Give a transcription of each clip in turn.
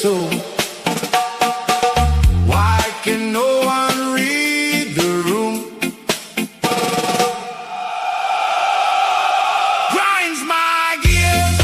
soul. Why can no one read the room? Grinds my gears.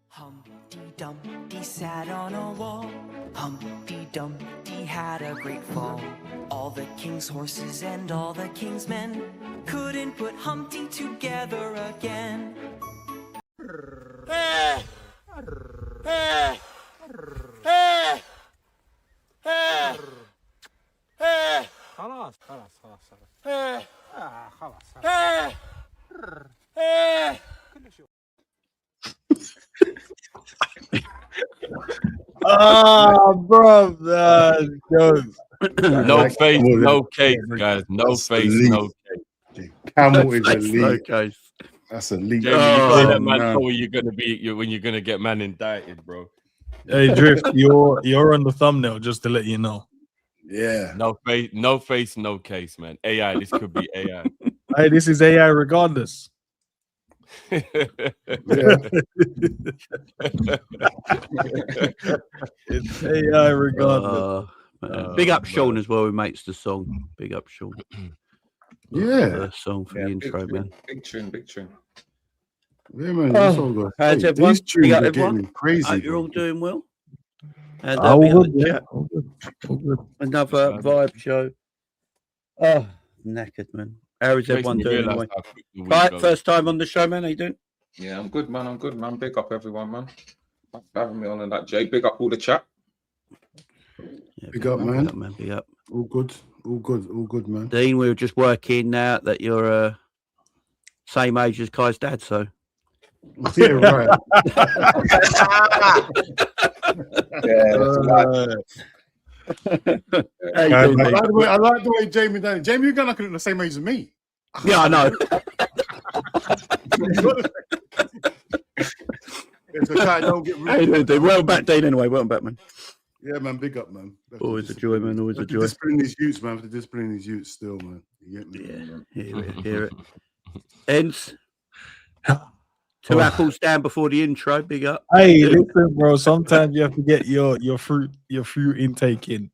Humpty Dumpty sat on a wall. Humpty Dumpty had a great fall. All the king's horses and all the king's men couldn't put Humpty together again. خلاص خلاص خلاص خلاص bro, jokes. No face, no case, guys. No face, no case. Camel is That's elite. no case. That's elite. Jamie, you play that man man. know when you're gonna get man indicted, bro. Hey, Drift, you're on the thumbnail, just to let you know. Yeah. No face, no case, man. AI, this could be AI. Hey, this is AI regardless. Yeah. It's AI regardless. Big up Sean as well, who makes the song. Big up Sean. Yeah. Song for the intro, man. Big tune. Yeah, man. That's all good. How's Hey, everyone? these tunes Big up are everyone. getting crazy. Hope you're bro. all doing well. And All be on good, the yeah. chat. All good. All good. Another vibe show. Oh, knackered, man. How is everyone doing anyway? Right, first time on the show, man. How you doing? Yeah, I'm good, man. Big up everyone, man. Thanks for having me on and that, Jay. Big up all the chat. Yeah, Big up, man. Big up. All good. All good. All good, man. Dean, we were just working out that you're same age as Kai's dad, so. Yeah, right. Yeah, How you doing, I Dean? like the way Jamie done it. Jamie, you're going to look at the same age as me. Yeah, I know. Yeah, so Kai, don't get How you doing, Dean? Welcome back, Dean, anyway. Welcome back, man. Yeah, man. Big up, man. Always a joy, man. Always a joy. Disciplining these youths, man. For disciplining these youths still, man. You get me? Yeah, hear it. Ends. Two apples down before the intro. Big up. Hey, listen, bro. Sometimes you have to get your fruit intake in,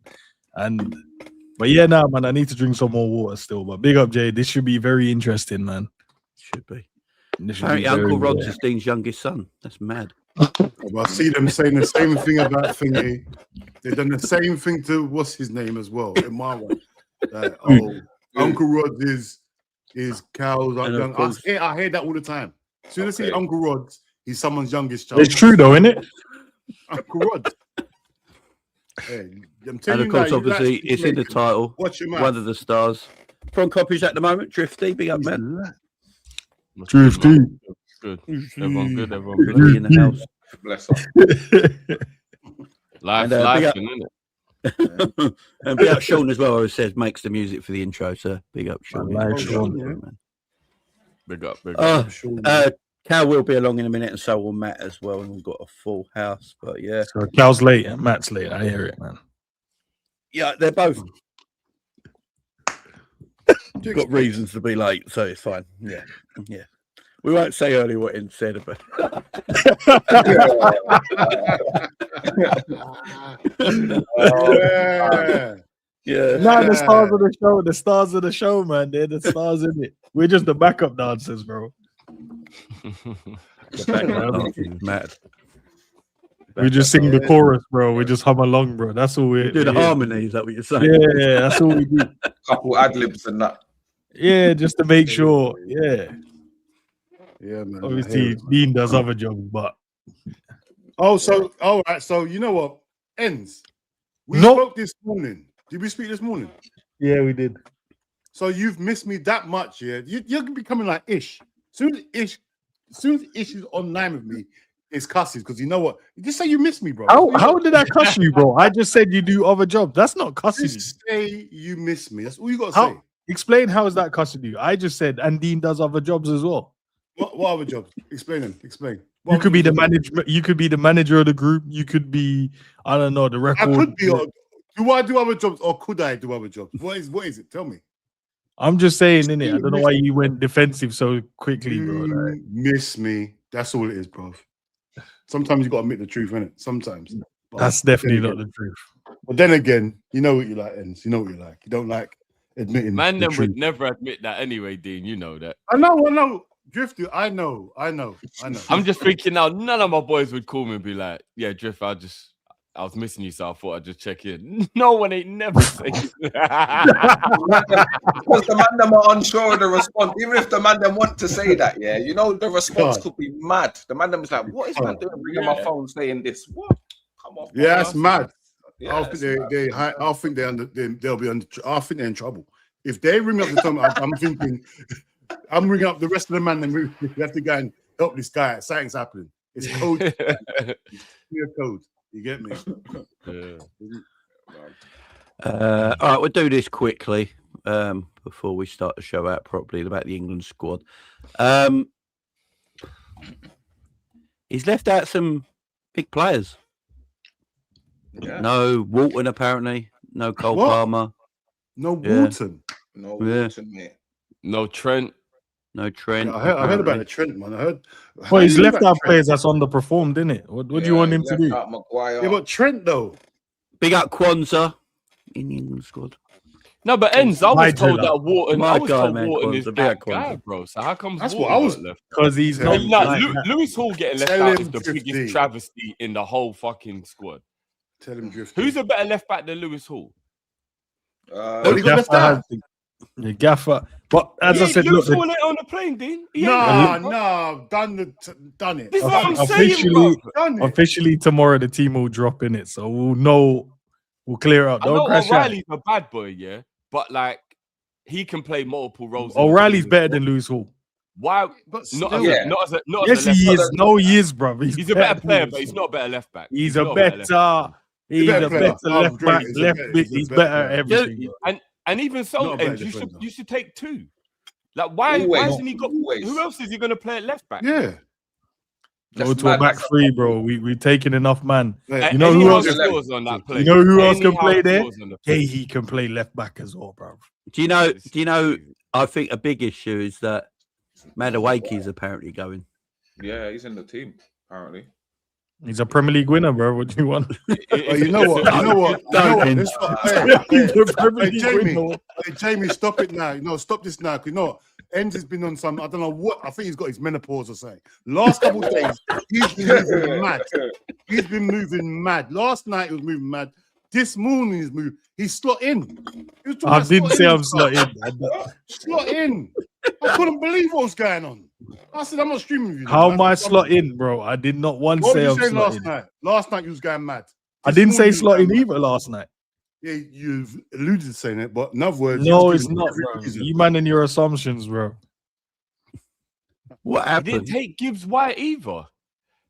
but yeah, nah, man. I need to drink some more water still. But big up, Jay. This should be very interesting, man. Should be. This should Apparently, be Uncle very- Rod's is Dean's youngest son. That's mad. Well, I see them saying the same thing about Thingy. They've done the same thing to what's his name as well in my one. Like, Uncle Rod is Cal's And of young. course- I hear that all the time. As soon as I see Okay. Uncle Rod, he's someone's youngest child. It's true though, isn't it? Uncle Rod. Hey, I'm telling And of you course, now, you like obviously, it's in the Jamaican. title. Watch your mouth. One of the stars. From Kopish at the moment. Drifty. Big up, man. Drifty. Good. Everyone good. Everyone good. Drifty in the house. Bless up. Life, And, big up- isn't it? And big up Sean as well, who says makes the music for the intro. So big up Sean. I like Big up Sean, yeah. man. Big up. Oh, Sure. Cal will be along in a minute, and so will Matt as well. And we've got a full house. But yeah, So Cal's late and Matt's late. I hear it, man. yeah, they're both got reasons to be late, so it's fine. Yeah, yeah. We won't say earlier what Ian said about. Yeah. Yeah, No, the stars of the show. The stars of the show, man. They're the stars in it. We're just the backup dancers, bro. the background dancing is mad. We just sing the chorus, bro. We just hum along, bro. That's all we Do the yeah. harmony. Is that what you're saying? Yeah, that's all we do. Couple ad libs and that. Yeah, just to make sure. Yeah, Yeah, man. I hear obviously it, man. Dean does other jobs, but Oh, so all right. So you know what? Ends. We No. spoke this morning. Did we speak this morning? yeah, we did. So you've missed me that much, yeah? You're becoming like Ish. Soon as Ish is online with me, it's cusses because you know what? Just say you miss me, bro. How did I cuss you, bro? I just said you do other jobs. That's not cussing you. Just say you miss me. That's all you got to How? say. Explain how is that cussing you? I just said and Dean does other jobs as well. What other jobs? Explain them. Explain. You could be the management. You could be the manager of the group. You could be, I don't know, the record. I could be. Do I do other jobs, or could I do other jobs? What is it? Tell me. I'm just saying, innit? I don't know why you went defensive so quickly, bro. You miss me. That's all it is, bro. Sometimes you got to admit the truth, innit? Sometimes. But that's definitely not the truth. But then again, you know what you like, Ends. You know what you like. You don't like admitting. Man, the them would truth. never admit that anyway, Dean. You know that. I know. Drifter, I know. I'm just thinking now, none of my boys would call me and be like, yeah, Drift, I was missing you, so I thought I'd just check in. No one ain't never saying that. Because the man them are unsure of the response. Even if the man them want to say that, yeah, you know, the response could be mad. The man them is like, what is man doing ringing my phone saying this? What? Come on. Yeah, that's mad. Yeah, I think they'll be under. I think they're in trouble. If they ring up the time, I'm thinking, I'm ringing up the rest of the man. Then we have to go and help this guy. Something's happening. It's code. It's clear code. You get me? All right, we'll do this quickly before we start the show out properly about the England squad. He's left out some big players. Yeah. No Walton, apparently. No Cole What? Palmer. No Walton. No Yeah. Walton, mate. No Trent. No Trent. I heard about the Trent, man. I heard. Well, he's left out out players that's underperformed, didn't it? What do you want him to do? Maguire. Yeah, but Trent though. Big up Kwanzaa in the England squad. No, but Ends, I was told Driller. that Wharton. My I was guy, told man, Wharton is Kwanzaa, that big up guy, Kwanzaa. bro. So how comes That's Wharton what I was- got left? Because he's not. Lewis Hall getting left Tell out him is the 50. biggest travesty in the whole fucking squad. Tell him Drift. Who's a better left back than Lewis Hall? He got left out. The gaffer. But as I said, Lewis look, Hall ain't on the plane, Dean. He ain't No, done it. This is what I'm saying, officially, bro. Done it. officially tomorrow the team will drop in it, so we'll know. We'll clear up. I know Don't crash out. O'Reilly's a bad boy, yeah, but like he can play multiple roles. in the O'Reilly's team. better than Lewis Hall. Why? But Not still, as a, not as a, not Yes, as a left he back. is. No, he is, bro. He's a better player, but he's not a better left back. He's not a left back. better. He's a better player. better I'll left agree. back. He's a Left better- bit. he's a He's better better at player. everything. bro. And even so, Not a better Ends, defender. you should take two. Like why Always. hasn't he got? Always. Who else is he going to play at left back? Yeah. Go to a back three, bro. We're taking enough man. Yeah. You know who else? Scores on that play. You know who else can Anyhow play there? scores on the play. Yeah, he can play left back as well, bro. Do you know? I think a big issue is that Madueke is apparently going. Yeah, he's in the team, apparently. He's a Premier League winner, bro. What do you want? You know what? Let's stop. He's a Premier Hey, League Jamie. winner. Hey, Jamie, stop it now. No, stop this now. You know what? Ends has been on some, I don't know what, I think he's got his menopause or something. Last couple of days, he's been moving mad. He's been moving mad. Last night, he was moving mad. This morning, he's moving. He's slot in. He was talking I about didn't say I'm slot slotting. Slot in. I couldn't believe what was going on. I said, I'm not streaming with you. How man. am I slotting, bro? I did not once What say did I'm you say last slotting. night? Last night, you was going mad. I This didn't say morning, you was slotting going mad. either last night. Yeah, you've alluded to saying it, but in other words, No, you're it's giving not, every bro. reason. You man and your assumptions, bro. What He happened? didn't take Gibbs White either.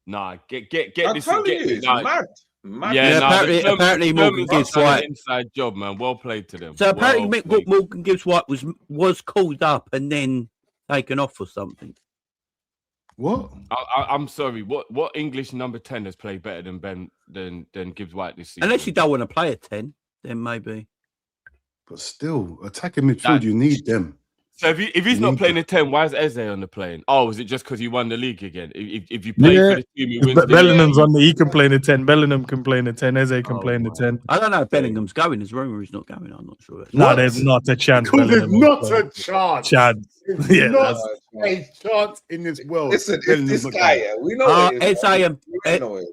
Nah, get I'm this. telling you, Get, it's nah, mad. Mad. Yeah, nah, apparently- the apparently Morgan Germans have Gibbs done an White- inside job, man. Well played to them. So apparently Well played. Morgan Gibbs White was called up and then taken off or something. What? I'm sorry. What English number 10 has played better than Gibbs White this season? Unless you don't want to play a 10, then maybe. But still, attacking midfield, you need them. So if he's You not need playing to- a 10, why is Eze on the plane? Oh, is it just because you won the league again? If you play for the team, you win. But Bellingham's on the. He can play in the 10. Bellingham can play in the 10. Eze can play in the 10. I don't know if Bellingham's going. There's rumour he's not going. I'm not sure. No, What? there's not a chance. Because there's Bellingham not will a play. chance. Chance. There's Yeah, not that's- a chance in this world. Listen, if Bellingham's this not guy, going. yeah, we know what it is. Eze, know it.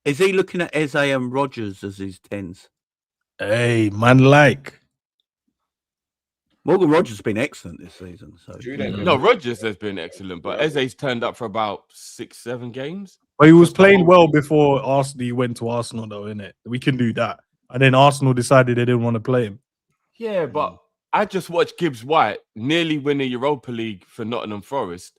is he looking at Eze and Rogers as his 10s? Hey, man, like. Morgan Rogers has been excellent this season. So No, Rodgers has been excellent, but Eze's turned up for about 6-7 games. But he was playing well before Arsenal. He went to Arsenal, though, innit? We can do that. And then Arsenal decided they didn't want to play him. Yeah, but I just watched Gibbs White nearly win the Europa League for Nottingham Forest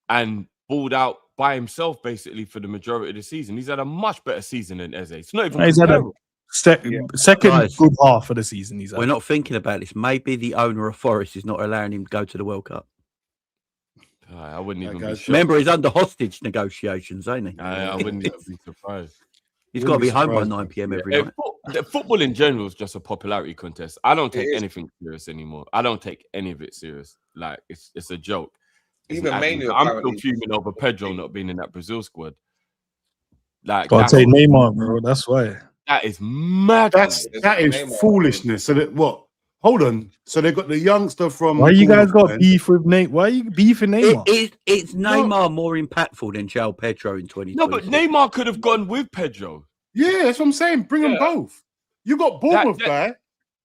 and balled out by himself basically for the majority of the season. He's had a much better season than Eze. It's not even He's had a comparable. second Guys, good half of the season. He's had. we're not thinking about this. Maybe the owner of Forest is not allowing him to go to the World Cup. I wouldn't even be shocked. Remember, he's under hostage negotiations, ain't he? I wouldn't even be surprised. He's got to be home by 9 p.m. every night. The football in general is just a popularity contest. I don't take anything serious anymore. I don't take any of it serious. Like it's a joke. Even Manu, I'm still fuming over Pedro not being in that Brazil squad. Like, gotta take Neymar, bro. That's why. That is mad. That is foolishness. So that what? Hold on. So they got the youngster from. Why you guys got beef with Neymar? Why are you beefing Neymar? It's Neymar more impactful than João Pedro in 2020. No, but Neymar could have gone with Pedro. Yeah, that's what I'm saying. Bring them both. You got Bournemouth guy.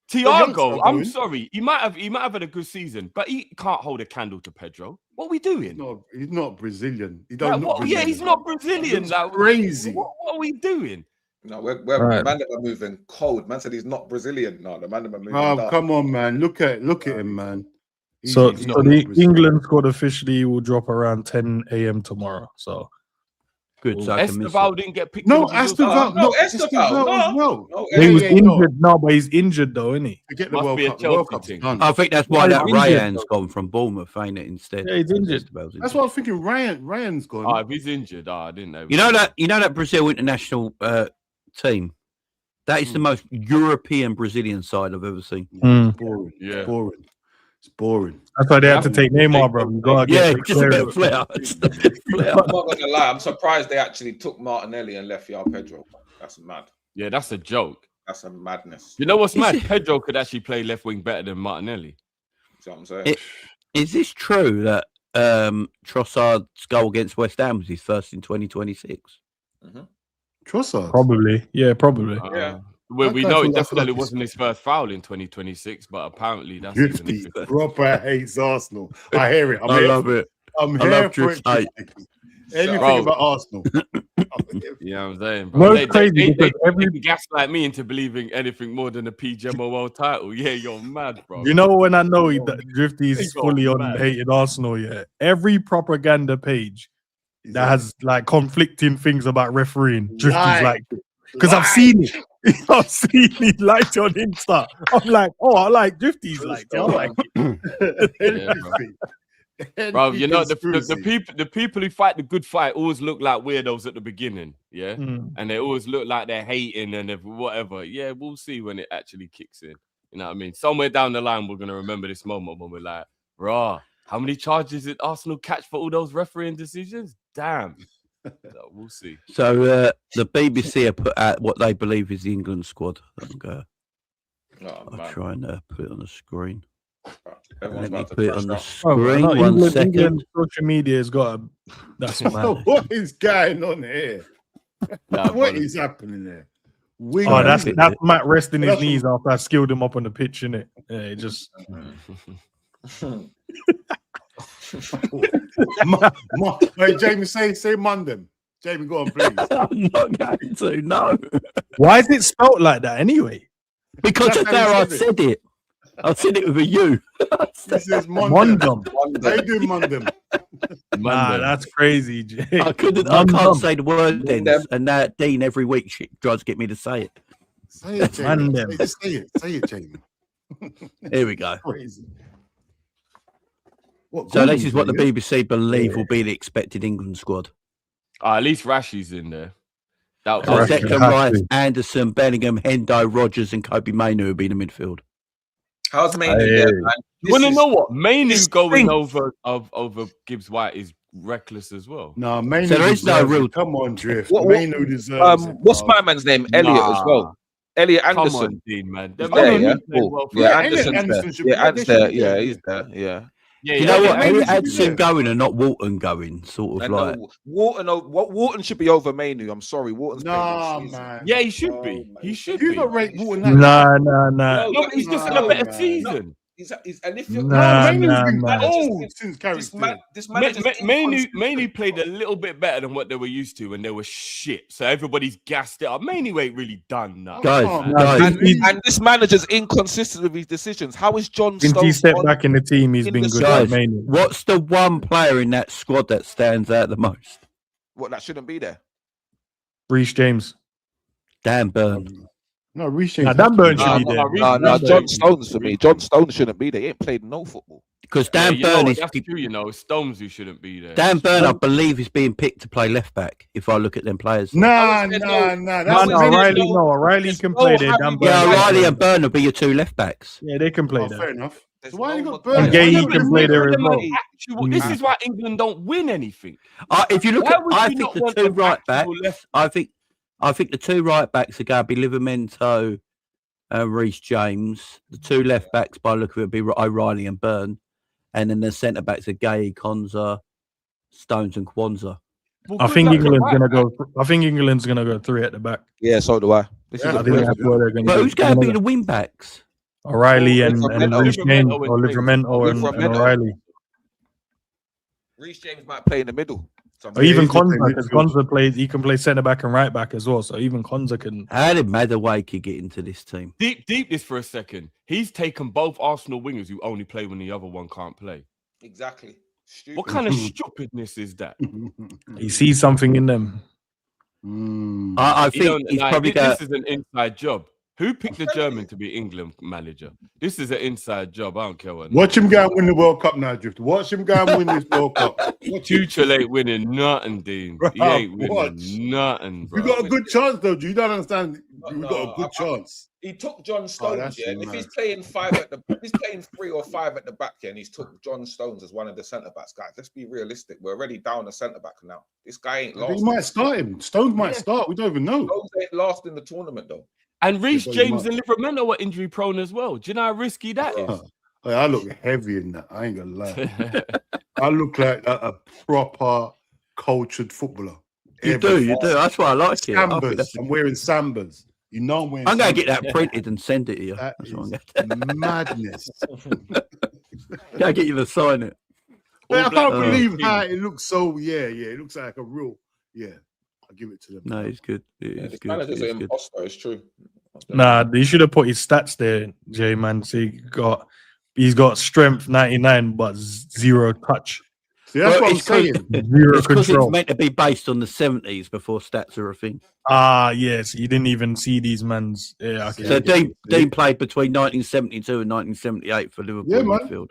Thiago, I'm sorry. He might have had a good season, but he can't hold a candle to Pedro. What are we doing? No, he's not Brazilian. He don't. Yeah, he's not Brazilian. Like, crazy. What are we doing? No, we're man that are moving cold. Man said he's not Brazilian. No, the man that are moving. Oh, come on, man. Look at him, man. So the England squad officially will drop around 10 a.m. tomorrow. So good. So Esteval didn't get picked. No, Esteval. No, Esteval as well. He was injured. No, but he's injured though, isn't he? To get the World Cup done. I think that's why that Ryan's gone from Bournemouth, ain't it? Instead, yeah, he's injured. That's what I'm thinking. Ryan's gone. Oh, if he's injured, I didn't know. You know that Brazil international team. That is the most European Brazilian side I've ever seen. It's boring. Yeah, it's boring. That's why they had to take Neymar, bro. Just a bit of flair. I'm not gonna lie. I'm surprised they actually took Martinelli and left João Pedro. That's mad. Yeah, that's a joke. That's a madness. You know what's mad? Pedro could actually play left wing better than Martinelli. That's what I'm saying. Is this true that Trossard's goal against West Ham was his first in 2026? Mm-hmm. Trossard? Probably. Yeah, probably. Yeah. Well, we know it definitely wasn't his first foul in 2026, but apparently that's proper hates Arsenal. I hear it. I love it. I'm here for it. Anything about Arsenal. Yeah, I'm saying, bro. No, crazy. They gaslight me into believing anything more than a PGMOL title. Yeah, you're mad, bro. You know when I know that Drifty is fully on hating Arsenal, yeah. Every propaganda page that has like conflicting things about refereing, Drifty's like, because I've seen it. I've seen it liked on Insta. I'm like, oh, I like Drifty's like, I like it. Bro, you know the people who fight the good fight always look like weirdos at the beginning, yeah, and they always look like they're hating and whatever. Yeah, we'll see when it actually kicks in. You know what I mean? Somewhere down the line, we're gonna remember this moment when we're like, "Raw, how many charges did Arsenal catch for all those refereeing decisions? Damn." So we'll see. So the BBC have put out what they believe is the England squad. I'll try and put it on the screen. Let me put it on the screen. One second. England social media has got a. That's what is going on here? What is happening there? That's Matt resting his knees after I skilled him up on the pitch, innit? Yeah, it just. Hey, Jamie, say Monday. Jamie, go on, please. I'm not going to. No. Why is it spelt like that anyway? Because of there I said it. I said it with a U. This is Mondum. They do Mondum. Nah, that's crazy, Jay. I can't say the word then, and now Dean every week she tries to get me to say it. Say it, Jamie. Say it, Jamie. Here we go. Crazy. So this is what the BBC believe will be the expected England squad. At least Rashi's in there. Declan Rice, Anderson, Bellingham, Hendo, Rodgers, and Kobe Mainoo will be the midfield. How's Mainoo there, man? You want to know what? Mainoo going over Gibbs White is reckless as well. No, Mainoo. So there is no real. Come on, Drift. Mainoo deserves it. What's my man's name? Elliot as well. Elliot Anderson. Come on, Dean, man. He's there, yeah. Cool. Yeah, Anderson's there. Yeah, Anderson's there. Yeah, he's there. Yeah. You know what? Anderson going and not Walton going, sort of like. Wharton should be over Mainoo. I'm sorry, Wharton's. Man. Yeah, he should be. He should You be. got rate Wharton. Nah. No, but he's just in a better season. And if you're old since Carrick's Mainoo played a little bit better than what they were used to when they were shit. So everybody's gassed it up. Mainoo ain't really done now. Guys. And this manager's inconsistent with his decisions. How is John Stones? Since he stepped back in the team, he's been good. Guys, what's the one player in that squad that stands out the most? What, that shouldn't be there? Reece James. Dan Burn. No, Reece James. Dan Burn should be there. No, John Stones for me. John Stones shouldn't be there. He ain't played no football. Because Dan Burn is. That's true, you know. It's Stones who shouldn't be there. Dan Burn, I believe, is being picked to play left back. If I look at them players. Nah. O'Reilly can play there. Yeah, O'Reilly and Burn will be your two left backs. Yeah, they can play there. Fair enough. There's So why you no got more- Burn? And Gay can play there as well. This is why England don't win anything. If you look Why at, would I you think not the want two an right backs. actual left- I think the two right backs are going to be Livramento and Reece James. The two left backs, by the look of it, will be O'Reilly and Burn, and then the centre backs are Gay, Konza, Stones, and Kwanzaa. Well, I good think luck England's with gonna that. go. I think England's gonna go 3 at the back. Yeah, so do I. This Yeah, is I a think great- That's where they're gonna But go. who's going to be the wing backs? O'Reilly and Livramento. Reece James or Livramento and O'Reilly, Reece James might play in the middle. or even he's gonna Konza, play because midfield. Konza plays. He can play centre back and right back as well. So even Konza can. How did Madueke get into this team? Deep this for a second. He's taken both Arsenal wingers who only play when the other one can't play. Exactly. Stupid. What kind of stupidness is that? He sees something in them. I You think don't- he's like, probably this got. is an inside job. Who picked the German to be England manager? This is an inside job. I don't care what. Watch him go and win the World Cup now, Drift. Watch him go and win this World Cup. Watch him. Tuchel ain't winning nothing, Dean. He Bro, ain't winning watch. nothing, bro. We got a good chance, though. You don't understand. We got a good chance. He took John Stones, that's yeah. And if mad. he's playing 5 at the, if he's playing 3 or 5 at the back, yeah, and he's took John Stones as one of the centre backs, guys. Let's be realistic. We're already down a centre back now. This guy ain't He lost. might start him. Stones might start. We don't even know. Stones ain't last in the tournament though. And Reece Yeah, but James you and Livramento are injury prone as well. Do you know how risky that is? Hey, I look heavy in that. I ain't gonna lie. I look like a proper cultured footballer. You do. That's why I like it. I think Sambas. that's- I'm wearing Sambas. You know I'm wearing. I'm going to Sambas. get that printed and send it to you. That That's what I'm is going to madness. get you to sign it. Man, I All can't black believe team. how it looks so. Yeah. It looks like a real. Yeah, I'll give it to them. No, it's good. Yeah, It's this good. manager's It's an good. imposter. It's true. Nah, he should have put his stats there, J man. So he's got strength 99, but 0 touch, See, that's Well, what I'm it's 'cause- saying. 0 It's because control. it's meant to be based on the 70s before stats are a thing. Yes, you didn't even see these man's. Yeah, okay. So Dean played between 1972 and 1978 for Liverpool Yeah, man. midfield.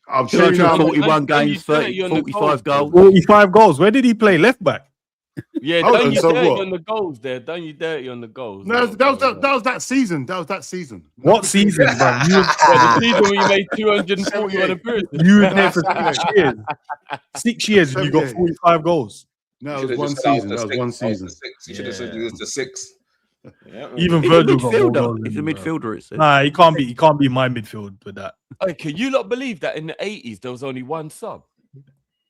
I'm sure you know. 41 Don't you games, dirty 30, on the 45 goals, goals. 45 goals. Where did he play? Left back. Yeah, Hold done on, you so dirty what? on the goals there. Done you dirty on the goals. No, that was that season. That was that season. What season, bro? You the season when you made 241 appearances. you were there for 6 years. 6 years and you got 45 goals. No, it Should've was one just said I season. That was the one six. I was season. the six. You should have said you was the 6. Yeah, Even He's a Virgil got more midfielder. goals. He's a than him, bro. midfielder, it says. Nah, he can't be my midfield with that. Hey, can you not believe that in the 80s there was only one sub?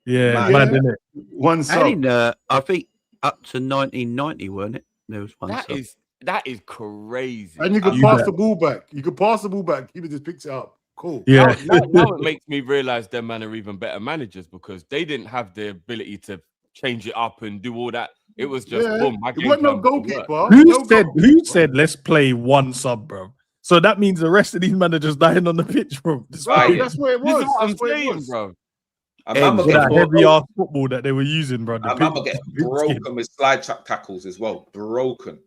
Yeah, Man. mad, isn't it? One And sub. in, I think up to 1990, weren't it? There was one. That sub. is crazy. And you could You pass bet. the ball back. You could pass the ball back. He just picks it up. Cool. Yeah. Now it makes me realize them man are even better managers because they didn't have the ability to change it up and do all that. It was just Yeah. boom. My It game wasn't no plan will work. goalkeeper. Who No said goalkeeper. let's play one sub, bro? So that means the rest of these men are just dying on the pitch, bro. Right, that's what it This was. is what I'm That's what it saying, was. bro. I remember With that getting heavy ass football that they were using, bro. I remember getting broken with slide tackles as well. Broken.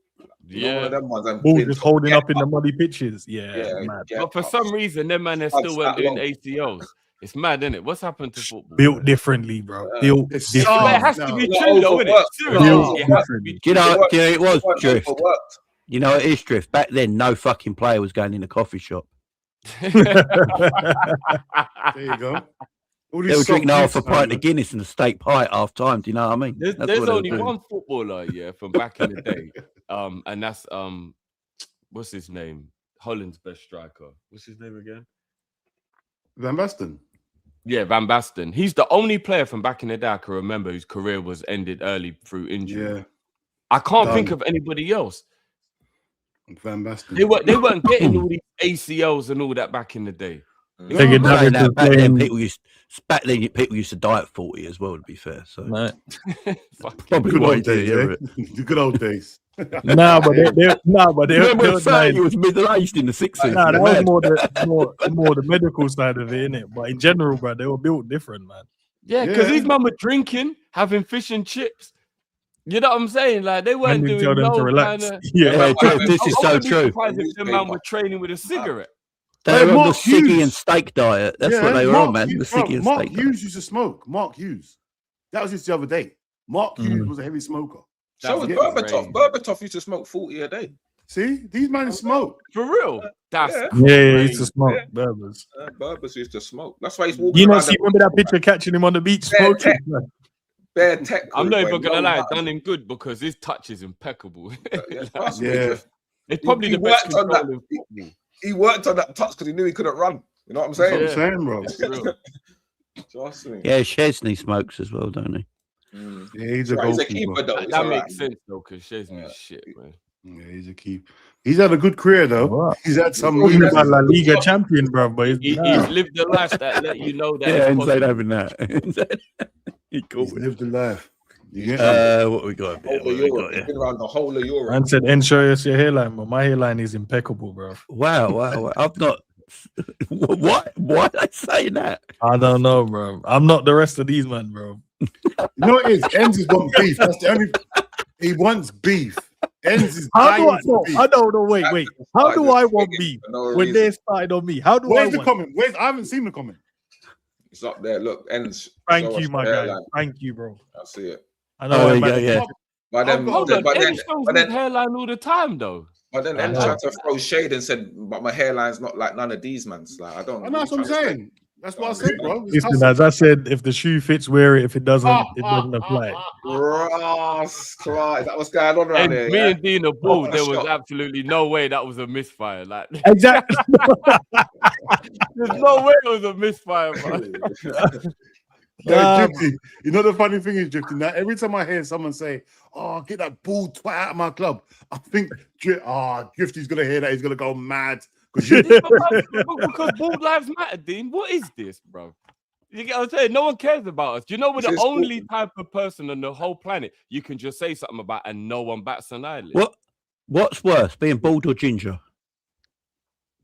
You know, one Yeah. of them ones. And Ball been just holding get up in the muddy pitches. Yeah, Yeah, mad. get But for up. some reason, them man they Subs still weren't that doing long. ACLs. It's mad, isn't it? What's happened to football? Built differently, bro. Yeah. Built It's different. But it has to No. be Not true, though, isn't it? overworked. Seriously, Not it has to be Do you know? It Do you know it was weren't Drift? overworked. You know it is Drift. Back then, no fucking player was going in a coffee shop. There you go. All They these were drinking soft half a drinks, pint man. of Guinness and a steak pie at half time. Do you know what I mean? There's That's what they were only doing. one footballer, yeah, from back in the day. And that's what's his name? Holland's best striker. What's his name again? Van Basten. Yeah, Van Basten. He's the only player from back in the day I can remember whose career was ended early through injury. Yeah, I can't Done. think of anybody else. Van Basten. They weren't getting all these ACLs and all that back in the day. They could have Saying it that, to back then, playing- people used to die at 40 as well. To be fair, so Nah, probably Good why old he did days, it, eh? but- The good old days. nah, but they Remember were saying he nice. was middle aged in the 60s. Nah, that Mad. was more the medical side of it, innit? But in general, bro, they were built different, man. Yeah, because Yeah. these men were drinking, having fish and chips. You know what I'm saying? Like they weren't And doing we tell them no to relax. kind of. Yeah, Yeah, Drift, this is I so wouldn't be true. surprised if the man were training with a cigarette. They're on the Mark ciggy Hughes. and steak diet. That's what they were on, man. The ciggy and Mark steak Hughes used to smoke. Mark Hughes. That was just the other day. Mark Hughes was a heavy smoker. So was Berbatov. Berbatov used to smoke 40 a day. See, these men smoke. For real? That's Yeah, he used to smoke. Berbers. Berbers used to smoke. That's why he's walking You know, around. see, remember that picture catching him on the beach Bare smoking? tech. Bare tech. I'm not boy, even gonna no lie, matter. done him good because his touch is impeccable. Trust me, Yeah. It's probably he the best worked on that. control in football. He worked on that touch because he knew he couldn't run. You know what I'm saying? That's what I'm saying, bro. It's real. Trust me. Yeah, Chesney smokes as well, don't he? Yeah, he's a Right, he's a goalkeeper. keeper though. It's That alright. makes sense though, because Chesney's shit, man. Yeah, he's a keeper. He's had a good career though. Wow. He's had some. He's moves. a La Liga champion, bro. But He's lived the life that let you know that. Yeah, it's inside possible. having that. He He's called it. lived the life. Yeah. What we got? Whole Here? of What we Europe. got He's here? been around the whole of Europe. Man said, "And show us your hairline, but my hairline is impeccable, bro." Wow. I've not. What? Why are they saying that? I don't know, bro. I'm not the rest of these men, bro. You know what it is? Enz has want beef. That's the only. He wants beef. Enz is How do I dying for know? beef. I don't know. Wait. How do I want beef For no when reason. they started on me? How do Where's I the want? comment? I haven't seen the comment. It's up there. Look, ends. Thank show you, us my the guy. hairline. Thank you, bro. I see it. I know. Oh, there I'm you go, at the yeah. top. But then, Hold on, but Eddie then, shows but his then, hairline all the time, though. but then, Ends tried to throw shade and said, "But my hairline's not like none of these man's." Like I don't. I know that's what I'm saying. That's what I said, bro. It's Listen, hustle. as I said, if the shoe fits, wear it. If it doesn't, it doesn't apply. Ross Clark, is that what's going on around And here? me Yeah? and Dean are bald. Oh, There was shot. absolutely no way that was a misfire. Like, Exactly. there's no way it was a misfire, man. Drifty. You know the funny thing is, Drifty. Now every time I hear someone say, "Oh, get that bald twat out of my club," I think, Drifty's gonna hear that. He's gonna go mad because Because bald lives matter, Dean. What is this, bro? You get what I'm saying? No one cares about us. You know, we're This the is only type of person on the whole planet you can just say something about and no one bats an eyelid. What's worse, being bald or ginger?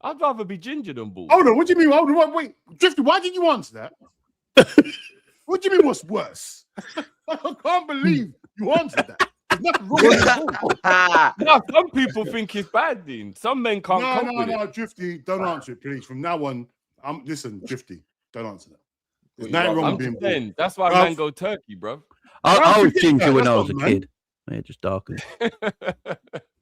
I'd rather be ginger than bald. Hold on, what do you mean? Hold on, wait, Drifty, why did you answer that? What do you mean? What's worse? I can't believe you answered that. There's nothing wrong with that. No, some people think it's bad, Dean. Some men can't cope with it. No, Drifty, don't answer it, please. From now on, listen, Drifty, don't answer that. There's Well, nothing wrong I'm with being just bald. saying, that's why Bruv. man go turkey, bro. I was forget ginger that, when I that's was a not, man. kid. Yeah, just darker.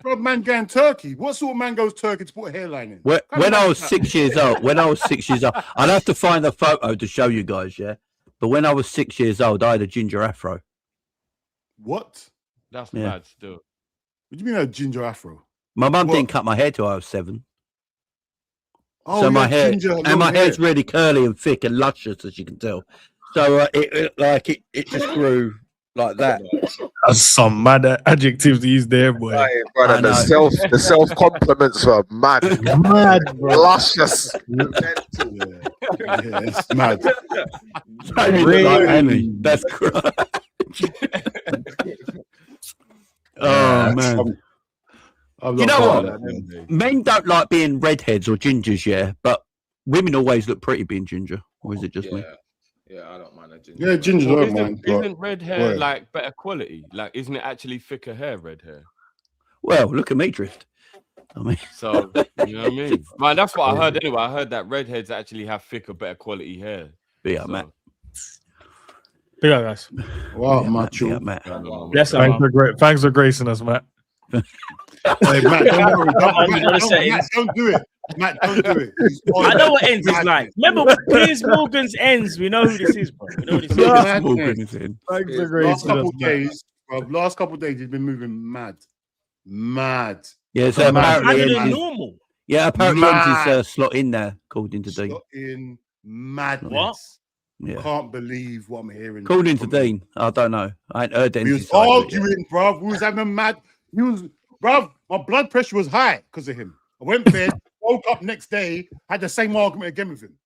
Bro, man going turkey. What sort of man goes turkey to put a hairline in? When Kind of I man was is that? 6 years old, I'd have to find a photo to show you guys, yeah. But when I was 6 years old, I had a ginger afro. What? That's Yeah. mad still. What do you mean a ginger afro? My mum What? didn't cut my hair till I was 7. Oh, So you my have hair ginger, and long my hair. hair's really curly and thick and luscious, as you can tell. So it just grew like that. That's some mad adjectives these there, boy. Hey, brother, I know. the self compliments were mad, Mad, bro. luscious. Yeah, it's mad. Really? Like Annie. That's great. Oh man. I'm You not know part what? of that, man. Men don't like being redheads or gingers, yeah, but women always look pretty being ginger. Or is it just me? Yeah, I don't mind a ginger. Yeah, ginger Well, don't mind. isn't red hair Word. like better quality? Like, isn't it actually thicker hair, red hair? Well, look at me drift. I mean, So, you know what I mean? Man, that's what I heard anyway. I heard that redheads actually have thicker, better quality hair. yeah, So, Matt. Big up, guys. Wow, Yeah, macho. Matt. Yes, Thanks for gracing us, Matt. Hey, Matt, don't worry. Matt, Don't do it. Matt, don't do it. He's I know what ends is mad. like. Remember Piers Morgan's ends? We know who this is, bro. We know who this is. Mad. Morgan is in. Thanks for Last gracing us, couple Matt. days, bro, last couple days, he's been moving mad. Mad. Yeah, so Mad. apparently, Harder Mad. than Enz is- normal. yeah, apparently Mad. Enz is slot in there, according to Dean. Got in madness. What? Yeah, Can't believe what I'm hearing. according to from Dean. I don't know. I ain't heard We Enz was side of it yet. arguing, bruv. We was having a mad. He was, bruv. My blood pressure was high because of him. I went to bed, woke up next day, had the same argument again with him.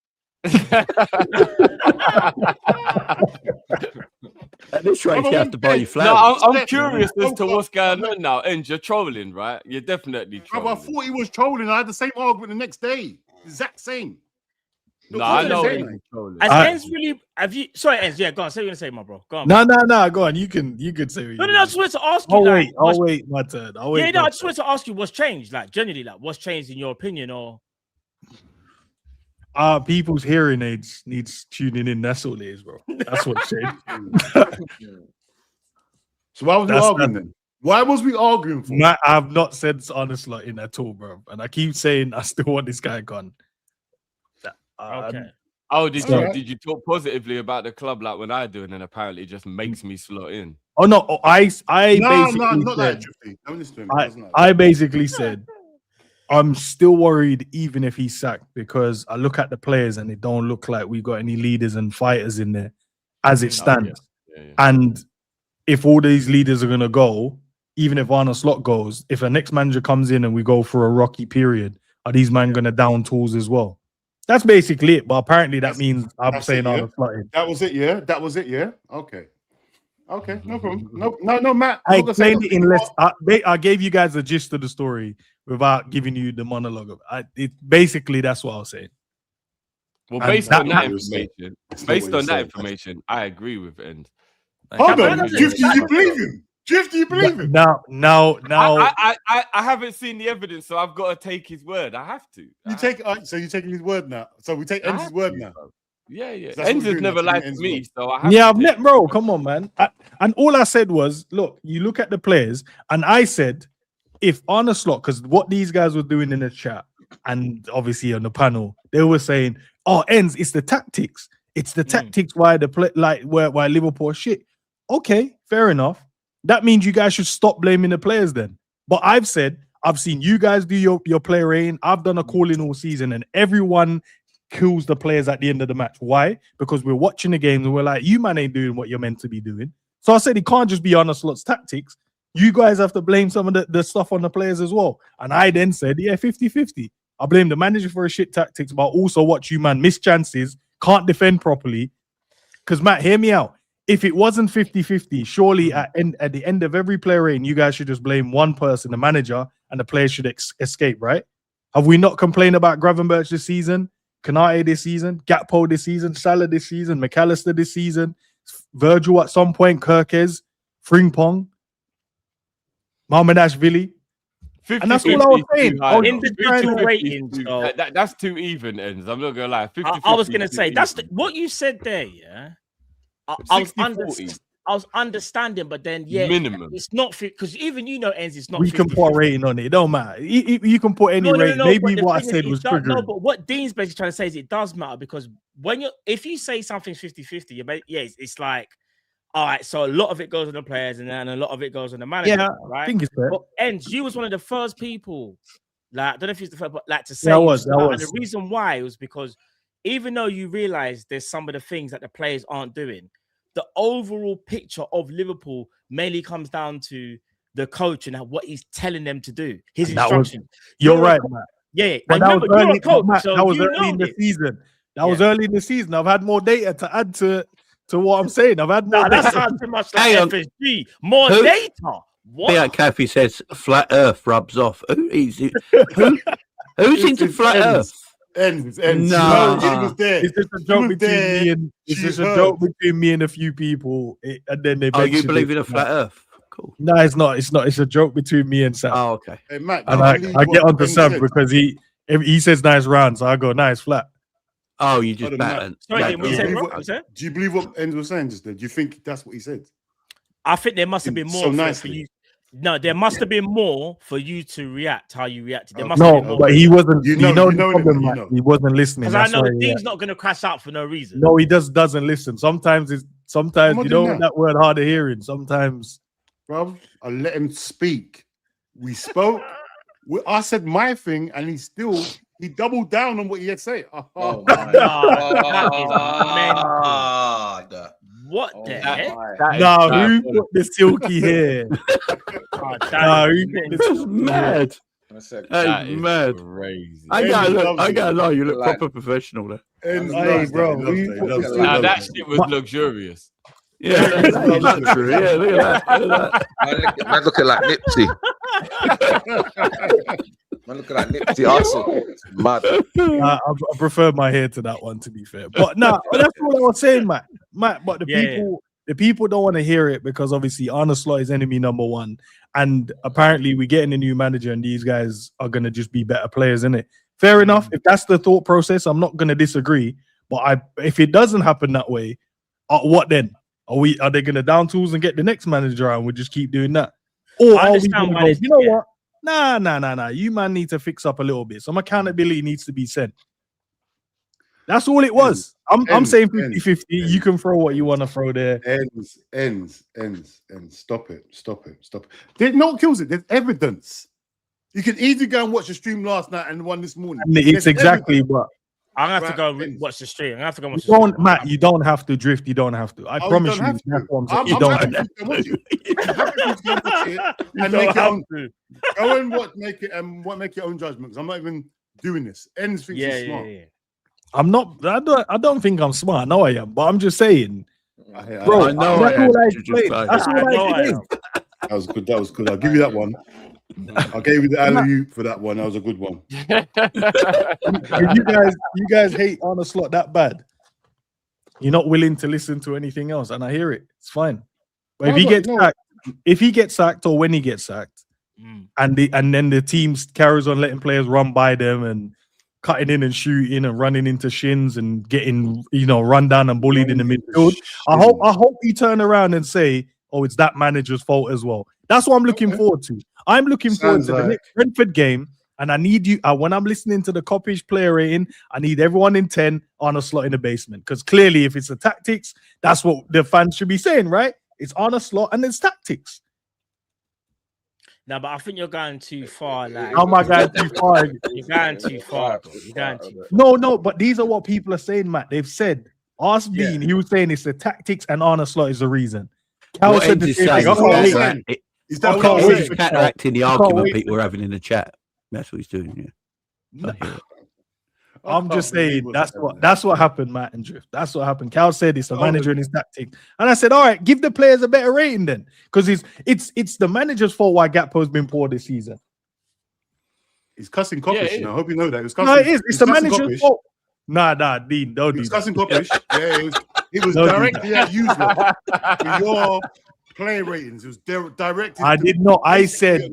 At this rate, you have to buy you No, flowers. I'm curious as to what's going on now. And you're trolling, right? You're definitely Bruv, I trolling. thought he was trolling. I had the same argument the next day. Exact same. No, I know Same. he's trolling. Has I- Enz really? Have you? Sorry, Enz. Yeah, go on. Say what you're gonna say, my bro. Go on. No. Go on. You could say. What No. you I just wanted to ask you. I'll like, wait. what's- I'll wait my turn. I'll wait. Yeah, no. my I just turn. wanted to ask you what's changed. Like, generally, like, what's changed in your opinion, or people's hearing aids needs tuning in. That's all it is, bro. That's what it So why was we arguing then? Why was we arguing for? Matt, I've not said Arne Slot in at all, bro. And I keep saying I still want this guy gone. Okay. Oh, did you talk positively about the club like when I do, and then apparently it just makes me slot in? Oh no, I No, basically not said, that, Drifty. Don't listen to him. I basically said I'm still worried even if he's sacked because I look at the players and it don't look like we got any leaders and fighters in there as it stands. And if all these leaders are gonna go, even if Arne Slot goes, if a next manager comes in and we go for a rocky period, are these men gonna down tools as well? That's basically it. But apparently that means I'm saying Arne Slot in. That was it, yeah. That was it, yeah. Okay, no problem. No, Matt. I explained it in less. I gave you guys the gist of the story without giving you the monologue of it. Basically, that's what I was saying. Well, based on that information, I agree with End. Hold on, Drifty, you believe him? Drifty, you believe him? Now. I haven't seen the evidence, so I've got to take his word. I have to. So you're taking his word now. So we take End's word now. Yeah. So Ends has never lied to me, so I have I've met bro. Come on, man. And all I said was, look, you look at the players, and I said, if Arne Slot, because what these guys were doing in the chat, and obviously on the panel, they were saying, "Oh, Ends, it's the tactics. It's the tactics why the play, like why Liverpool shit." Okay, fair enough. That means you guys should stop blaming the players then. But I've said, I've seen you guys do your player rating. I've done a call-in all season, and everyone kills the players at the end of the match. Why? Because we're watching the games and we're like, you man ain't doing what you're meant to be doing. So I said it can't just be Arne Slot's tactics. You guys have to blame some of the stuff on the players as well. And I then said, 50-50. I blame the manager for his shit tactics, but also watch you man miss chances, can't defend properly. Because Matt, hear me out. If it wasn't 50-50, surely at the end of every player rating, you guys should just blame one person, the manager, and the players should escape, right? Have we not complained about Gravenberch this season, Kanate this season, Gakpo this season, Salah this season, McAllister this season, Virgil at some point, Kirkes, Frimpong, Marmanashvili? And that's all I was saying. Individual ratings, that's too even, Ends. I'm not gonna lie. I was gonna say that's what you said there. Yeah, I was understanding, but then minimum. It's not because even Ends, it's not. We can put a rating on it. It don't matter. You can put any rating. Maybe what I said was triggering. No, but what Dean's basically trying to say is it does matter because if you say something 50-50, it's like, all right, so a lot of it goes on the players and then a lot of it goes on the manager. Yeah, right? I think it's fair. But Ends, you was one of the first people, like, I don't know if he's the first, but like to say that was. And the reason why was because even though you realize there's some of the things that the players aren't doing, the overall picture of Liverpool mainly comes down to the coach and what he's telling them to do. His instructions. You're right, Matt. Yeah, but that was early. Matt, so that was early in the season. That was early in the season. I've had more data to add to what I'm saying. I've had more. That sounds too much like FSG. More data. What? Yeah, Kathy says flat Earth rubs off. Who's into flat Earth? Ends. No, it's just a joke between me and between me and a few people. And then they. Oh, you believe in a flat Earth? Cool. No, it's not. It's not. It's a joke between me and Sam. Oh, okay. Hey, Matt, and I get onto Sam because he says nice round, so I go nice flat. Oh, you just bat. Do you believe what Ends was saying just then? Do you think that's what he said? I think there must have been more for you. No, there must have been more for you to react how you reacted. There must have been more. But he wasn't. He wasn't listening. Because I know Dean's not going to crash out for no reason. No, he doesn't listen. Sometimes you know that word hard of hearing. Sometimes, bro, I let him speak. We spoke. I said my thing, and he doubled down on what he had said. Oh my God. What the heck? No, who put the silky hair? This is mad. That's mad. Crazy. I gotta lie, you look proper professional there. Hey, bro. Now that shit was luxurious. Yeah, luxury. Yeah, look at that. Man looking like Nipsey. Man looking like Nipsey also. Mad. I prefer my hair to that one, to be fair. But no, that's what I was saying, Matt. But the people don't want to hear it because obviously Arne Slot is enemy number one, and apparently we're getting a new manager, and these guys are gonna just be better players, innit? Fair enough. If that's the thought process, I'm not going to disagree. But if it doesn't happen that way, what then? Are they going to down tools and get the next manager and we just keep doing that? Or are we going to go, you know what? Nah. You man need to fix up a little bit. Some accountability needs to be sent. That's all it was. I'm saying 50-50. You can throw what you want to throw there. Ends. Stop it. There's no kills it. There's evidence. You can easily go and watch the stream last night and the one this morning. It's exactly what. I'm gonna have to go watch the stream. I'm gonna have to go watch the stream. Matt, you don't have to drift. You don't have to. I promise you. That's what I'm saying. You don't have to. Go and make your own judgment. Because I'm not even doing this. Ends thinks he's smart. Yeah. I'm not. I don't think I'm smart. No, I am. But I'm just saying, bro. That's all I explained. That's all I explained. That was good. I'll give you that one. I gave you the alley-oop for that one. That was a good one. you guys hate Arne Slot that bad. You're not willing to listen to anything else, and I hear it. It's fine. But if he gets sacked, or when he gets sacked, and then the team carries on letting players run by them and cutting in and shooting and running into shins and getting run down and bullied in the midfield, I hope he turn around and say, "Oh, it's that manager's fault as well." That's what I'm looking forward to. I'm looking forward to the next Brentford game, and I need you. When I'm listening to the Kopish player rating, I need everyone in 10 on a slot in the basement. Because clearly, if it's the tactics, that's what the fans should be saying, right? It's on a slot and it's tactics. No, but I think you're going too far. Like, how am I going too far? You're going too far. No, but these are what people are saying, Matt. They've said, Bean, he was saying it's the tactics and Arne Slot is the reason. Cal said the same thing. He's counteracting the argument people were having in the chat. That's what he's doing. Yeah. I'm just saying that's what happened, Matt and Drift. That's what happened. Cal said it's the manager and his tactics, and I said, all right, give the players a better rating then, because it's the manager's fault why Gakpo's been poor this season. He's cussing Kopish. I hope you know that. It is. It's the manager's fault. Nah, Dean, don't do that. Cussing Kopish. Yeah, it was directly at you, with your player ratings. It was directed. I did not. I said.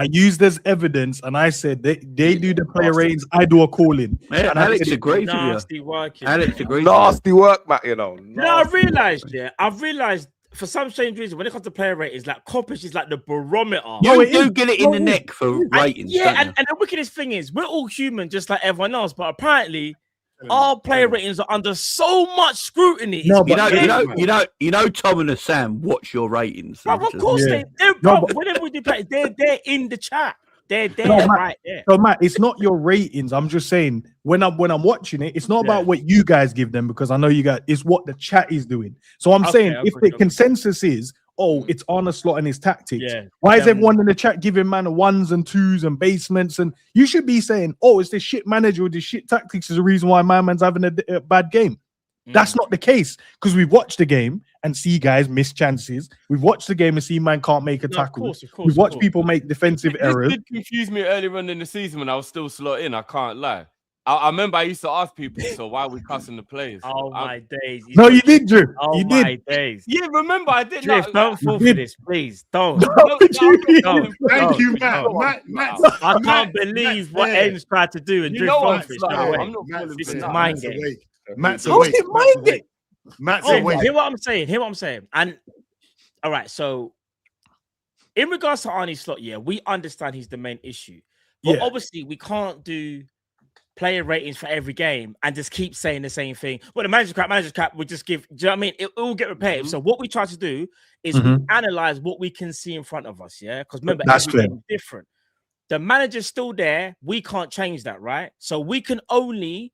I used as evidence, and I said they do the player ratings. I do a calling. And Alex agrees with you. Nasty work. Alex agrees. Nasty work, Matt. I've realized for some strange reason when it comes to player ratings, like Kopish is like the barometer. You do get it in the neck for ratings. And the wickedest thing is we're all human, just like everyone else. But apparently, our player ratings are under so much scrutiny. No, but you know, Tom and Sam watch your ratings. Bro, of course they're whenever we do play, they're in the chat. They're there, right there. So Matt, it's not your ratings. I'm just saying when I'm watching it, it's not about what you guys give them, because I know you guys. It's what the chat is doing. So I'm saying if the consensus is, it's Arne Slot and his tactics. Yeah, why is everyone in the chat giving man ones and twos and basements? And you should be saying, it's the shit manager with the shit tactics is the reason why my man's having a bad game. That's not the case, because we've watched the game and see guys miss chances. We've watched the game and see man can't make a tackle. Of course, we've watched people make defensive errors. It did confuse me earlier on in the season when I was still slot in. I can't lie. I remember I used to ask people, so why are we cussing the players? Oh my days! You did, Drew. Oh my days! Yeah, remember I did. Drift, don't fall for this, please. Don't. Thank you, Matt. I can't believe what Ends tried to do and Drift fell for this. I'm not. This is mind game. Matt's awake. Matt's awake. Hear what I'm saying. And all right, so in regards to Arne Slot, we understand he's the main issue, but obviously we can't do player ratings for every game and just keep saying the same thing. Well, the manager's crap, we just give, do you know what I mean? It will get repetitive. So what we try to do is we analyze what we can see in front of us, because remember, every game is different. The manager's still there. We can't change that, right? So we can only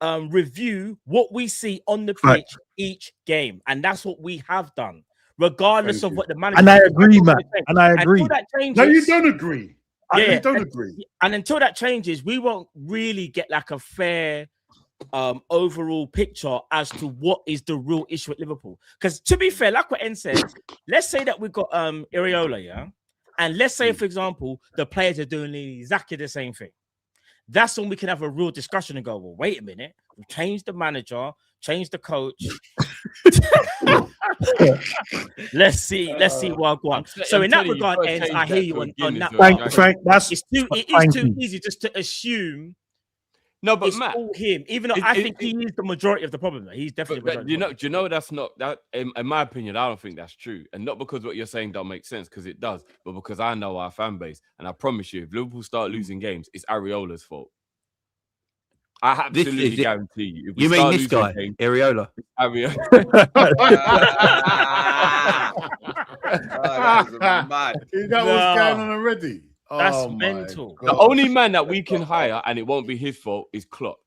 review what we see on the pitch each game. And that's what we have done, regardless of what the manager... And I agree, man. And I agree. No, you don't agree. I don't agree. And until that changes, we won't really get like a fair overall picture as to what is the real issue at Liverpool. Because to be fair, like what En said, let's say that we've got Iriola, and let's say, for example, the players are doing exactly the same thing. That's when we can have a real discussion and go, well, wait a minute, we've changed the manager, changed the coach. Let's see what I want. So in that regard, Ends, I hear you on that. Frank, it is too easy just to assume No, but it's Matt, all him. Even though I think he is the majority of the problem. He's definitely. But do you know that's not that. In my opinion, I don't think that's true, and not because what you're saying don't make sense, because it does, but because I know our fan base, and I promise you, if Liverpool start losing games, it's Areola's fault. I absolutely guarantee you. You mean this guy, Areola? Areola. That is mad. Is that what's going on already? That's mental. The only man that we can hire, and it won't be his fault, is Klopp.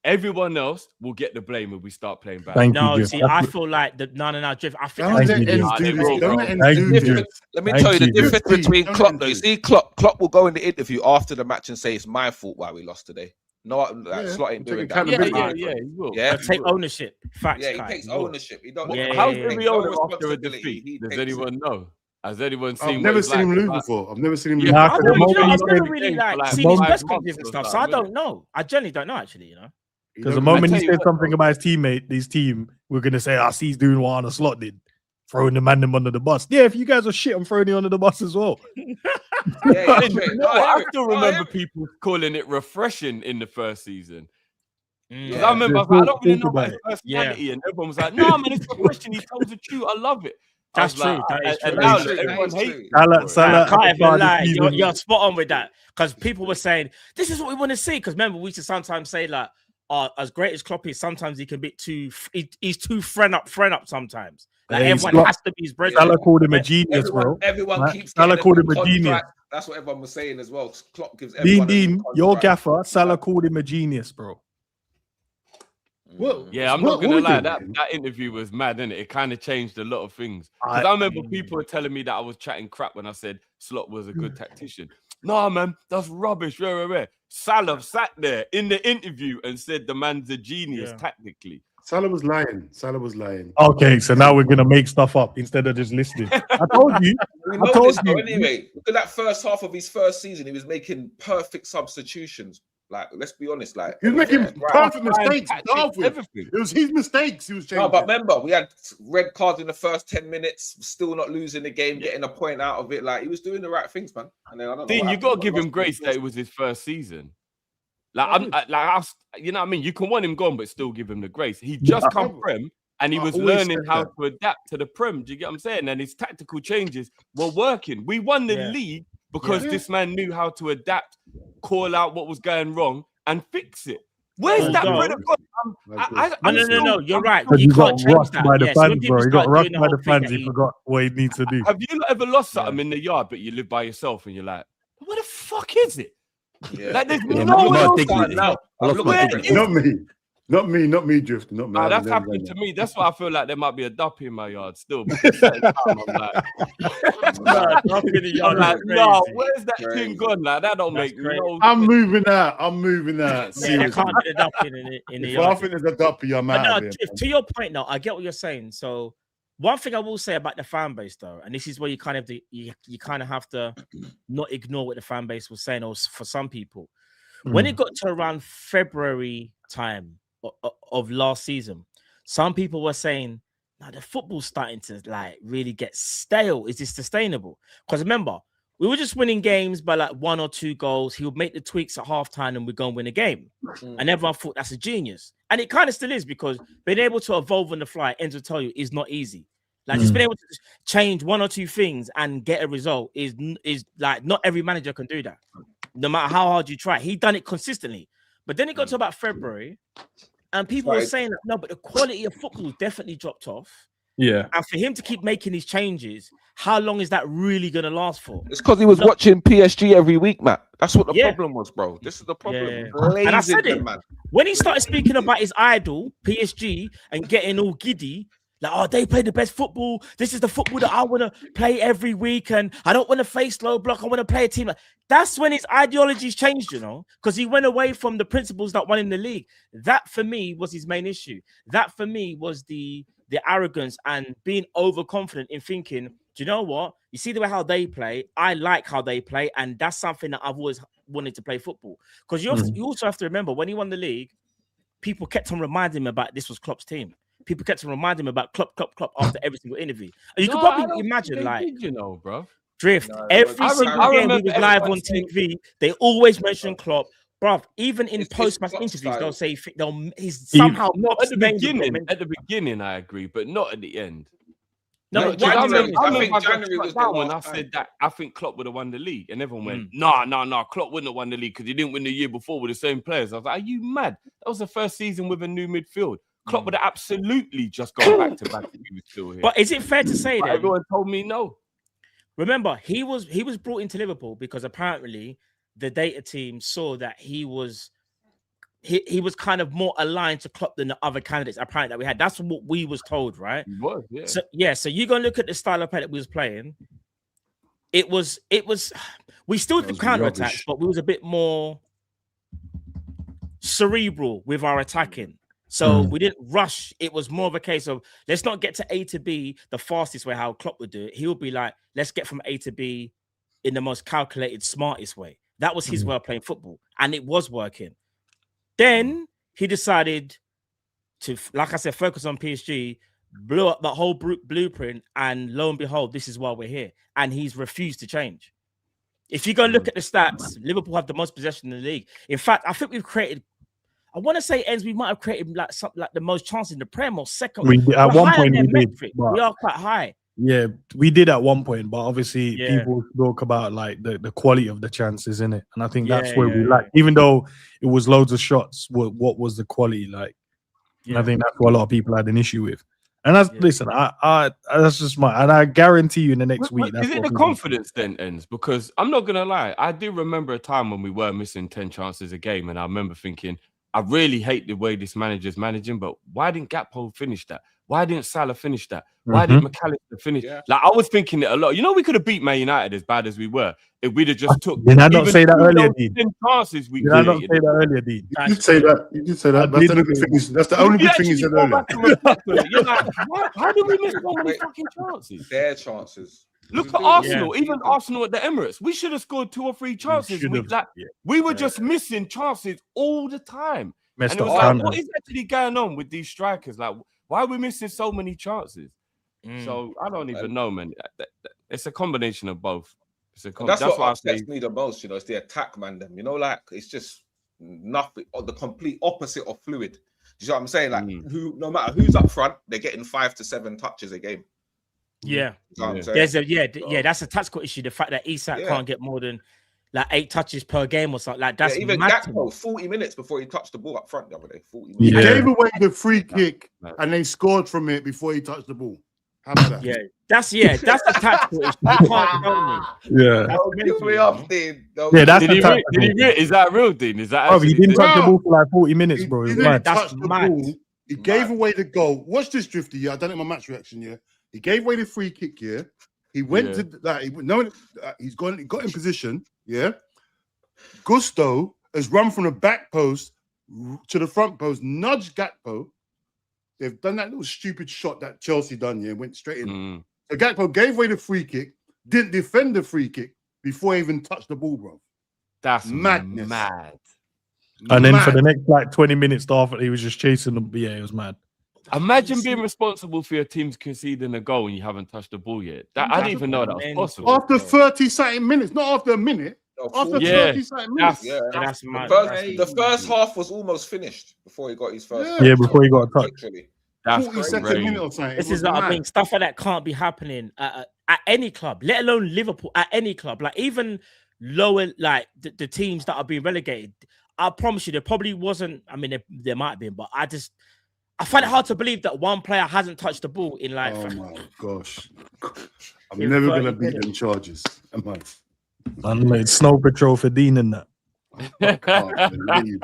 Everyone else will get the blame when we start playing bad. I feel like no, Drift. I think let me tell you the difference between Klopp. Though, you see, Klopp will go in the interview after the match and say it's my fault why we lost today. No, Slot ain't doing that. Yeah, he will. Yeah, take ownership. Facts. Yeah, he takes ownership. He don't. How's Areola after a defeat? Does anyone know? Has anyone seen? I've never seen him lose before. I've never seen him lose. I've never really seen his press conference and stuff, so I don't know. I generally don't know, actually. You know, because the moment he said something about his team, we're gonna say, "I see he's doing what Arne Slot did, throwing the man under the bus." Yeah, if you guys are shit, I'm throwing you under the bus as well. I still remember people calling it refreshing in the first season. I remember I don't really know about his personality, and everyone was like, "No, man, it's refreshing. He tells the truth. I love it." That's true. Everyone hates Salah. Can't even lie. You're spot on with that, because people were saying this is what we want to see. Because remember, we used to sometimes say like, as great as Klopp is, sometimes he can be too. He's too friend up sometimes. Like everyone has to be his brother. Salah called him a genius, bro. Everyone keeps. Salah called him a genius. That's what everyone was saying as well. Klopp gives everyone. Dean, your gaffer. Salah called him a genius, bro. Yeah, I'm not gonna lie. That interview was mad, didn't it? It kind of changed a lot of things. Because I remember people were telling me that I was chatting crap when I said Slot was a good tactician. No, man, that's rubbish. Salah sat there in the interview and said the man's a genius tactically. Salah was lying. Okay, so now we're gonna make stuff up instead of just listening. I told you. Anyway, look at that first half of his first season. He was making perfect substitutions. Like, let's be honest. Like, he was making perfect mistakes. It was his mistakes. He was changing. No, but remember, we had red cards in the first 10 minutes, still not losing the game, getting a point out of it. Like, he was doing the right things, man. And then I don't know. Dean, you got to give him grace that it was his first season. Like, you know what I mean? You can want him gone, but still give him the grace. He just come Prem, and he was learning how to adapt to the Prem. Do you get what I'm saying? And his tactical changes were working. We won the league because this man knew how to adapt, call out what was going wrong, and fix it. Where's that credit gone? No. You're right. You can't change that. By the fans, bro. He got rushed by the fans. He forgot what he needs to do. Have you ever lost something in the yard, but you live by yourself, and you're like, "What the fuck is it?" Yeah. Like, there's no one else now. Not me, Drift. Not me. Nah, that's happened to me. That's why I feel like there might be a duppy in my yard still. But at the same time, I'm like, no, where's that thing gone? Like, that don't make no. I'm moving out. There can't be a duppy in the yard. I think there's a duppy. I'm out. To your point, now, I get what you're saying. So, one thing I will say about the fan base, though, and this is where you kind of have to not ignore what the fan base was saying, or for some people, when it got to around February time of last season, some people were saying, now the football's starting to like really get stale. Is this sustainable? Because remember, we were just winning games by like 1 or 2 goals. He would make the tweaks at halftime and we'd go and win a game. And everyone thought that's a genius. And it kind of still is, because being able to evolve on the fly, Enzo tell you, is not easy. Like just being able to change 1 or 2 things and get a result is like, not every manager can do that. No matter how hard you try. He done it consistently. But then it got to about February, and people were saying, no, but the quality of football definitely dropped off. Yeah. And for him to keep making these changes, how long is that really going to last for? It's because he was watching PSG every week, Matt. That's what the problem was, bro. This is the problem. Yeah. And I said it, man. When he started speaking about his idol, PSG, and getting all giddy, like, oh, they play the best football. This is the football that I want to play every week, and I don't want to face low block. I want to play a team. That's when his ideologies changed, you know, because he went away from the principles that won in the league. That, for me, was his main issue. That, for me, was the arrogance and being overconfident in thinking, do you know what? You see the way how they play. I like how they play, and that's something that I've always wanted to play football. Because you also have to remember, when he won the league, people kept on reminding him about this was Klopp's team. People kept on reminding him about Klopp after every single interview. And you could probably imagine, like, you know, bro. Drift, every single game he was live on TV, they always mention Klopp. bruv, even in It's post-match Klopp interviews, style. they'll say he's somehow Not at the named him. beginning. At the beginning, I agree, but not at the end. No, No, but why January- did I remember think I got January shut was the down when I last time. said that I think Klopp would have won the league, and everyone went, "No, Klopp wouldn't have won the league because he didn't win the year before with the same players." I was like, "Are you mad? That was the first season with a new midfield. Klopp would have absolutely just gone back to back if he was still here." But is it fair to say But that? everyone told me no. Remember, he was brought into Liverpool because apparently the data team saw that he was kind of more aligned to Klopp than the other candidates apparently that we had. That's what we was told, right? He was, yeah. So you go and look at the style of play that we was playing. It was we still did counter attacks, but we was a bit more cerebral with our attacking. So we didn't rush. It was more of a case of let's not get to A to B the fastest way how Klopp would do it. He would be like, let's get from A to B in the most calculated, smartest way. That was his way of playing football, and it was working. Then he decided to, like I said, focus on PSG, blew up the whole blueprint, and lo and behold, this is why we're here. And he's refused to change. If you go look at the stats, Liverpool have the most possession in the league. In fact, I think we've created, I want to say, we might have created like something like the most chances in the Prem or second. At one point we did. Metric. But We are quite high. yeah, we did at one point, but obviously Yeah. people talk about like the quality of the chances in it, and I think that's Yeah, where yeah, we like. Even though it was loads of shots, what was the quality like? And I think that's what a lot of people had an issue with. And that's listen, I that's just and I guarantee you in the next week. That's Is it what the people- confidence then ends? Because I'm not gonna lie, I do remember a time when we were missing 10 chances a game, and I remember thinking, I really hate the way this manager's managing, but why didn't Gakpo finish that? Why didn't Salah finish that? Why didn't McAllister finish? Yeah. Like I was thinking it a lot. You know, we could have beat Man United as bad as we were if we'd have just took. Did I not even say that two of earlier, those Dean? 10 chances we Did I not created. say that earlier, Dean? You did say that. You did say that. That's the only good thing. That's the only You good thing you actually said go earlier. back and reflect on it. You're like, how did we miss so many Wait. fucking chances? Their chances. Look We at do it. Arsenal, even Arsenal at the Emirates. We should have scored 2 or 3 chances. We were just missing chances all the time. Messed And it was up like, time. what is actually going on with these strikers? Like, why are we missing so many chances? So I don't even know, man. It's a combination of both. It's a That's what why I upsets say me the most, you know, it's the attack, man. Them, you know, like it's just nothing, or the complete opposite of fluid. Do you know what I'm saying? Like, no matter who's up front, they're getting 5 to 7 touches a game. Yeah. You know what I'm saying? There's that's a tactical issue. The fact that Isak Yeah. can't get more than like 8 touches per game or something like that's even mad to me. Gakpo, 40 minutes before he touched the ball up front the other day. 40 He minutes. gave away the free kick and they scored from it before he touched the ball. How about that? That's a tactical issue. You can't tell me. Yeah. Don't give me off, Dean. Yeah, that's did the he tactical. is that real, Dean? Is that Bro, he actually didn't touch the No. ball for like 40 minutes, bro. He It was didn't mad. touch the mad. ball. He gave away the goal. Watch this, Drifty. Yeah, I done it in my match reaction. Yeah, he gave away the free kick. Yeah, he went to that. He got in position. Yeah, Gusto has run from the back post to the front post, nudged Gakpo. They've done that little stupid shot that Chelsea done. Yeah, went straight in. So Gakpo gave away the free kick, didn't defend the free kick before he even touched the ball, bro. That's Madness. mad. And then for Mad. the next like 20 minutes after, he was just chasing them. Yeah, it was mad. Imagine being responsible for your team's conceding a goal and you haven't touched the ball yet. I didn't even know that was possible. After 30-something minutes, not after a minute. After 30-something minutes. That's mad. The first half was almost finished before he got his first. Yeah, before he got a touch. Literally. That's 42nd minute or something. This is what I mean. Stuff like that can't be happening at any club, let alone Liverpool. At any club, like even lower, like the teams that are being relegated. I promise you, there probably wasn't. I mean, there might have been, but I find it hard to believe that one player hasn't touched the ball in like. Oh my gosh! I'm In never 30 gonna beat minutes. them charges. Am I? And made Snow Patrol for Dean and that. I can't believe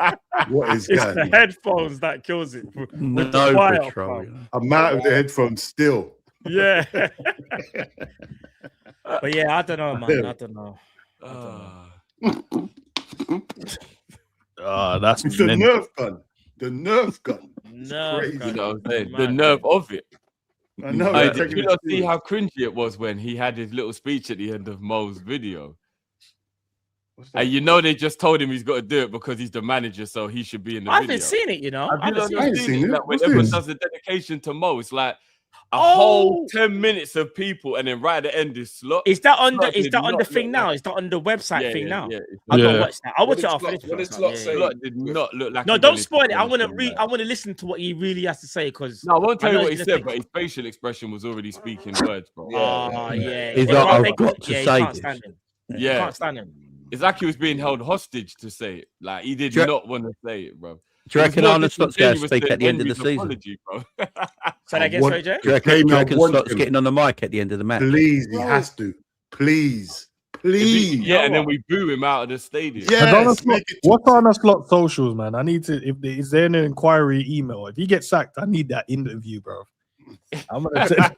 what is It's going the on. headphones that kills it. No With the wire, patrol. fam. I'm out of the headphones still. Yeah. But yeah, I don't know, man. I don't know. That's It's the nerve gun. The nerve gun. No, crazy. You know what I'm saying? The Mad. nerve of it. I know. Hey, they're did taking you it not see serious. how cringy it was when he had his little speech at the end of Mo's video? What's that? And you know they just told him he's got to do it because he's the manager, so he should be in the I video. haven't seen it, you know. Have I you haven't not seen seen it. it. Like, when What's everyone this? does the dedication to Mo, it's like a whole 10 minutes of people, and then right at the end is slot. Is that on Slot the did not thing look now? like- Is that on the website thing now? Yeah. I'm Yeah. gonna watch that. I'll What watch it did after Slot- this. what did first. Slot Yeah, say? yeah. Slot did not look like. No, he don't wanted spoil it. play I want to anything read. like- I want to listen to what he really has to say because. No, I won't tell you know what he he's said, gonna but his facial expression was already speaking words, bro. Yeah. He's He like, can't I've make- got to yeah, he say can't this. stand him. Yeah. Can't stand him. It's like he was being held hostage to say it. Like he did Do you- not want to say it, bro. Do you reckon It's more Arnold Slott's going to disingenuous speak than at the end of the Henry's season? apology, bro. So that gets want- so, Joe? Do you reckon, Game, I Slott's want him. getting on the mic at the end of the match? Please, he has to. Please. Yeah, and then we boo him out of the stadium. Yes, make it What's on a slot socials, man? I need to. Is there an inquiry email? If he gets sacked, I need that interview, bro. I'm gonna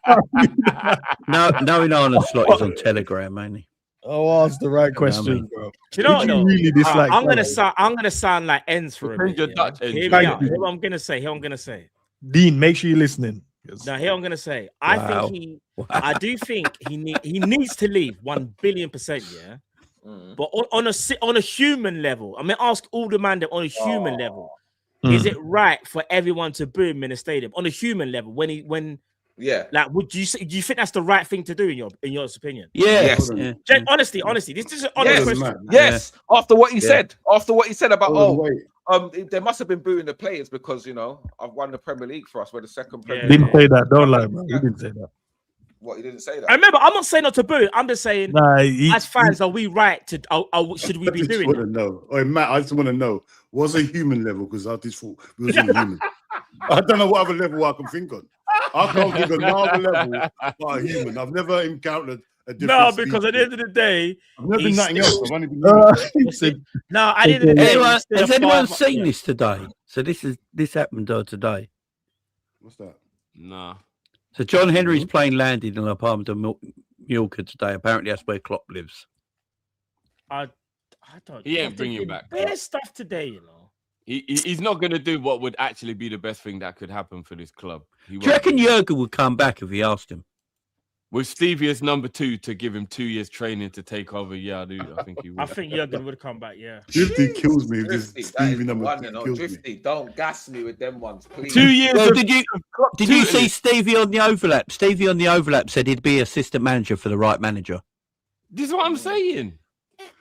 No, knowing Arnold Slot is on Telegram, mainly. I'll ask the right question, mean- bro. Do you know what? Did you though? really dislike I'm gonna Gerrard? sound like ends for a Defend bit. your Yeah? Dutch ends. Hear me Thank out. you. Hear what I'm gonna say. Here I'm gonna say. Dean, make sure you're listening. Now, here I'm gonna say. I Wow. think I do think he needs to leave 1,000,000,000%. Yeah. But on a human level, I mean, ask all the man that on a human level, is it right for everyone to boo him in the stadium on a human level when Yeah. like do you think that's the right thing to do in your opinion? Yeah. Yes. yeah. Honestly, this is an honest Yes. question. Yes. After what he Yeah. said. After what he said about Oh, they must have been booing the players because I've won the Premier League for us. We're the second Premier Yeah. League. Didn't say that. Don't lie, bro. He didn't say that. What, he didn't say that? And remember, I'm not saying not to boo. I'm just saying, Nah, as fans, are we right to? Should we I be just doing want to it? know. Oh, Matt, I just want to know. What's a human level? Because I just thought it was human. I don't know what other level I can think on. I can't think of no other level but a human. I've never encountered a different. No, because at the end of the day, I've never been he's nothing still- else. I've only been. he said, no, I didn't. Has anyone seen this today? So this happened today. What's that? Nah. So John Henry's plane landed in an apartment in Mallorca today. Apparently, that's where Klopp lives. I don't. He ain't bringing back. There's stuff today, you know. He's not going to do what would actually be the best thing that could happen for this club. He Do you won't. reckon Jurgen would come back if he asked him? With Stevie as number 2 to give him 2 years training to take over, yeah, I do. I think he would. I think Jurgen would come back. Yeah. Drifty kills me. This Drifty, that is Stevie the number one, 2 you know. kills me. Drifty, don't gas me with them ones, please. 2 years. Well, of- did you see Stevie on the overlap? Stevie on the overlap said he'd be assistant manager for the right manager. This is what I'm saying.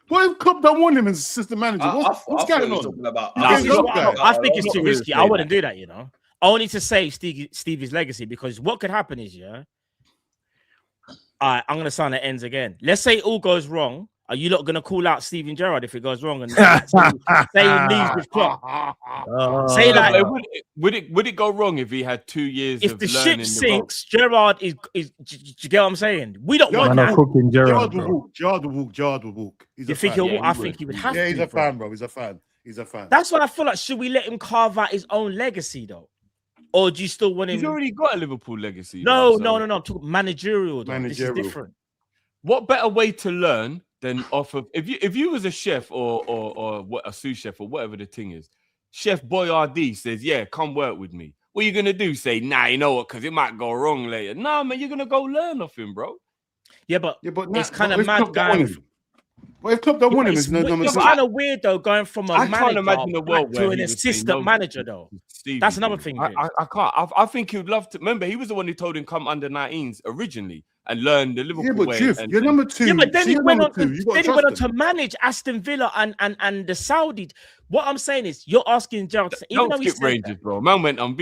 What if Klopp don't want him as assistant manager? What's going on? I think it's too not risky. gonna I say wouldn't do that, you know. Only to save Stevie's legacy, because what could happen is, yeah. All right, I'm gonna sign the ends again. Let's say it all goes wrong. Are you not gonna call out Steven Gerrard if it goes wrong and say he leaves with Klopp? Say Yeah, like, but would it go wrong if he had 2 years if of the learning ship the ropes? sinks, Gerrard is. Do you get what I'm saying? We don't want man, that. I'm cooking Gerrard, Gerrard will bro. walk. Gerrard will walk. He's You a think fan. he'll? Yeah, I he think would. he would have Yeah, to. he's a bro. fan, bro. He's a fan. He's a fan. That's what I feel like. Should we let him carve out his own legacy though, or do you still want him? He's already got a Liverpool legacy. No, though, so no. I'm talking managerial. Though. Managerial. This is different. What better way to learn than off of if you was a chef or what a sous chef or whatever the thing is, Chef Boyardee says, yeah, come work with me. What are you gonna do? Say, nah, you know what? Because it might go wrong later. Nah, man, you're gonna go learn off him, bro. Yeah, but it's kind of mad going. But if Klopp don't want him, It's it's no number 6. kind of weird though, going from a I can't manager imagine a world back where to an he would say assistant no manager to though. Stevie, That's another dude. thing, I James. can't. I think he would love to. Remember, he was the one who told him come under 19s originally and learn the Liverpool Yeah, but way. Drift, and- you're number 2. Yeah, but then See, he you're went number on. 2. You gotta Then he went on trust him. to manage Aston Villa and the Saudis. What I'm saying is, you're asking Gerrard. Even though Don't he skip said Rangers, that, bro. Man went I'm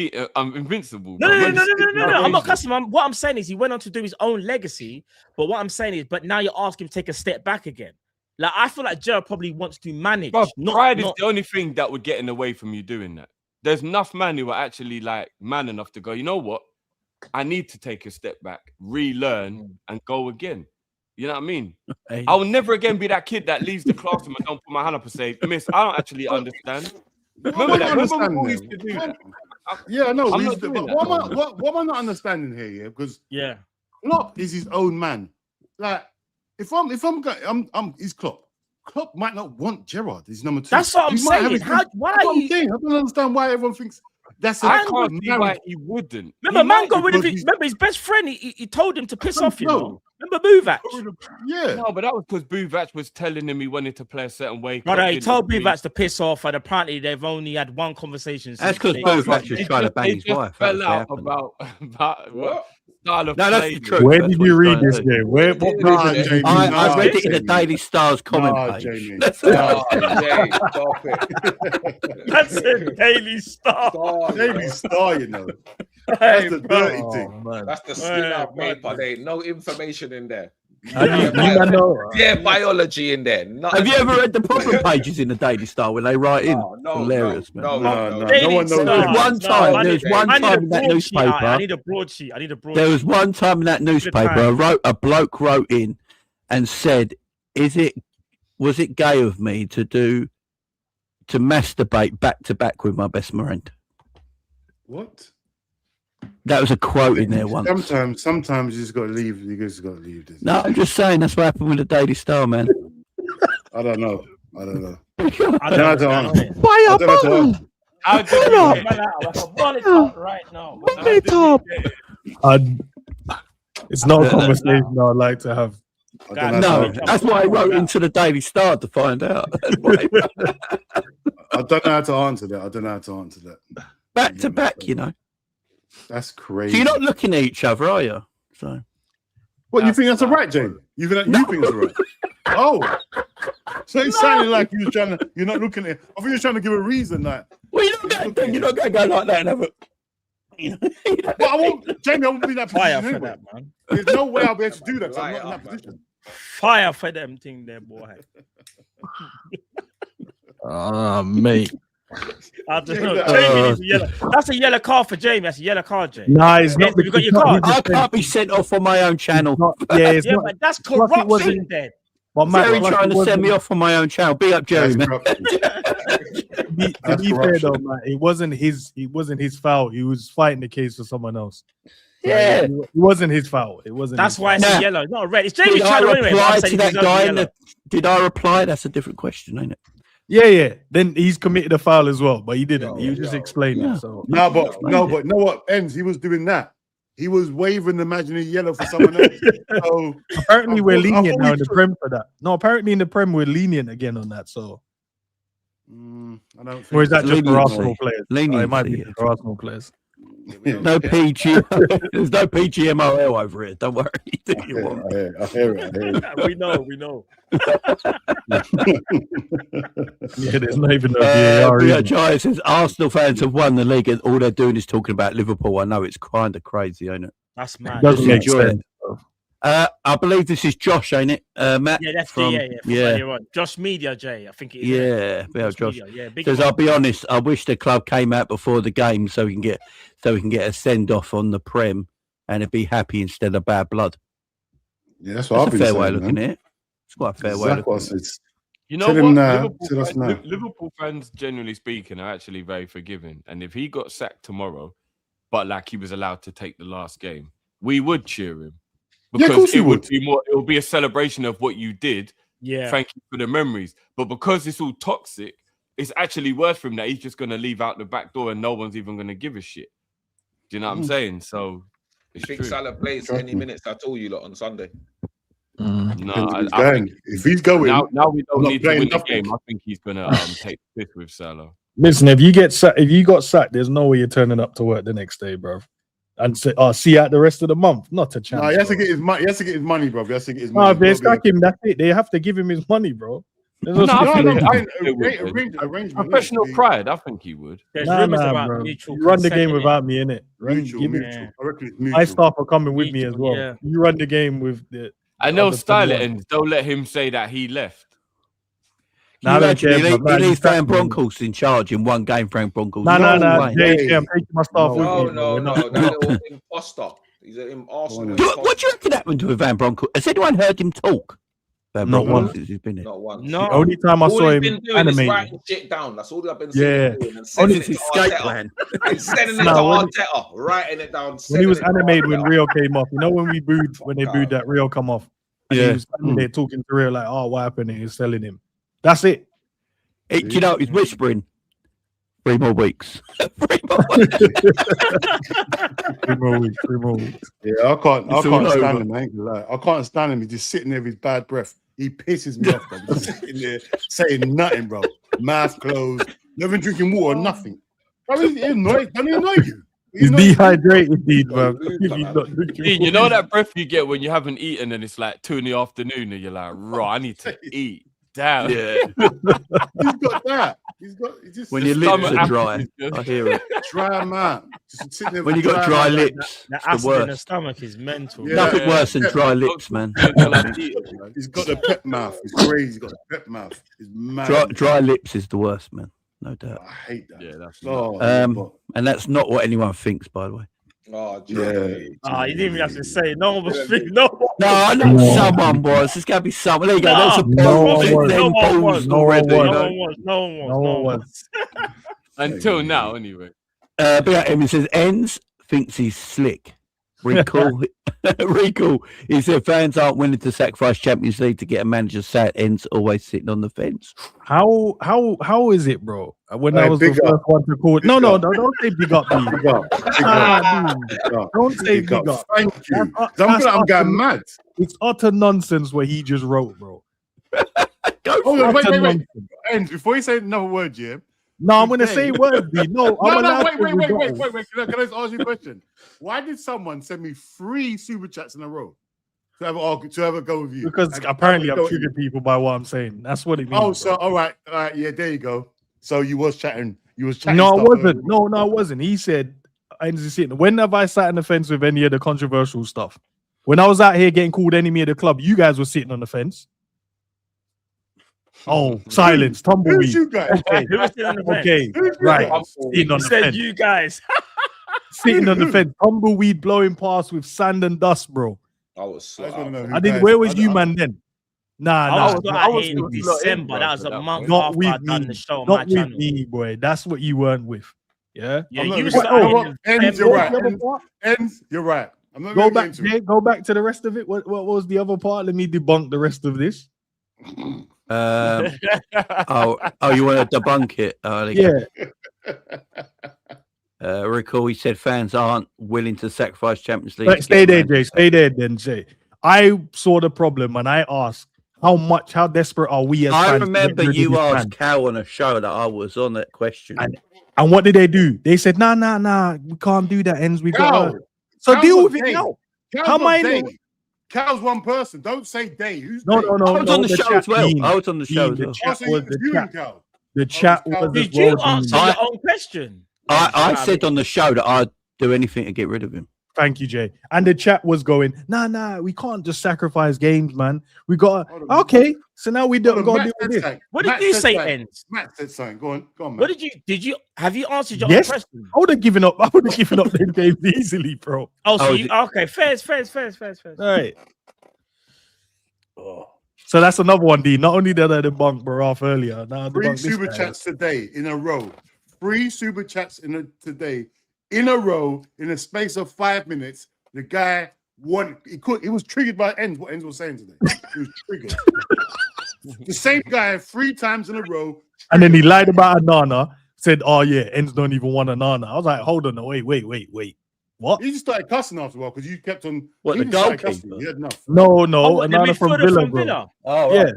invincible. No, bro. no, no, Man no, just no, no, skipped no, no. I'm not Rangers. cussing him. What I'm saying is, he went on to do his own legacy. But what I'm saying is, but now you're asking him to take a step back again. Like, I feel like Gerrard probably wants to manage. Bro, pride is not. the only thing that would get in the way from you doing that. There's enough man who are actually like man enough to go, you know what? I need to take a step back, relearn, and go again. You know what I mean? Hey. I will never again be that kid that leaves the classroom and don't put my hand up and say, Miss, I don't actually understand. Remember that? Remember when we used to do that? Yeah, I know. I'm we not used to- doing but that. what am I not understanding here? Yeah, because Yeah. Klopp is his own man. Like, if I'm he's Klopp. Klopp might not want Gerrard. He's number 2. That's what I'm He might have saying. his- Why That's are what I'm you? saying. I don't understand why everyone thinks that's. I can't see why he wouldn't. Remember, He man might got rid of because his. he's- Remember, his best friend. He told him to piss off. You No. know. Remember Buvac? Yeah. No, but that was because Buvac was telling him he wanted to play a certain way. Brother, he Klopp told didn't Buvac to piss off, and apparently they've only had one conversation. That's since because they- Buvac was trying to bang They his just wife. fell That's out what happened. about Style of No, that's play, the dude. truth. Where That's did what you he's read trying to this do. game? Where? What Nah, page? Jamie, I read it in the Jamie. Daily Star's comment Nah, page. Jamie. That's Oh, Jay, stop it. That's a Daily Star. Stop, Daily bro. Star, you know. Hey, That's the bro. dirty thing. man. That's the skin Hey, out paper. man. There ain't no information in there. You man know. Yeah, biology in there. Have you ever read the proper pages in the Daily Star when they write in? No, Hilarious, man. No. Daily No one knows Star. that. One time, I there need- was one I need a time in that broadsheet. I newspaper. need a broadsheet. I need a broadsheet. There was one time in that newspaper, a bloke wrote in and said, was it gay of me to masturbate back to back with my best friend? What? That was a quote in there once. Sometimes you just got to leave. You just got to leave this. No, I'm just saying that's what happened with the Daily Star, man. I don't know. I don't know know. to answer. Why I don't know to answer. How did you get- Right now. It's not a conversation I'd like to have. I don't know No, how to- that's why I wrote into the Daily Star to find out. I don't know how to answer that. Back to back, you know. That's crazy. So you're not looking at each other, are you? So What, you think that's all right, Jamie? You think that's all right? Oh, so it sounded like you was trying to. You're not looking at. I think you're trying to give a reason that. well, you're not going to go like that and have a. You know, Well, I won't, Jamie. I won't be in that Fire position for anyway. that, man. There's no way I'll be able to do that. 'Cause I'm not in that position. Fire for them thing there, boy. Mate. I don't know. Jamie needs a yellow. That's a yellow card for Jamie. That's a yellow card, Jamie. Nah, it's not. You got your card. I can't be sent off on my own channel. It's Yeah, not. but that's plus it corruption wasn't- then. But Matt, Jerry plus trying it to send me wasn't- off on my own channel. Be up, Jerry, That's man. corruption. To be That's fair corruption. though, Matt, it wasn't his foul. He was fighting the case for someone else. Yeah. It wasn't his foul. It wasn't. That's his why it's Nah. a yellow, not a red. It's Jamie's Did I channel anyway. but I'm reply saying to that he deserves guy? a yellow. Did I reply? That's a different question, ain't it? Yeah. Then he's committed a foul as well, but he didn't. He was just explaining. Yeah. So No, but know what? Ends. He was doing that. He was waving the imaginary yellow for someone else. So apparently we're I lenient thought now we in the should- Prem for that. No, apparently in the Prem we're lenient again on that. So, I don't. Think or is that just for Leniency. Arsenal players? Leniency, It might be yeah. just for Arsenal players. No PG. There's no PGMOL over here. Don't worry. Do I you hear want? it, I hear it. We know. Yeah, there's not even no VAR. But either. Jai says Arsenal fans have won the league and all they're doing is talking about Liverpool. I know it's kind of crazy, ain't it? That's mad. Doesn't make enjoy sense. I believe this is Josh, ain't it, Matt? Yeah, that's from- yeah. You're right. Josh Media, Jay. I think it is. Yeah, yeah, Josh. Media, yeah, big Because man. I'll be honest, I wish the club came out before the game so we can get a send off on the Prem and it'd be happy instead of bad blood. Yeah, that's what That's I've a been fair saying, way of man. looking at it. It's quite a fair way of Exactly looking what at it. it's. You know Tell what? him now. Liverpool, Tell us now. Liverpool fans, generally speaking, are actually very forgiving. And if he got sacked tomorrow, but like he was allowed to take the last game, we would cheer him Yeah, of because course it you would would. be more. It would be a celebration of what you did. Yeah. Thank you for the memories. But because it's all toxic, it's actually worse for him that he's just going to leave out the back door and no one's even going to give a shit. Do you know what I'm saying? So it's Think true. Salah plays Trust any me. minutes at all, you lot, on Sunday? No, If he's going, if he's going, now we don't I'm not need to playing win the nothing. game. I think he's going to take the piss with Salah. Listen, if you got sacked, there's no way you're turning up to work the next day, bro. And say, see you out the rest of the month. Not a chance. he has to bro. get his money. He has to get his money, bro. He has to get his No, money. if they Bro, sack him, that's it. They have to give him his money, bro. There's no No, such I thing. think- arrangement. Professional pride, I think he would. There's Nah, rumors nah, about bro. mutual You run the consent, game innit? without me, innit? Mutual, Give me, mutual. I reckon it's my mutual. staff are coming with me as Mutual, well. yeah. You run the game with the. And they'll other style it someone. and they'll let him say that he left. Nah, I don't care, he bro. Man, leaves you Van sacked me. Bronckhorst in charge in one game. Frank Bronckhorst. No, No Jay, way. I'm taking my staff with No, me. bro. We're no. not- That little imposter. He's an Arsenal. What do you reckon happened to Van Bronckhorst? Has anyone heard him talk? Van Not Bronckhorst once. since he's been here. Not one. No. The only time I All saw he's him been doing is animated. writing shit down. That's all I've been seeing Yeah. him doing. And sending Honestly, it to skate Arteta. man. And sending it No, to when- Arteta. Writing it down. When he sending was it to animated when Arteta. Rio came off, you know when we booed when they booed that Rio come off, and he Yeah. was standing there talking to Rio like, "Oh, what happened?" And he was telling him, "That's it." Do you know he's whispering? 3 more weeks. 3 more weeks. 3 more weeks. 3 more weeks. Yeah, I can't It's all stand over. him. I ain't gonna lie. I can't stand him. He's just sitting there with his bad breath. He pisses me off, bro. He's just sitting there saying nothing, bro. Mouth closed, never drinking water, nothing. Bro, it annoys you. He's dehydrated, dude, man. You know that breath you get when you haven't eaten and it's like 2 PM and you're like, right, I need to eat. Damn. Yeah. He's got that. He's just When your lips are dry, I hear it. dry man. Just sitting there When you with got dry man. lips, The it's the acid in the worst. stomach is mental. Yeah. Nothing worse than dry lips, man. He's got the pep mouth. He's crazy. He's got the pep mouth. He's mad. Dry lips is the worst, man. No doubt. I hate that. Yeah, that's And that's not what anyone thinks, by the way. Oh, Yeah. You didn't even have to say it. No one was speaking. No one. No, I know someone was. There's got to be someone. There you go. That's a No one was. No one was. No one No one was. Until now, anyway. But he says, Ends thinks he's slick. Recall, he said fans aren't willing to sacrifice Champions League to get a manager sat. Ends always sitting on the fence. How is it, bro? When I Hey, was the big first up. one to call. No, don't say big up, me. Big up. Big Ah, up. dude. Big up. Don't say big up. Thank you. That's I'm going mad. It's utter nonsense what he just wrote, bro. Hold on, Utter wait. nonsense. And before you say another word, yeah. No, I'm gonna say words, B. No, I'm allowed to wait. rebuttal. Can I just ask you a question? Why did someone send me 3 super chats in a row to have a go with you? Because And apparently have a I've go at you? triggered people by what I'm saying. That's what it means. Oh, so all right, yeah, there you go. So you was chatting. no, I stuff wasn't. earlier. No, I wasn't. He said, when have I sat on the fence with any of the controversial stuff? When I was out here getting called enemy of the club, you guys were sitting on the fence. Oh, silence, Who's tumbleweed. you guys? Okay, Who was sitting on the fence? okay, Who's you right. guys? Sitting on You the said fence. you guys. Sitting on the fence. Tumbleweed blowing past with sand and dust, bro. I was so I just wanna know who I didn't. guys- Where was I- you, I- man? Then, nah. I was out was here in not in, December. bro, That was at a that month Not after with I'd done me. the show on my Not with channel. me, boy. That's what you weren't with. Yeah. Yeah, I'm not you really- started Oh, in Ends, December. you're right. What was the other part? Ends, you're right. I'm not Go gonna back, get into it. Jay, go back to the rest of it. What was the other part? Let me debunk the rest of this. You want to debunk it? Oh, there you Yeah. go. Recall, he said fans aren't willing to sacrifice Champions League. to Stay get a there, manager. Jay. Stay there, then, Jay. I saw the problem and I asked, how desperate are we as I fans? to get remember rid of you this man? asked Cal on a show that I was on that question. And what did they do? They said, nah, we can't do that, Ends. We got. Cal. So Cal's deal not with it Dave. now. Cal's How not am I Dave. know? Cal's one person. Don't say Dave. Who's No, Dave? no, no. I was no, on the show chat as well. team. I was on the show as The well. chat so was it's the you chat. and Cal. The chat Cal. was as Did you well. answer I- your own question? I said on the show that I'd do anything to get rid of him. Thank you, Jay. And the chat was going, nah, we can't just sacrifice games, man. We got Hold on. okay. So now we don't Hold on, got to Matt do said this. something. What Matt did you said say, something. Ends? Matt said something. Go on, man. What did you have you answered your Yes. own question? I would have given up. I would have given up them games easily, bro. Oh, so Oh, you okay? Fairs. All right. So that's another one, D. Not only did I debunk Baraf earlier, now I 3 debunk this super guy. chats today in a row. 3 super chats today in a row in a space of 5 minutes. The guy won. He was triggered by Ends. What Ends was saying today. He was triggered. The same guy 3 times in a row. And then he lied about Anana, said, oh yeah, Ends don't even want Anana. I was like, hold on, wait. What? He just started cussing after a while because you kept on. What, he the just started goalkeeper? cussing. He had enough. No, Oh, what, the Anana from midfielder Villa, from bro. Villa? Oh, Yeah.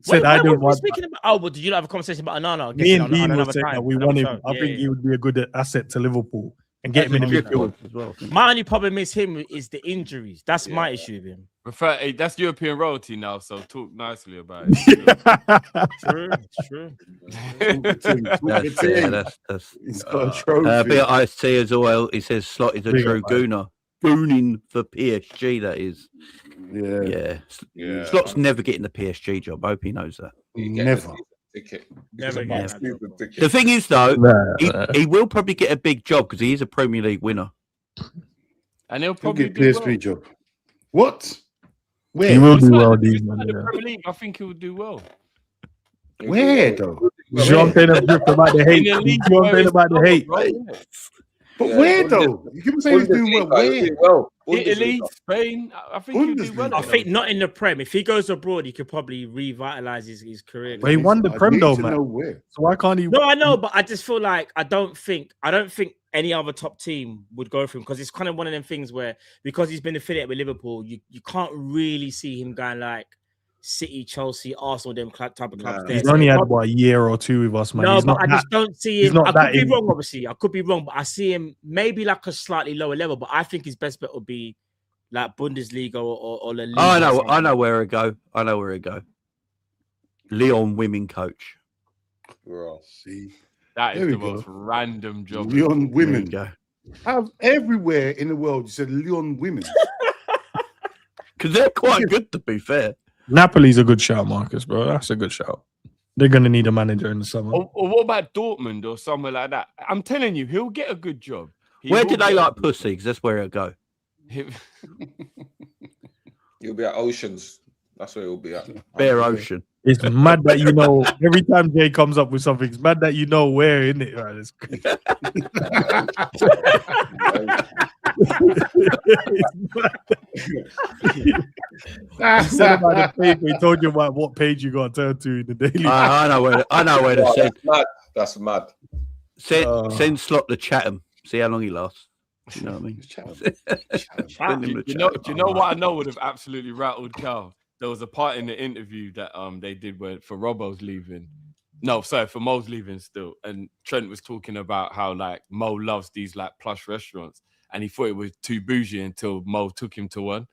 Said Wait, I what didn't were we want. speaking about? Oh, but did you have a conversation about Anana? Me and On Dean another was saying time, that we another want him. show. I think Yeah. he would be a good asset to Liverpool and get him in the midfield. as well. My only problem is him is the injuries. That's my issue with him. Hey, that's European royalty now, so talk nicely about it. True. That's He's got a trophy. bit of IST as well. He says Slot is a Big true up, man. gooner. Booning for PSG, that is. Yeah. Yeah. Slot's never getting the PSG job. I hope he knows that. Never. Never Never. again. The thing is, though, he will probably get a big job because he is a Premier League winner. And he'll He'll probably get do PSV well. job. What? He Where? will It's do like well, the- Dean. it's like man, the yeah. Premier League, I think he'll do well. Where though? Jean saying about the hate. In a league Jean where saying it's about the not, hate. bro. But where though? You keep saying he's doing well. Where? Italy, Spain, I think he'll do well. Bundesliga. I think not in the Prem. If he goes abroad, he could probably revitalize his career. But he won the I Prem need though, to man. know where. So why can't he? No, I know, but I just feel like I don't think any other top team would go for him because it's kind of one of them things where because he's been affiliated with Liverpool, you can't really see him going like City, Chelsea, Arsenal, them type of clubs. There. He's So only it's had not- what, a year or two with us, man. No, He's but not I that, just don't see he's him. not I that could be in- wrong, obviously. I could be wrong, but I see him maybe like a slightly lower level. But I think his best bet would be like Bundesliga or La Liga. Oh, I or know. something. I know where it go. I know where it go. Leon women coach. Bro. See, That is There we the go. most random job. Leon There you women. go. Have everywhere in the world you said Leon women. Because they're quite good, to be fair. Napoli's a good shout, Marcus, bro. That's a good shout. They're gonna need a manager in the summer. Or what about Dortmund or somewhere like that? I'm telling you, he'll get a good job. He Where will do they get a like good pussy? 'Cause that's where it go. job. You'll be at Oceans. That's where you'll be at. Bare Ocean. It's mad that you know every time Jay comes up with something, it's mad that you know where, isn't it? Right, it's crazy. He said about the paper, he told you about what page you got to turn to in the daily. I know where. I know where to Oh, send. that's mad. That's mad. Send Slot to Chatham. See how long he lasts. You know what I mean? Send him to Do you know Chatham. what I know would have absolutely rattled Cal? There was a part in the interview that they did for Robbo's leaving. No, sorry, for Mo's leaving still. And Trent was talking about how like Mo loves these like plush restaurants, and he thought it was too bougie until Mo took him to one.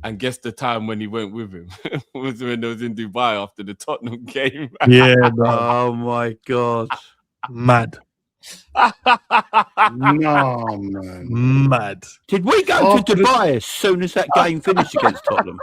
And guess the time when he went with him was when they was in Dubai after the Tottenham game. Yeah, bro. Oh my god. Mad. No, man. Mad. Did we go Oh, to Dubai as soon as that game finished against Tottenham?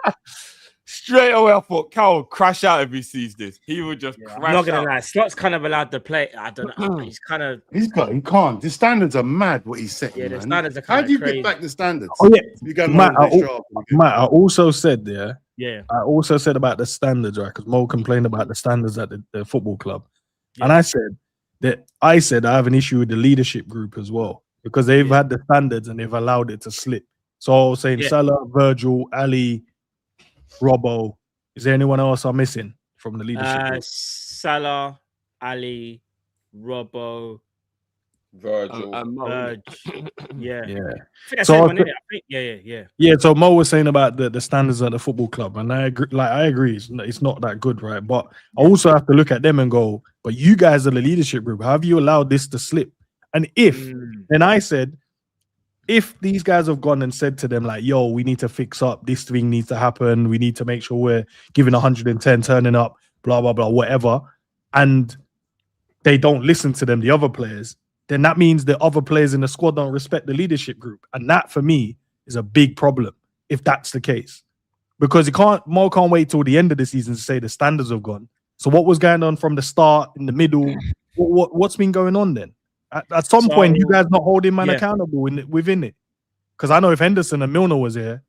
Straight away, I thought Cal would crash out if he sees this. He would just I'm crash not gonna out. lie. Slot's kind of allowed to play. I don't know. He's kind of He can't. The standards are mad what he's setting. Yeah, the man. standards are How kinda do you crazy. get back the standards? Oh yeah, You go Matt, more I, than sharp. Matt, I also said there. yeah. I also said about the standards, right? Because Mo complained about the standards at the football club, and I said I have an issue with the leadership group as well because they've had the standards and they've allowed it to slip. So I was saying Salah, Virgil, Ali, Robbo. Is there anyone else I'm missing from the leadership group? Salah, Ali, Robbo, Virgil. Verge. Yeah. Yeah. I think that's So I everyone, think- innit? I think, yeah. Yeah, so Mo was saying about the standards at the football club, and I agree. Like I agree, it's not that good, right? But I also have to look at them and go, but you guys are the leadership group. How have you allowed this to slip? And then I said, if these guys have gone and said to them like, "Yo, we need to fix up. This thing needs to happen. We need to make sure we're giving 110, turning up, blah blah blah, whatever," and they don't listen to them, the other players, then that means the other players in the squad don't respect the leadership group, and that for me is a big problem if that's the case, because Mo can't wait till the end of the season to say the standards have gone. So what was going on from the start, in the middle? What's been going on then? At some point, you guys not holding man accountable within it, because I know if Henderson and Milner was here,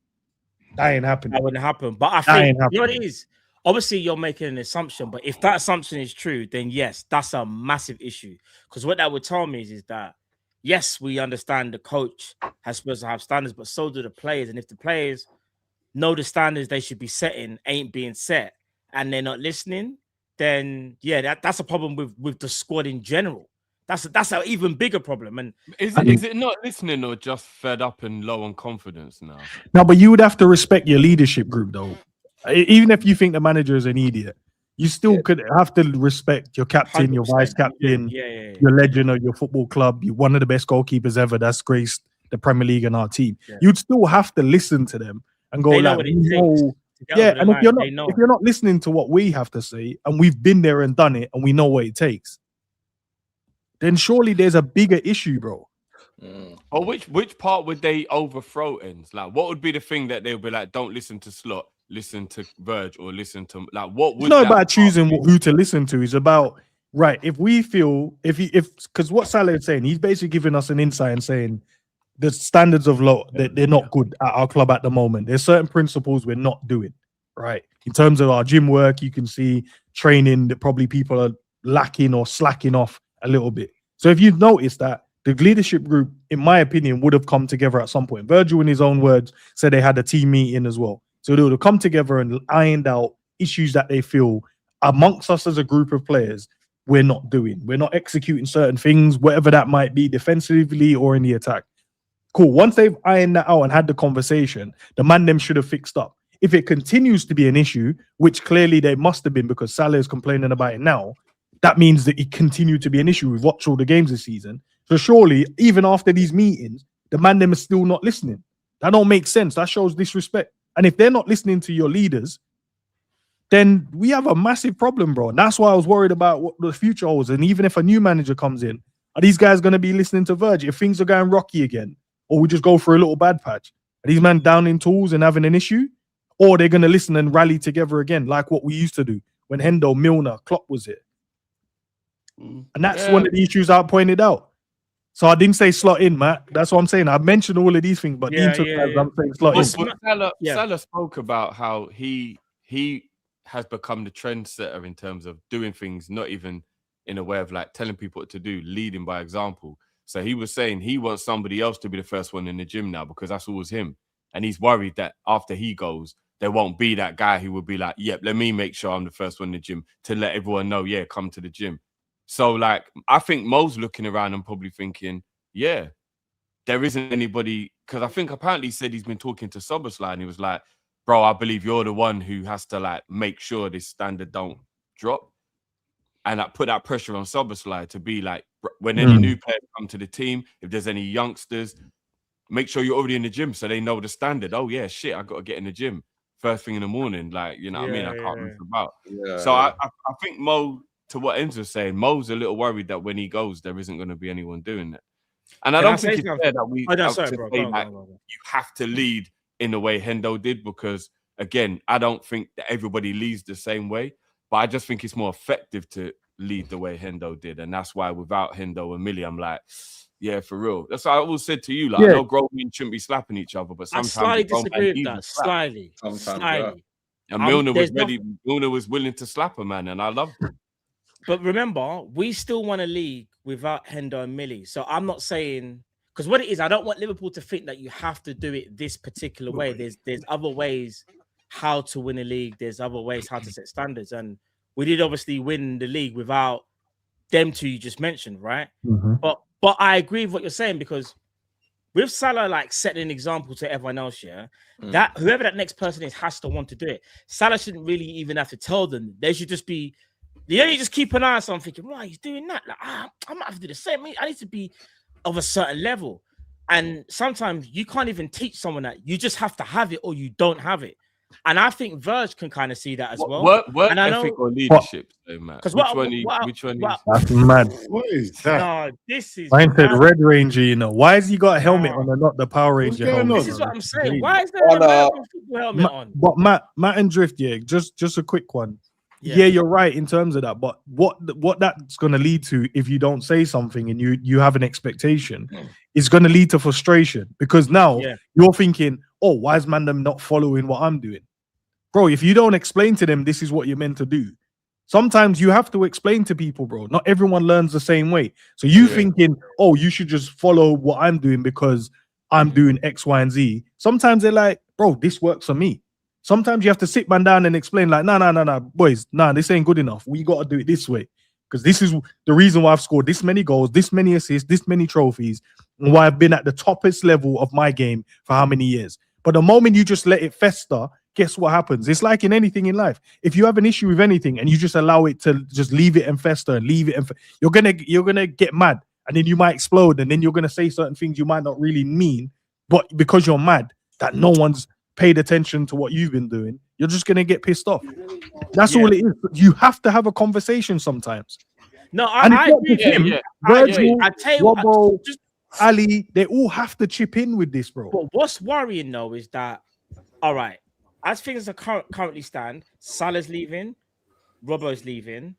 that ain't happening. That wouldn't happen. But I That think ain't you know what it is. Obviously, you're making an assumption, but if that assumption is true, then yes, that's a massive issue. Because what that would tell me is that yes, we understand the coach has supposed to have standards, but so do the players. And if the players know the standards they should be setting ain't being set, and they're not listening, then yeah, that's a problem with the squad in general. That's an even bigger problem. And Is it not listening or just fed up and low on confidence now? No, but you would have to respect your leadership group, though. Even if you think the manager is an idiot, you still could have to respect your captain, your 100%. vice captain, Yeah. your legend of your football club. You're one of the best goalkeepers ever. That's graced the Premier League and our team. Yeah. You'd still have to listen to them and go They know like, what it "We takes know." to get Yeah, over the and line. if you're not listening to what we have to say, and we've been there and done it, and we know what it takes, then surely there's a bigger issue, bro. Or which part would they overthrow ends? Like, what would be the thing that they would be like, don't listen to Slot, listen to Verge, or listen to like what would It's not that about part choosing be? who to listen to. It's about right. If we feel if because what Salah is saying, he's basically giving us an insight and saying the standards of law they're not good at our club at the moment. There's certain principles we're not doing right in terms of our gym work. You can see training that probably people are lacking or slacking off a little bit. So if you've noticed that, the leadership group, in my opinion, would have come together at some point. Virgil, in his own words, said they had a team meeting as well. So they would have come together and ironed out issues that they feel amongst us as a group of players we're not doing. We're not executing certain things, whatever that might be, defensively or in the attack. Cool. Once they've ironed that out and had the conversation, the man them should have fixed up. If it continues to be an issue, which clearly they must have been because Salah is complaining about it now, that means that it continued to be an issue. We've watched all the games this season. So surely, even after these meetings, the man them is still not listening. That don't make sense. That shows disrespect. And if they're not listening to your leaders, then we have a massive problem, bro. And that's why I was worried about what the future holds. And even if a new manager comes in, are these guys going to be listening to Virg if things are going rocky again? Or we just go for a little bad patch? Are these men down in tools and having an issue? Or they're going to listen and rally together again, like what we used to do when Hendo, Milner, Klopp was here. And that's one of the issues I pointed out. So I didn't say slot in, Matt. That's what I'm saying. I mentioned all of these things, but I'm saying slot in. Salah spoke about how he has become the trendsetter in terms of doing things, not even in a way of like telling people what to do, leading by example. So he was saying he wants somebody else to be the first one in the gym now because that's always him. And he's worried that after he goes, there won't be that guy who will be like, yep, let me make sure I'm the first one in the gym to let everyone know, yeah, come to the gym. So, like, I think Mo's looking around and probably thinking, yeah, there isn't anybody, because I think apparently he said he's been talking to Soboslai and he was like, bro, I believe you're the one who has to, like, make sure this standard don't drop. And I put that pressure on Soboslai to be like, when any new players come to the team, if there's any youngsters, make sure you're already in the gym so they know the standard. Oh, yeah, shit, I got to get in the gym first thing in the morning. Like, you know what I mean? I can't move about. So I think Mo, to what Enzo was saying, Mo's a little worried that when he goes, there isn't going to be anyone doing that. And I don't think it's fair that we you have to lead in the way Hendo did because, again, I don't think that everybody leads the same way, but I just think it's more effective to lead the way Hendo did. And that's why without Hendo and Millie, I'm like, yeah, for real. That's what I always said to you. Like, I know grown men shouldn't be slapping each other, but sometimes I slightly disagree with that. Slightly. And Milner was ready. Milner was willing to slap a man, and I loved it. But remember, we still want a league without Hendo and Millie. So I'm not saying, because what it is, I don't want Liverpool to think that you have to do it this particular way. There's other ways how to win a league. There's other ways how to set standards. And we did obviously win the league without them two you just mentioned, right? But I agree with what you're saying because with Salah like setting an example to everyone else, that whoever that next person is has to want to do it. Salah shouldn't really even have to tell them. They should just be. You only just keep an eye on someone thinking, right, he's doing that. Like, I might have to do the same. I need to be of a certain level. And sometimes you can't even teach someone that. You just have to have it or you don't have it. And I think Virg can kind of see that as well. Work ethic or leadership, Matt? Which one? That's mad. What is that? No, this is. I said Red Ranger, you know. Why has he got a helmet on and not the Power Ranger helmet? This is what I'm saying. Why is there an American football helmet on? But Matt and Drift, just a quick one. Yeah, you're right in terms of that. But what that's going to lead to if you don't say something and you have an expectation is going to lead to frustration because now you're thinking, oh, why is Mandem not following what I'm doing? Bro, if you don't explain to them this is what you're meant to do, sometimes you have to explain to people, bro. Not everyone learns the same way. So you thinking, oh, you should just follow what I'm doing because I'm doing X, Y, and Z. Sometimes they're like, bro, this works for me. Sometimes you have to sit man down and explain like, no, boys, this ain't good enough. We got to do it this way because this is the reason why I've scored this many goals, this many assists, this many trophies, and why I've been at the toppest level of my game for how many years. But the moment you just let it fester, guess what happens? It's like in anything in life. If you have an issue with anything and you just allow it to just leave it and fester and leave it, and you're gonna get mad, and then you might explode, and then you're gonna say certain things you might not really mean, but because you're mad that no one's paid attention to what you've been doing, you're just gonna get pissed off. That's all it is. You have to have a conversation sometimes. No, I agree with him. Virgil, Robbo, Ali, they all have to chip in with this, bro. But what's worrying though is that, all right, as things are currently stand, Salah's leaving, Robbo's leaving,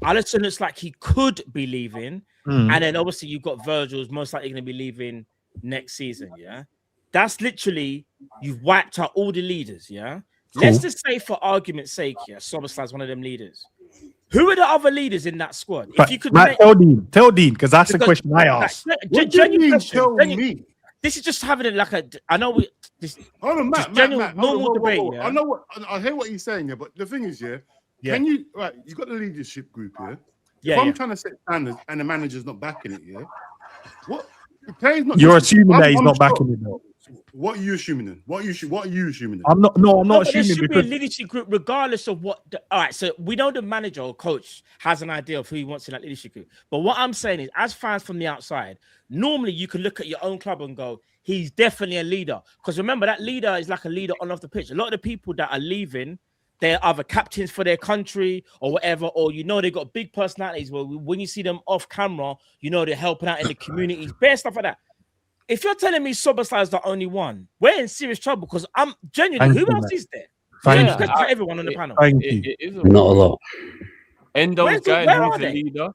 Alisson looks like he could be leaving, and then obviously you've got Virgil's most likely going to be leaving next season. Yeah, that's literally you've wiped out all the leaders. Yeah, let's just say for argument's sake, Soboslai's one of them leaders. Who are the other leaders in that squad? But, if you could tell Dean, because that's the question I asked. What do you mean tell me? This is just having it like a. I know we. Hold on, Matt. Normal debate. Yeah? I know I hear what you're saying, but the thing is, can you you've got the leadership group here. If I'm trying to set standards and the manager's not backing it, what the player's not. You're assuming that he's not backing it though. What are you assuming then? What are you assuming then? I'm not There assuming should be a because leadership group, regardless of what. All right, so we know the manager or coach has an idea of who he wants in that leadership group. But what I'm saying is, as fans from the outside, normally you can look at your own club and go, he's definitely a leader. Because remember, that leader is like a leader on off the pitch. A lot of the people that are leaving, they're either captains for their country or whatever, or they got big personalities. Where when you see them off camera, they're helping out in the communities, bare stuff like that. If you're telling me Soboslai is the only one, we're in serious trouble because I'm genuinely. Who else is there? Thank you. Everyone on the panel. Thank you. Not a lot. Endo's going, he's a they? leader.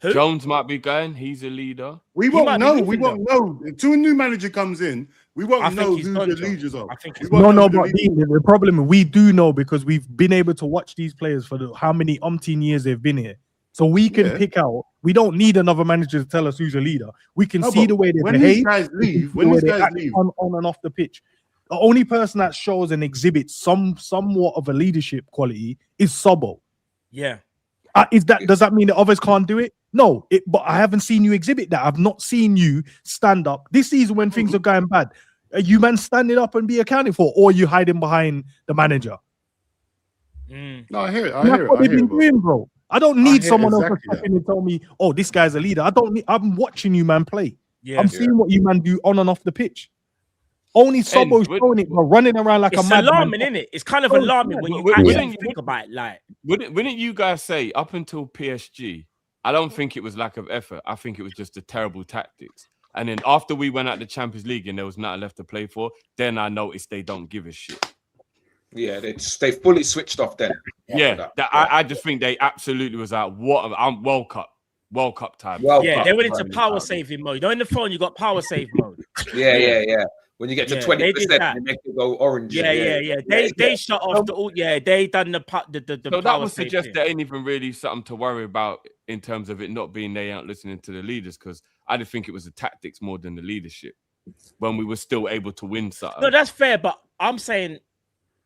Who? Jones might be going, he's a leader. We won't know. We won't know until a new manager comes in. We won't know who the leaders are. But the problem is we do know because we've been able to watch these players for how many umpteen years they've been here. So we can pick out. We don't need another manager to tell us who's a leader. We can see the way they behave. These guys leave, when these guys leave on and off the pitch, the only person that shows and exhibits somewhat of a leadership quality is Sobo. Yeah. Does that mean that others can't do it? No, but I haven't seen you exhibit that. I've not seen you stand up this season when things are going bad. Are you man standing up and be accounted for, or are you hiding behind the manager? No, I hear it. That's what they've been doing, bro. I don't need someone else to step in and tell me, "Oh, this guy's a leader." I'm watching you, man, play. Yeah, I'm seeing what you man do on and off the pitch. Only Sobo's showing it, bro, running around like a madman. It's alarming, isn't it? It's kind of alarming when you actually think about it. Like, wouldn't you guys say up until PSG? I don't think it was lack of effort. I think it was just the terrible tactics. And then after we went out the Champions League and there was nothing left to play for, then I noticed they don't give a shit. Yeah, they fully switched off then. I just think they absolutely was out. I'm World Cup time. They went into power saving mode. In the phone, you got power save mode. Yeah. When you get to 20%, you make it go orange. Yeah. They shut off they done the so that would suggest thing. there ain't even really something to worry about in terms of it not being they aren't listening to the leaders, because I did think it was the tactics more than the leadership when we were still able to win something. No, that's fair, but I'm saying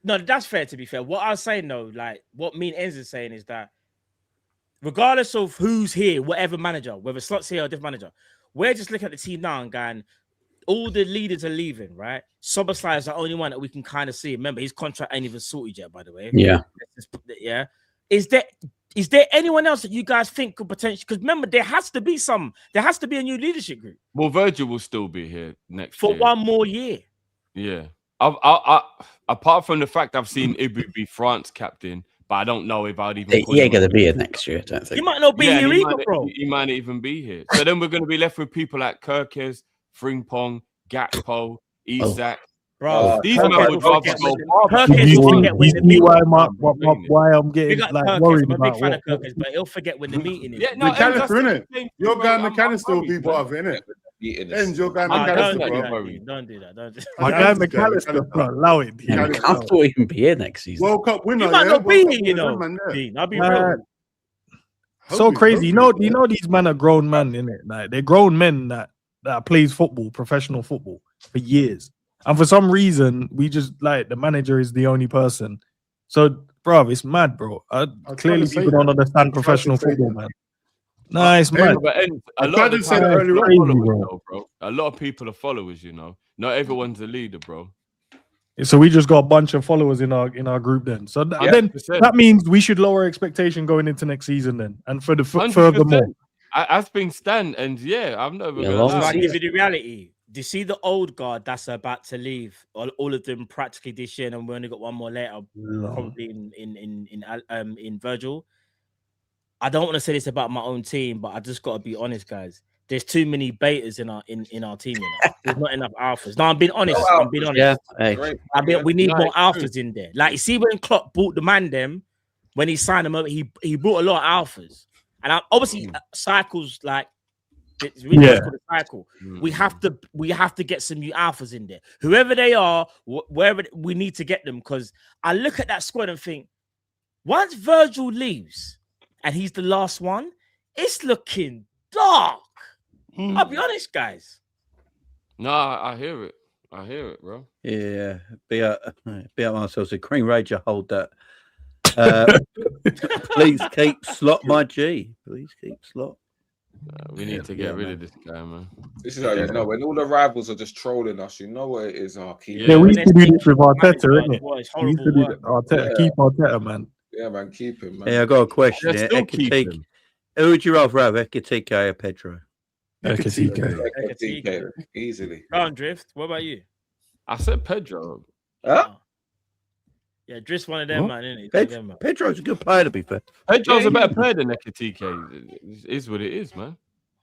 no, that's fair to be fair. What I was saying though, like what me and Enz is saying is that regardless of who's here, whatever manager, whether Slot's here or a different manager, we're just looking at the team now and going, all the leaders are leaving, right? Soboslai is the only one that we can kind of see. Remember, his contract ain't even sorted yet, by the way. Yeah. Yeah. Is there anyone else that you guys think could potentially? Because remember, there has to be a new leadership group. Well, Virgil will still be here next year. For one more year. Yeah. I apart from the fact I've seen Ibu be France captain, but I don't know if I'd even. He ain't going to be here next year, I don't think. He might not be here either, bro. He might not even be here. So then we're going to be left with people like Kirkes, Frimpong, Gakpo, Isak. Bro, these men would rather go. Why I'm getting worried I'm a big about fan of Kirkes, but he'll forget when the meeting is. Yeah, no, McAllister, innit? Your guy McAllister will be part of it, innit? Ends your guy McAllister, bro. Don't do that. My guy McAllister, bro, allow it. McAllister will even be here next season. World Cup winner. He might not be here, you know. I'll be real. So crazy, you know these men are grown men, innit? Like they're grown men that plays football, professional football for years. And for some reason, we just like the manager is the only person. So, bro, it's mad, bro. Clearly, people don't understand professional football, man. Nice, man. A lot of people are followers, you know. Not everyone's a leader, bro. So we just got a bunch of followers in our group then. So then that means we should lower expectation going into next season then. And for the furthermore. As things stand, and I've never. I'll give you the reality. Do you see the old guard that's about to leave? All of them practically this year, and we only got one more later, probably in Virgil. I don't want to say this about my own team, but I just got to be honest, guys. There's too many betas in our team. You know? There's not enough alphas. No, I'm being honest. Yeah, hey. We need more alphas in there. Like you see when Klopp bought the man them, when he signed them over, he brought a lot of alphas, and obviously cycles like. It's really called a cycle. We have to get some new alphas in there. Whoever they are, wherever we need to get them. Because I look at that squad and think, once Virgil leaves and he's the last one, it's looking dark. I'll be honest, guys. No, I hear it, bro. Yeah, be out ourselves. A Green Ranger, hold that. Please keep Slot, my G. Please keep Slot. We need to get rid of this guy, man. This is how you know when all the rivals are just trolling us. You know what it is. Yeah, we used to do this with Arteta, innit? It's We used horrible to do work. that. Arteta, keep Arteta, man. Yeah, man, keep him, man. Yeah, I got a question They're here. still keeping Ekitike. him. Who would you rather have, Ekitike or Pedro? Ekitike. Easily. Go on, Drift. What about you? I said Pedro. Huh? Yeah, Drift's one of them, man, isn't he? Pedro's a good player, to be fair. Pedro's a better player than Ekitike. It is what it is, man.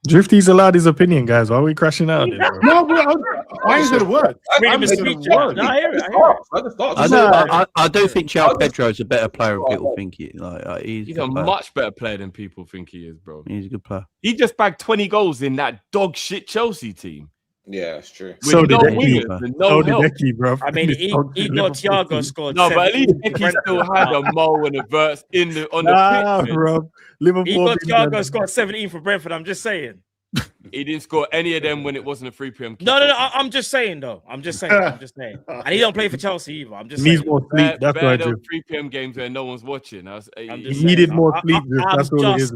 Drifty's allowed his opinion, guys. Why are we crashing out? There, bro? No, I ain't said a word. Freedom of speech. No, I hear it. I do think João Pedro's a better player than people think he is. He's a much better player than people think he is, bro. He's a good player. He just bagged 20 goals in that dog shit Chelsea team. Yeah, that's true. So did wingers Eki, and no help. bro. I mean, Igor Thiago scored. No, but at least 17 Eki still had a mole and a verse on the pitch. Man. Bro. Liverpool. Igor Thiago scored 17 for Brentford. I'm just saying. He didn't score any of them when it wasn't a 3 p.m. No. I'm just saying, though. I'm just saying. And he don't play for Chelsea either. I'm just He needs saying. more sleep. That's why I do. 3 p.m. games where no one's watching. He needed more sleep. That's all it is.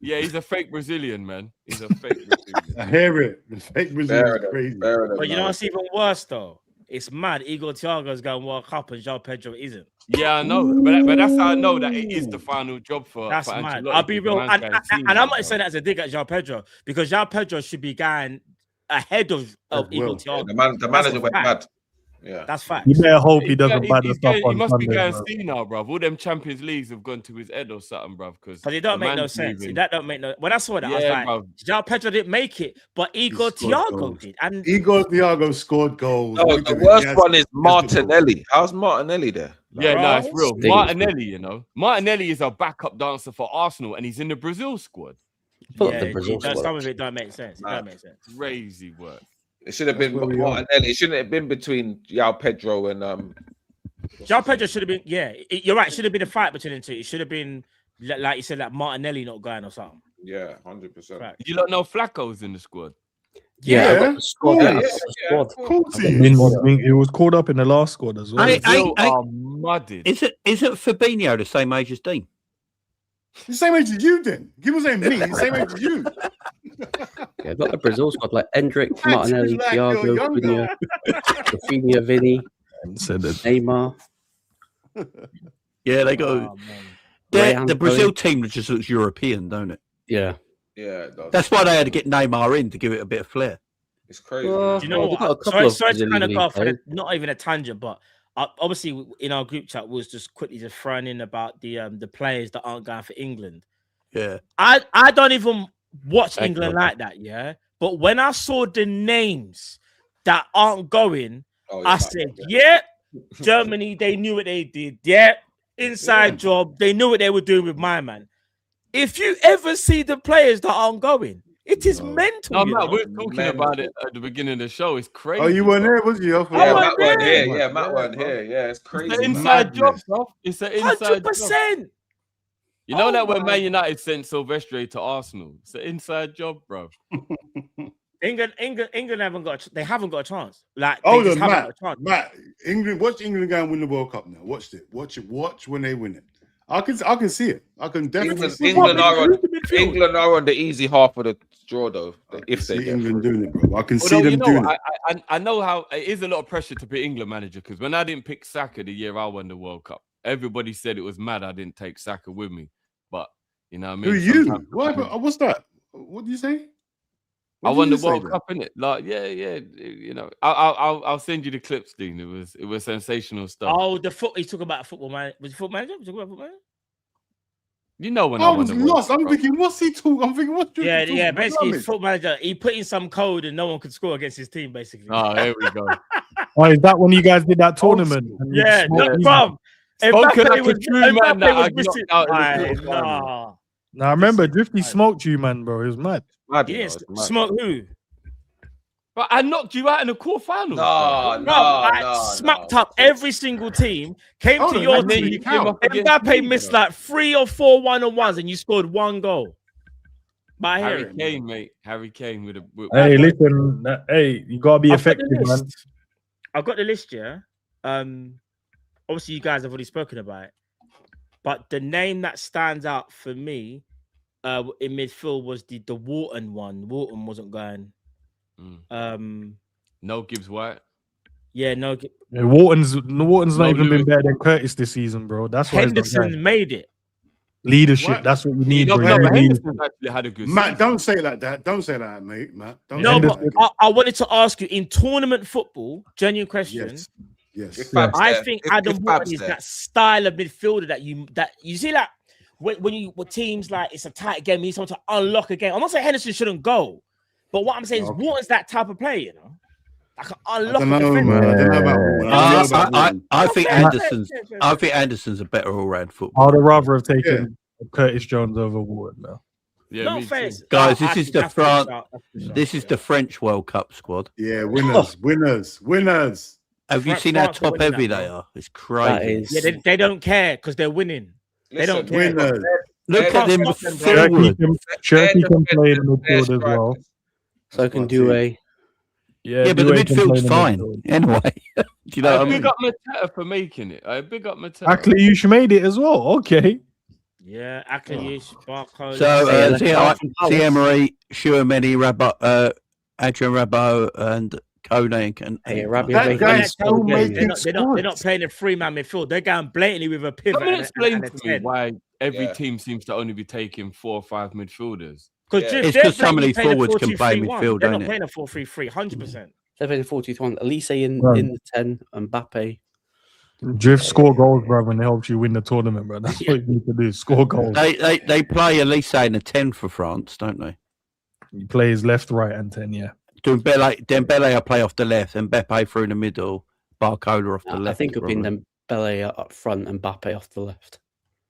Yeah, he's a fake Brazilian, man. He's a fake Brazilian. I hear it. The fake Brazilian is crazy. But you know what's even worse, though? It's mad. Igor Thiago's going World Cup and João Pedro isn't. Yeah, I know. But that's how I know that it is the final job for That's for mad. Ancelotti. I'll be real. And I'm not bro. saying that as a dig at João Pedro because João Pedro should be going ahead of Igor Thiago. The manager went mad. Yeah, that's fact. You better hope he doesn't buy the stuff on He must be Sunday, going see now, bro. All them Champions Leagues have gone to his head or something, bro. Because it don't make no sense. That don't make no. When I saw that, I was like, João Pedro didn't make it, but Igor Thiago did. And Igor Thiago scored goals. No, the worst one is Martinelli. How's Martinelli there? Yeah, no, it's real. Martinelli, you know, Martinelli is a backup dancer for Arsenal, and he's in the Brazil squad. Yeah, some of it don't make sense. It don't make sense. Crazy work. It should have been Martinelli. It shouldn't have been between João Pedro and João Pedro should have been. Yeah, you're right. It should have been a fight between the two. It should have been like you said, like Martinelli not going or something. Yeah, 100%. You don't know Flacco's in the squad. Yeah. Of course he was called up in the last squad as well. Are mudded. Is it Fabinho the same age as Dean? The same age as you, then. Give us saying me. The same age as you. Yeah, got the Brazil squad like Endrick, Martinelli, Thiago, Rafinha, Vinny, Neymar. Yeah, they go. The Brazil team just looks European, don't it? Yeah. Yeah, it does. That's why they had to get Neymar in to give it a bit of flair. It's crazy. Do you know what? Sorry to kind of go off, not even a tangent, but obviously in our group chat was just quickly just throwing in about the players that aren't going for England. Yeah, I don't even watch England like that. Yeah, but when I saw the names that aren't going, I said, yeah, Germany, they knew what they did. Yeah, inside job, they knew what they were doing with my man. If you ever see the players that aren't going, it is mental. No, Matt, we were talking about it at the beginning of the show. It's crazy. Oh, you weren't here, was you? Matt weren't here. Yeah, Matt weren't here. Yeah, it's crazy. It's an inside job, bro. It's an inside 100%. job. You know that when Man United sent Silvestre to Arsenal, it's an inside job, bro. England haven't got a chance. Like, hold on, Matt. England, watch England go and win the World Cup now. Watch it. Watch when they win it. I can see it. I can definitely see England are on the easy half of the draw, though. If they see England doing it, bro. I can see them doing it. I know how it is a lot of pressure to be England manager because when I didn't pick Saka the year I won the World Cup, everybody said it was mad I didn't take Saka with me. But you know what I mean? Who you? What's that? What do you say? I won the World Cup, innit? Like, yeah. You know, I'll send you the clips, Dean. It was sensational stuff. Oh, he's talking about a football man. Was it football manager? Was he talking about football manager? You know when I was lost. I'm thinking, what's he talking? I'm thinking, what's yeah. Basically, he's football manager. He put in some code and no one could score against his team. Basically. Oh, here we go. Oh, is that when you guys did that tournament? Yeah, no problem. Spoken like a true man that I knocked out. Now I remember Drifty smoked you, man, bro. It was mad. Smoke who? But I knocked you out in the quarterfinals. No, I smacked up every single team. Came to your team. Mbappe missed like 3 or 4 1-on-1s, and you scored 1 goal. By Harry Kane, mate. Harry Kane with a. Hey, listen. Hey, you gotta be effective, man. I've got the list, yeah. Obviously, you guys have already spoken about it, but the name that stands out for me in midfield was the Wharton one. Wharton wasn't going. No Gibbs White. Yeah, no. Yeah, Wharton's not even Lewis. been better than Curtis this season, bro. That's why he's not Henderson going. made it. Leadership. What? That's what you need, No, bro. but You need Henderson actually had a good Matt, season. don't say it like that. Don't say that, mate. Matt. Don't No, say but that again. I wanted to ask you in tournament football. Genuine question. Yes. If Fab's I there- think if Adam Fab's Wharton is there. that style of midfielder that you see, like when teams like it's a tight game, you need someone to unlock a game. I'm not saying Henderson shouldn't go, but what I'm saying is Wharton's that type of player, you know. I can unlock I a don't know, defender. man. I don't know about Wharton. I don't know about Wharton. I think fair, Anderson's. fair, fair, I fair. think Anderson's a better all-round I footballer. would rather have taken Curtis Jones over Wharton now. Yeah, No me fair. too. Guys, No, this is actually, the that's a good France. shout, that's a good shout, This is the French World Cup squad. Yeah, winners. Have you France seen how are top winning heavy that, they bro. are? It's That crazy. is. Yeah, they don't care because they're winning. They Listen, don't care. Winners. Look They're at them not them, bro. forward. Cherky can play in the they're midfield as well. strikers. So can That's what I Due. Yeah, but the Doué can play midfield's in the fine midfield. anyway. Do you know what I Big mean? up Mateta for making it. Big up Mateta. Actually, you should made it as well. Okay. Yeah, Akliyish, Barcode. So, let's start from Palace. Thierry, Chouameni, Adrian Rabiot, and Koné and Hey, Rabiot That making guy's this still whole game. making they're not playing a three-man midfield. They're going blatantly with a pivot. Someone and explain and to me 10. why every Yeah. team seems to only be taking 4 or 5 midfielders. Because Yeah. It's 'cause some of these forwards can play 4-2-3-1. midfield, They're don't not it? playing a 4-3-3, 100%. They're playing 4-2-1. Elise in Right. the 10 and Mbappe. Drift score goals, bro, and it helps you win the tournament, bro. That's what you need to do. Score goals. They play Elise in a 10 for France, don't they? He plays left, right, and 10, yeah. Dembele I play off the left, and Mbappe through the middle, Barcola off the I left. think it'll be probably. Dembele up front and Mbappe off the left.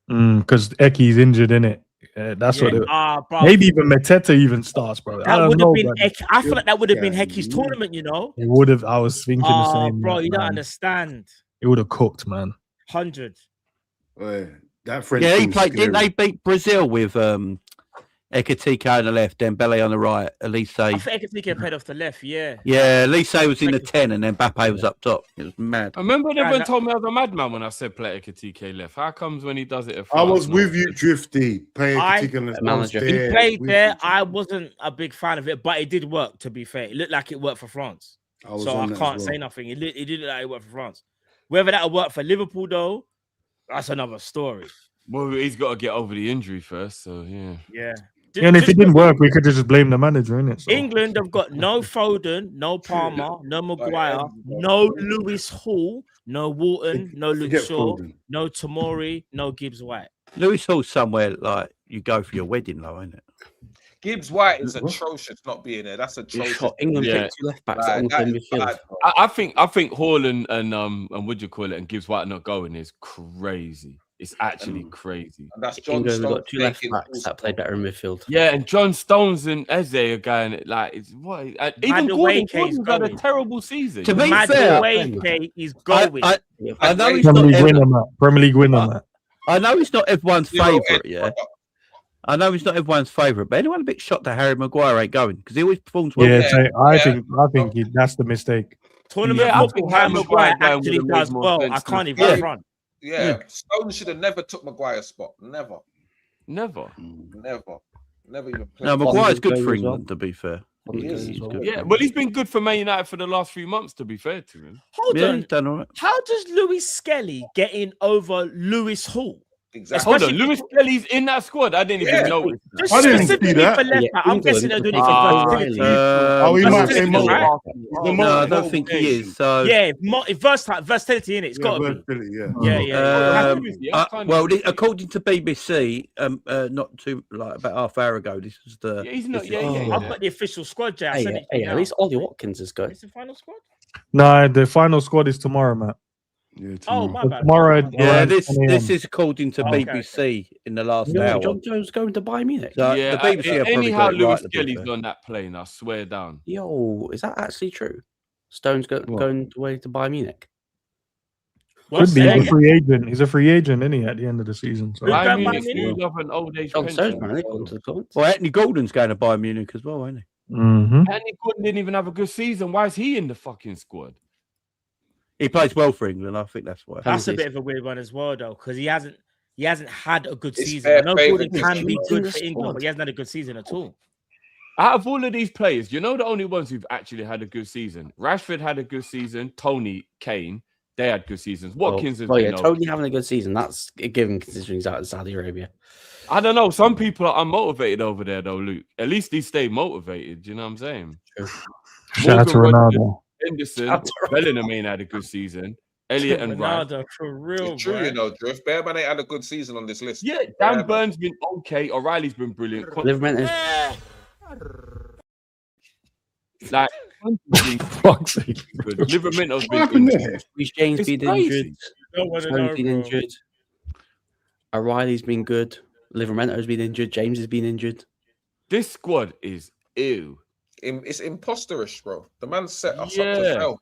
Because Eki's injured, innit? That's what it bro. maybe even Mateta even starts, bro. I That don't would know, have been. bro. I feel like that would have been Yeah, Heki's yeah. tournament, you know. It would have. I was thinking the same. Bro, you don't man. understand. It would have cooked, man. 100. That French Yeah, he team's played. Didn't scary. they beat Brazil with Ekitike on the left, Dembele on the right, Elise? I think Ekitike played off the left. Yeah. Yeah, Elise was in the 10, and then Mbappe was up top. It was mad. I remember Yeah, everyone that- told me I was a madman when I said play TK left. How comes when he does it at I was France, with no? you, Drifty. Playing I- particular Manager. He played there. I wasn't a big fan of it, but it did work. To be fair, it looked like it worked for France, so I can't say nothing. It did look like it worked for France. Whether that'll work for Liverpool, though, that's another story. Well, he's got to get over the injury first, so yeah. Yeah. Yeah, and if it didn't work, we could just blame the manager, innit? So. England have got no Foden, no Palmer, no Maguire, no Lewis Hall, no Wharton, no Luke Forget Shaw, Foden. no Tomori, no Gibbs White. Lewis Hall's somewhere like you go for your wedding, though, isn't it? Gibbs White is atrocious not being there. That's atrocious. Shot England Yeah. picked two left backs Like, on the that same is midfield. bad, bro. I think Hall and what do you call it, and Gibbs White not going is crazy. It's actually crazy. And that's John England have Stones got two left taking backs that play better in midfield. Yeah, and John Stones and Eze are going like it's what even Gordon's had a going. terrible season. To be Mad fair, way is going. I know he's Premier not. League winner, Matt. Premier League winner, Matt. I know he's not everyone's Zero favourite. edge, Yeah, brother. I know he's not everyone's favourite. But anyone a bit shocked that Harry Maguire ain't going because he always performs well. Yeah, Yeah, so I yeah. think that's the mistake. Tournament Yeah, I football, think Harry Maguire Maguire actually would have made does more well. sense I can't than- even Yeah. front. Yeah, Stones should have never took Maguire's spot. Never Never. even played. No, Maguire's good going for as well. England. To be fair, He is he's as well. good. Yeah, well, he's been good for Man United for the last 3 months. To be fair to him, Hold Yeah, on. he's done all right. How does Louis Skelly get in over Lewis Hall? Exactly. hold on, Lewis Kelly's in that squad. I didn't Yeah. even know. Just I didn't see specifically that. for left Yeah, back. I'm guessing they're doing it for versatility. Oh, he That's might the say thing, more. right? No, I don't think he is. So Yeah, versatility in it. It's got to be. Yeah. Yeah. well, according to BBC, not too like about half hour ago, this was the. Yeah, he's not. this Yeah, is- yeah. I've got the official squad, Jay. I Hey, sent it to you at now. least Ollie Watkins is good. It's the final squad. No, the final squad is tomorrow, Matt. Oh, my bad. Tomorrow, Yeah, around this 10 a.m. this is according to Okay. BBC in the last Yeah, hour. John Jones going to Bayern Munich. So Yeah, the BBC have probably anyhow, got it Lewis right, to be Kelly's fair. on that plane. I swear down. Yo, is that actually true? Stone's going away to Bayern Munich. Could be. Say He's a again? free agent. He's a free agent, isn't he, at the end of the season? So. Who's Bayern going Munich Bayern Munich? do love an old age John Stones, pension. man, they've gone to the comments. Well, Anthony Gordon's going to Bayern Munich as well, ain't he? Mm-hmm. Andy Gordon didn't even have a good season. Why is he in the fucking squad? He plays well for England. I think that's why. That's a bit of a weird one as well, though, because he hasn't he hasn't had a good It's season. I know fair Gordon play can to be him, good bro. for England, but he hasn't had a good season at all. Out of all of these players, you know the only ones who've actually had a good season. Rashford had a good season. Tony, Kane, they had good seasons. Watkins has been Tony having a good season. That's a given considering he's out of Saudi Arabia. I don't know. Some people are unmotivated over there, though, Luke. At least he stay motivated. You know what I'm saying? Shout out to Morgan Rogers, Ronaldo. Henderson, Bellingham ain't had a good season. Elliot and Rice. Ronaldo, for real, It's true, bro. you know, Drift. Bearman ain't had a good season on this list. Yeah, Yeah, Dan man. Burns been okay. O'Reilly's been brilliant. Liverpool is Like, Fuck's sake. good. Livermento's What happened been there? Reece James It's been crazy. injured. Don't wanna Stone's know, been bro. injured. O'Reilly's been good. Livermento's been injured. James has been injured. This squad is ew. It's imposterish, bro. The man set us up Yeah. to fail.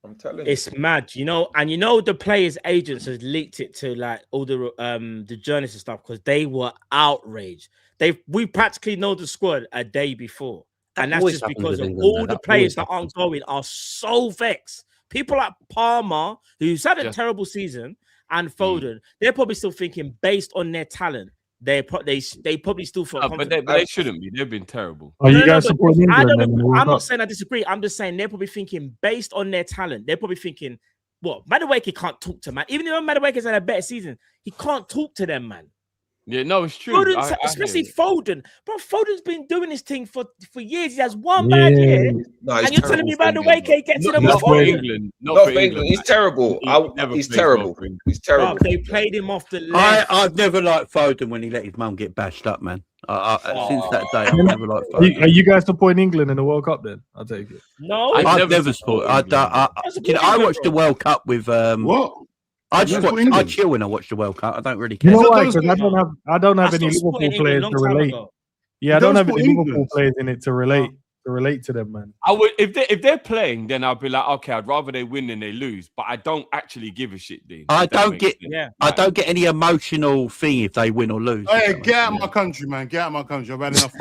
I'm telling you. It's mad, you know, and you know the players' agents has leaked it to like all the journalists and stuff because they were outraged. We practically know the squad a day before, and that's always just happens because with of England, all though. the That players always that aren't going are so vexed. People like Palmer, who's had a terrible season, and Foden, they're probably still thinking based on their talent. They probably still feel No, but they shouldn't be. They've been terrible. Are you guys but supporting England? then in the World I'm not Cup? saying I disagree. I'm just saying they're probably thinking based on their talent. They're probably thinking, what? Madueke can't talk to man. Even though Madueke's had a better season, he can't talk to them, man. Yeah, no, it's true. Foden's, I especially hear it. Foden. Bro, Foden's been doing this thing for years. He has one bad year. No, And he's you're telling me terrible about for the way England, he gets to bro. them Not with for Foden? England. Not for England. He's terrible. Never He's plays well terrible. for England. He's terrible. Bro, they played him off the left. I've never liked Foden when he let his mum get bashed up, man. Since that day, I've never liked Foden. Are you guys supporting England in the World Cup then? I'll take it. No, I've never supported. I watched the World Cup with What? I You just support watch. I England? chill when I watch the World Cup. I don't really You care. know So why? those Because I don't have I any stopped Liverpool supporting players England a to long time relate. ago. Yeah, I You don't don't have support any Liverpool England? players in it to relate to them, man. I would if they're playing, then I'll be like, okay, I'd rather they win than they lose. But I don't actually give a shit, Dean. I if that don't makes get. sense. Yeah. I don't get any emotional thing if they win or lose. Hey, if that get out of makes my sense. country, man. Get out of my country. I've had enough.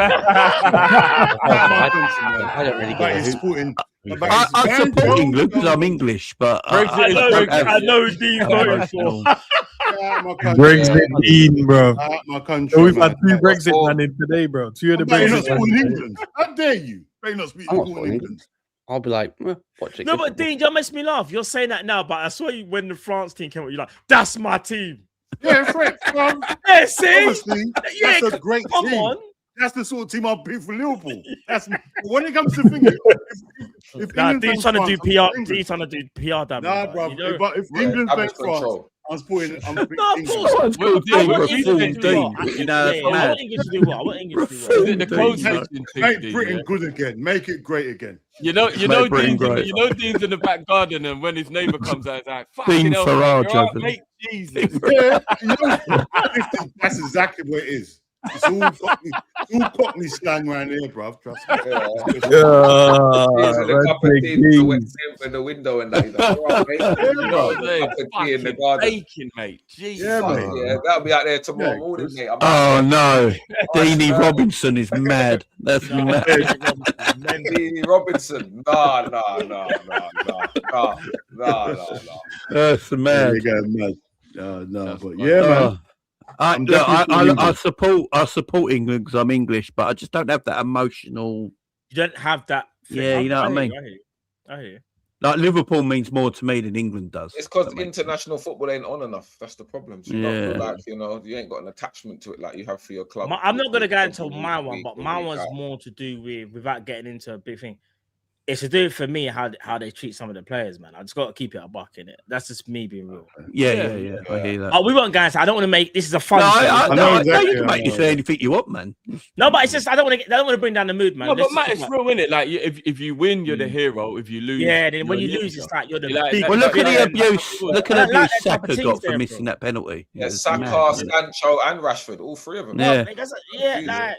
I don't really get About it. supporting. I support England because I'm English, but Brexit is I know who Dean's voting for. emotional. Get out of my country. Brexit Dean, bro. Get out of my country. So we've man. had two Brexit men in today, bro. Two of the But you're not Brexit supporting men. England. How dare you? You're not I'm not supporting supporting England. I'll be like, watch it. No, but Dean, you makes me laugh. You're saying that now, but I saw you when the France team came out. You're like, that's my team. Yeah, Fred. Yeah, see? Obviously, Yeah, that's a great come team. on. That's the sort of team I'll pick for Liverpool. That's when it comes to thinking. If Nah, England Dean's plays trying to do France, I'm PR. supporting England. Dean's trying to do PR damage. Nah, bro. You know? But if Yeah, England plays damage France, control. I'm supporting. I'm No, of England. course. Will I Dean, want what English full to do Dean, well. you know, that's I want mad. English to do well. I want English to do well. Is it the closed Make, section thing, make Dean, Britain yeah? good again. Make it great again. You know, Make Britain great. Dean's in the back garden, and when his neighbour comes out, he's like, Dean "Fucking hell, Farage you're right, over mate, Jesus." Yeah, you know, that's exactly what it is. It's all Cockney slang around here, bruv. Trust me. He's in a cup of tea with the wet sink in the window and that. He's like, all right, mate. You know what I'm saying? Cup of tea in the Fucking garden. bacon, mate. Jesus. Yeah, Fuck mate. yeah, that'll be out there tomorrow Yeah, morning, mate. I'm Oh out no, there. Deanie Oh, Robinson is mad. That's mad. Deanie Robinson. No. That's mad. No, but yeah, man. I'm definitely I support England because I'm English, but I just don't have that emotional. You don't have that. thing. Yeah, you know what I mean. I hear you. Like Liverpool means more to me than England does. It's because That makes international football ain't on enough. That's the problem. So you don't feel like, you ain't got an attachment to it like you have for your club. I'm not going to go into my one, week but in, my week one's out. more to do with, without getting into a big thing, it's to do for me how they treat some of the players, man. I just got to keep it a buck in it. That's just me being real. Yeah. I hear that. Oh, we won't, guys. I don't want to make this is a fun. No, show. no, exactly, you can make you say anything you want, man. No, but it's just I don't want to bring down the mood, man. No, but Let's Matt, just it's talk real, innit? Like, if you win, you're the hero. If you lose, yeah, then when you you're lose, the it's like you're the Like, big. Well, look at the villain. abuse. Look at I the like abuse that type of Saka teams got there, for bro. missing that penalty. Yeah, It's Saka, mad. Sancho, and Rashford, all three of them. Yeah. It doesn't, yeah, like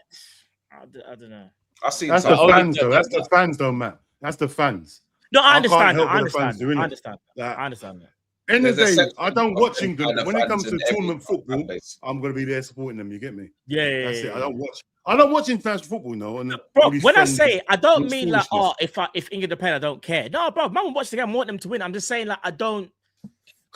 I don't know. I see. That's the fans, though. That's the fans, though, Matt. That's the fans. No, I I can't understand. help I what the fans understand. do, innit? I understand. Like, I understand that. End of the There's a day, section I don't of watch the England. kind of When it fans comes to in every tournament football, fan base. I'm going to be there supporting them. You get me? Yeah, That's it. yeah. I don't watch international football, no. And Bro, all these when I friends- say I don't it's mean like, foolishness. if England are playing, I don't care. No, bro, man, watch the game. I want them to win. I'm just saying like I don't,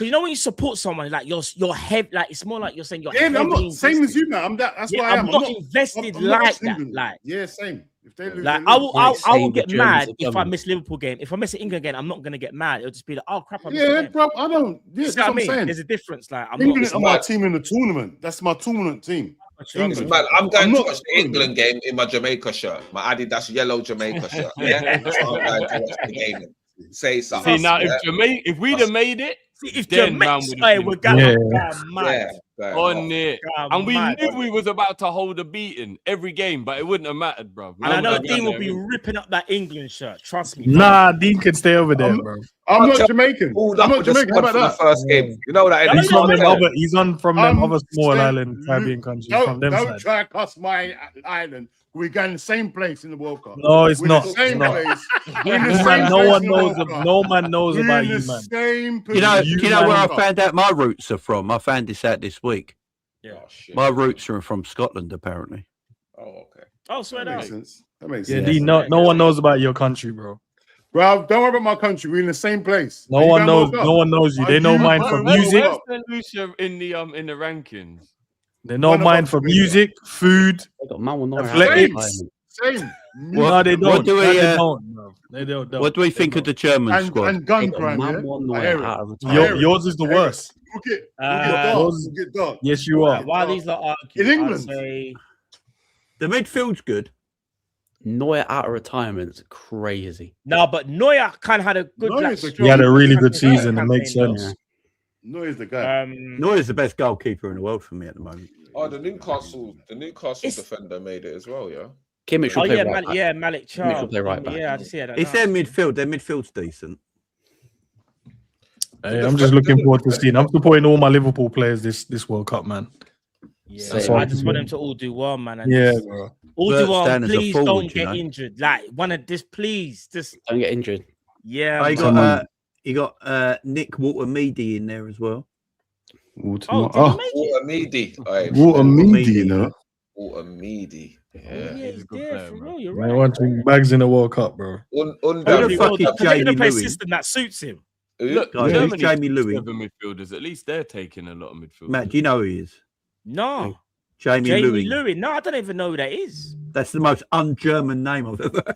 Because you know when you support someone, like you're heavy, like it's more like you're saying you're. Yeah, heavy I'm not invested. same as you, man. That's why I'm not invested I'm not like that. England. Like, yeah, same. If they lose, like they I lose. will Same get with Germans mad and if I Germans. miss Liverpool game. If I miss an England game, I'm not gonna get mad. It'll just be like, oh crap, I missed Yeah, the game. bro. I don't. Yeah, You that's see what I what I'm mean? saying. There's a difference. Like, I'm England not. are my team in the tournament. That's my tournament team. England. Man, I'm going I'm to not- watch the England game in my Jamaica shirt, my Adidas yellow Jamaica shirt. Yeah, that's what I'm going to watch the game in. Say something. See now, yeah? if we'd have made it, If then man Jamaica, would hey, have we're been going Yeah. mad. Yeah, on it, and we mad. knew we was about to hold a beating every game, but it wouldn't have mattered, bro. And I know Dean will be ripping up that England shirt. Trust me. Nah, Dean can stay over there, bro. I'm not Jamaican. I'm not Jamaican. How about the that? first game. You know that. He's from them other. He's on from them other small saying, island Caribbean countries. From them Don't side. try to cuss my island. We're going in the same place in the World Cup. No, it's We're not. In the same It's not. place. We're in the No same man, no place one in the knows. World Cup. No man knows We're about in you, the man. same You know, position. you know where I man. found out my roots are from? I found this out this week. Yeah. Oh, shit. My roots are from Scotland, apparently. Oh, okay. Oh, swear That down. makes sense. That makes Yeah, sense. Dean. No one knows about your country, bro. Bro, don't worry about my country. We're in the same place. No Are you one going knows. World Cup? No one knows you. Are They know you mine going for World music. Cup? Where's St. Lucia in the rankings? They know One of mine us for will be music, food. They got Man United. Athletics. Same. No, they don't. What do we, No, they uh, don't. No, they don't. What do we think of the German squad? And gun They got crime, Man yeah? I United hear it. out of I retirement. hear it. Yours is the worst. We'll get Uh, dark. We'll get dark. Yes, you are. While these lot argue, In England? I'd say The midfield's good. Neuer out of retirement's crazy. no, but Neuer kind of had a good. Neuer's like, the He had a really good campaign, season. It makes campaign, sense. No, he's the guy. Neuer's the best goalkeeper in the world for me at the moment. Oh, the Newcastle It's- defender made it as well, yeah. Kimmich will Oh play yeah, right back. Malik Kimmich Charles. will play right back. Yeah, I just see that. It's their midfield. Their midfield's decent. Hey, I'm just looking forward to seeing. I'm supporting all my Liverpool players this World Cup, man. Yeah, That's I all. just want them to all do well, man. And Yeah, just- bro. all do Bert's well. down as a Please forward, don't you get know. injured. Like one of this, please, just Don't get injured. yeah. Oh, you man. got Nick Watermeady in there as well. Oh, did he make it? Water Meady. Water Meady, Meady, you know. Water Meady. Oh, Yeah. yeah, he's he's a good there player, for bro. real. You're I right. want to bags in the World Cup, bro. Who the Probably fuck will, is though, 'cause they're Jamie gonna play a Louis? system that suits him. Look, Guys, who's Germany's Jamie Louis? 7 midfielders. At least they're taking a lot of midfielders. Matt, do you know who he is? No, Jamie Jamie Louis. Louis. No, I don't even know who that is. That's the most un-German name I've ever heard.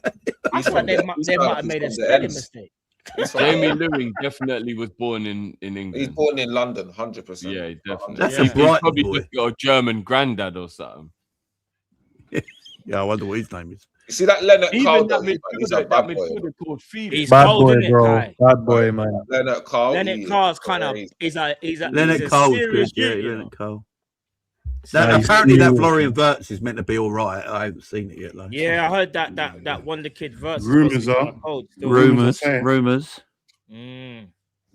I He's thought from they the- might he's have made a from the spelling ends. mistake. Jamie Louis definitely was born in England. He's born in London, 100%. Yeah, he definitely. That's a He's Brighton probably boy. just got a German granddad or something. Yeah, I wonder what his name is. You see that Leonard Even Carl? that He's a midfielder, bad boy. called Felix. He's Bad cold, boy, innit, bro. Kai? Bad boy, man. Leonard Carl. Leonard Carr's kind of he's a Leonard he's a Cole's serious good. Yeah, dude, you know. Leonard Cole. Nah, That, he's apparently, that serious, Florian man. Wirtz is meant to be all right. I haven't seen it yet, though. Yeah, I heard that wonder kid verse. Rumours are. Rumours. saying. Rumours. Mm.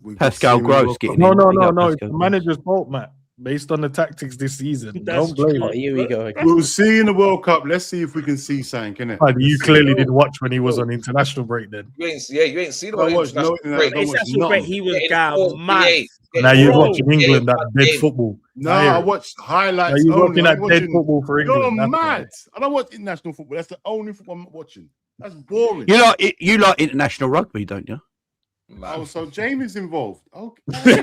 We could Pascal see him in the Gross World getting Cup. No, in. no, Big no, up no. It's Pascal the Gross. manager's fault, Matt. Based on the tactics this season. That's Don't blame true. Oh, him. here we go. We'll see in the World Cup. Let's see if we can see something, innit? Man, you clearly didn't watch when he was on international break then. You ain't seen the Don't one watch no international break. don't watch International break, nothing. he was Getting down 48, mad. getting Now you're 48, watching England that dead game. football. No, I hear I it. watch Now highlights. you're only. watching I'm that dead watching- football for England. You're That's mad. I don't watch international football. That's the only football I'm watching. That's boring. You like international rugby, don't you? Oh, so Jamie's involved. Okay.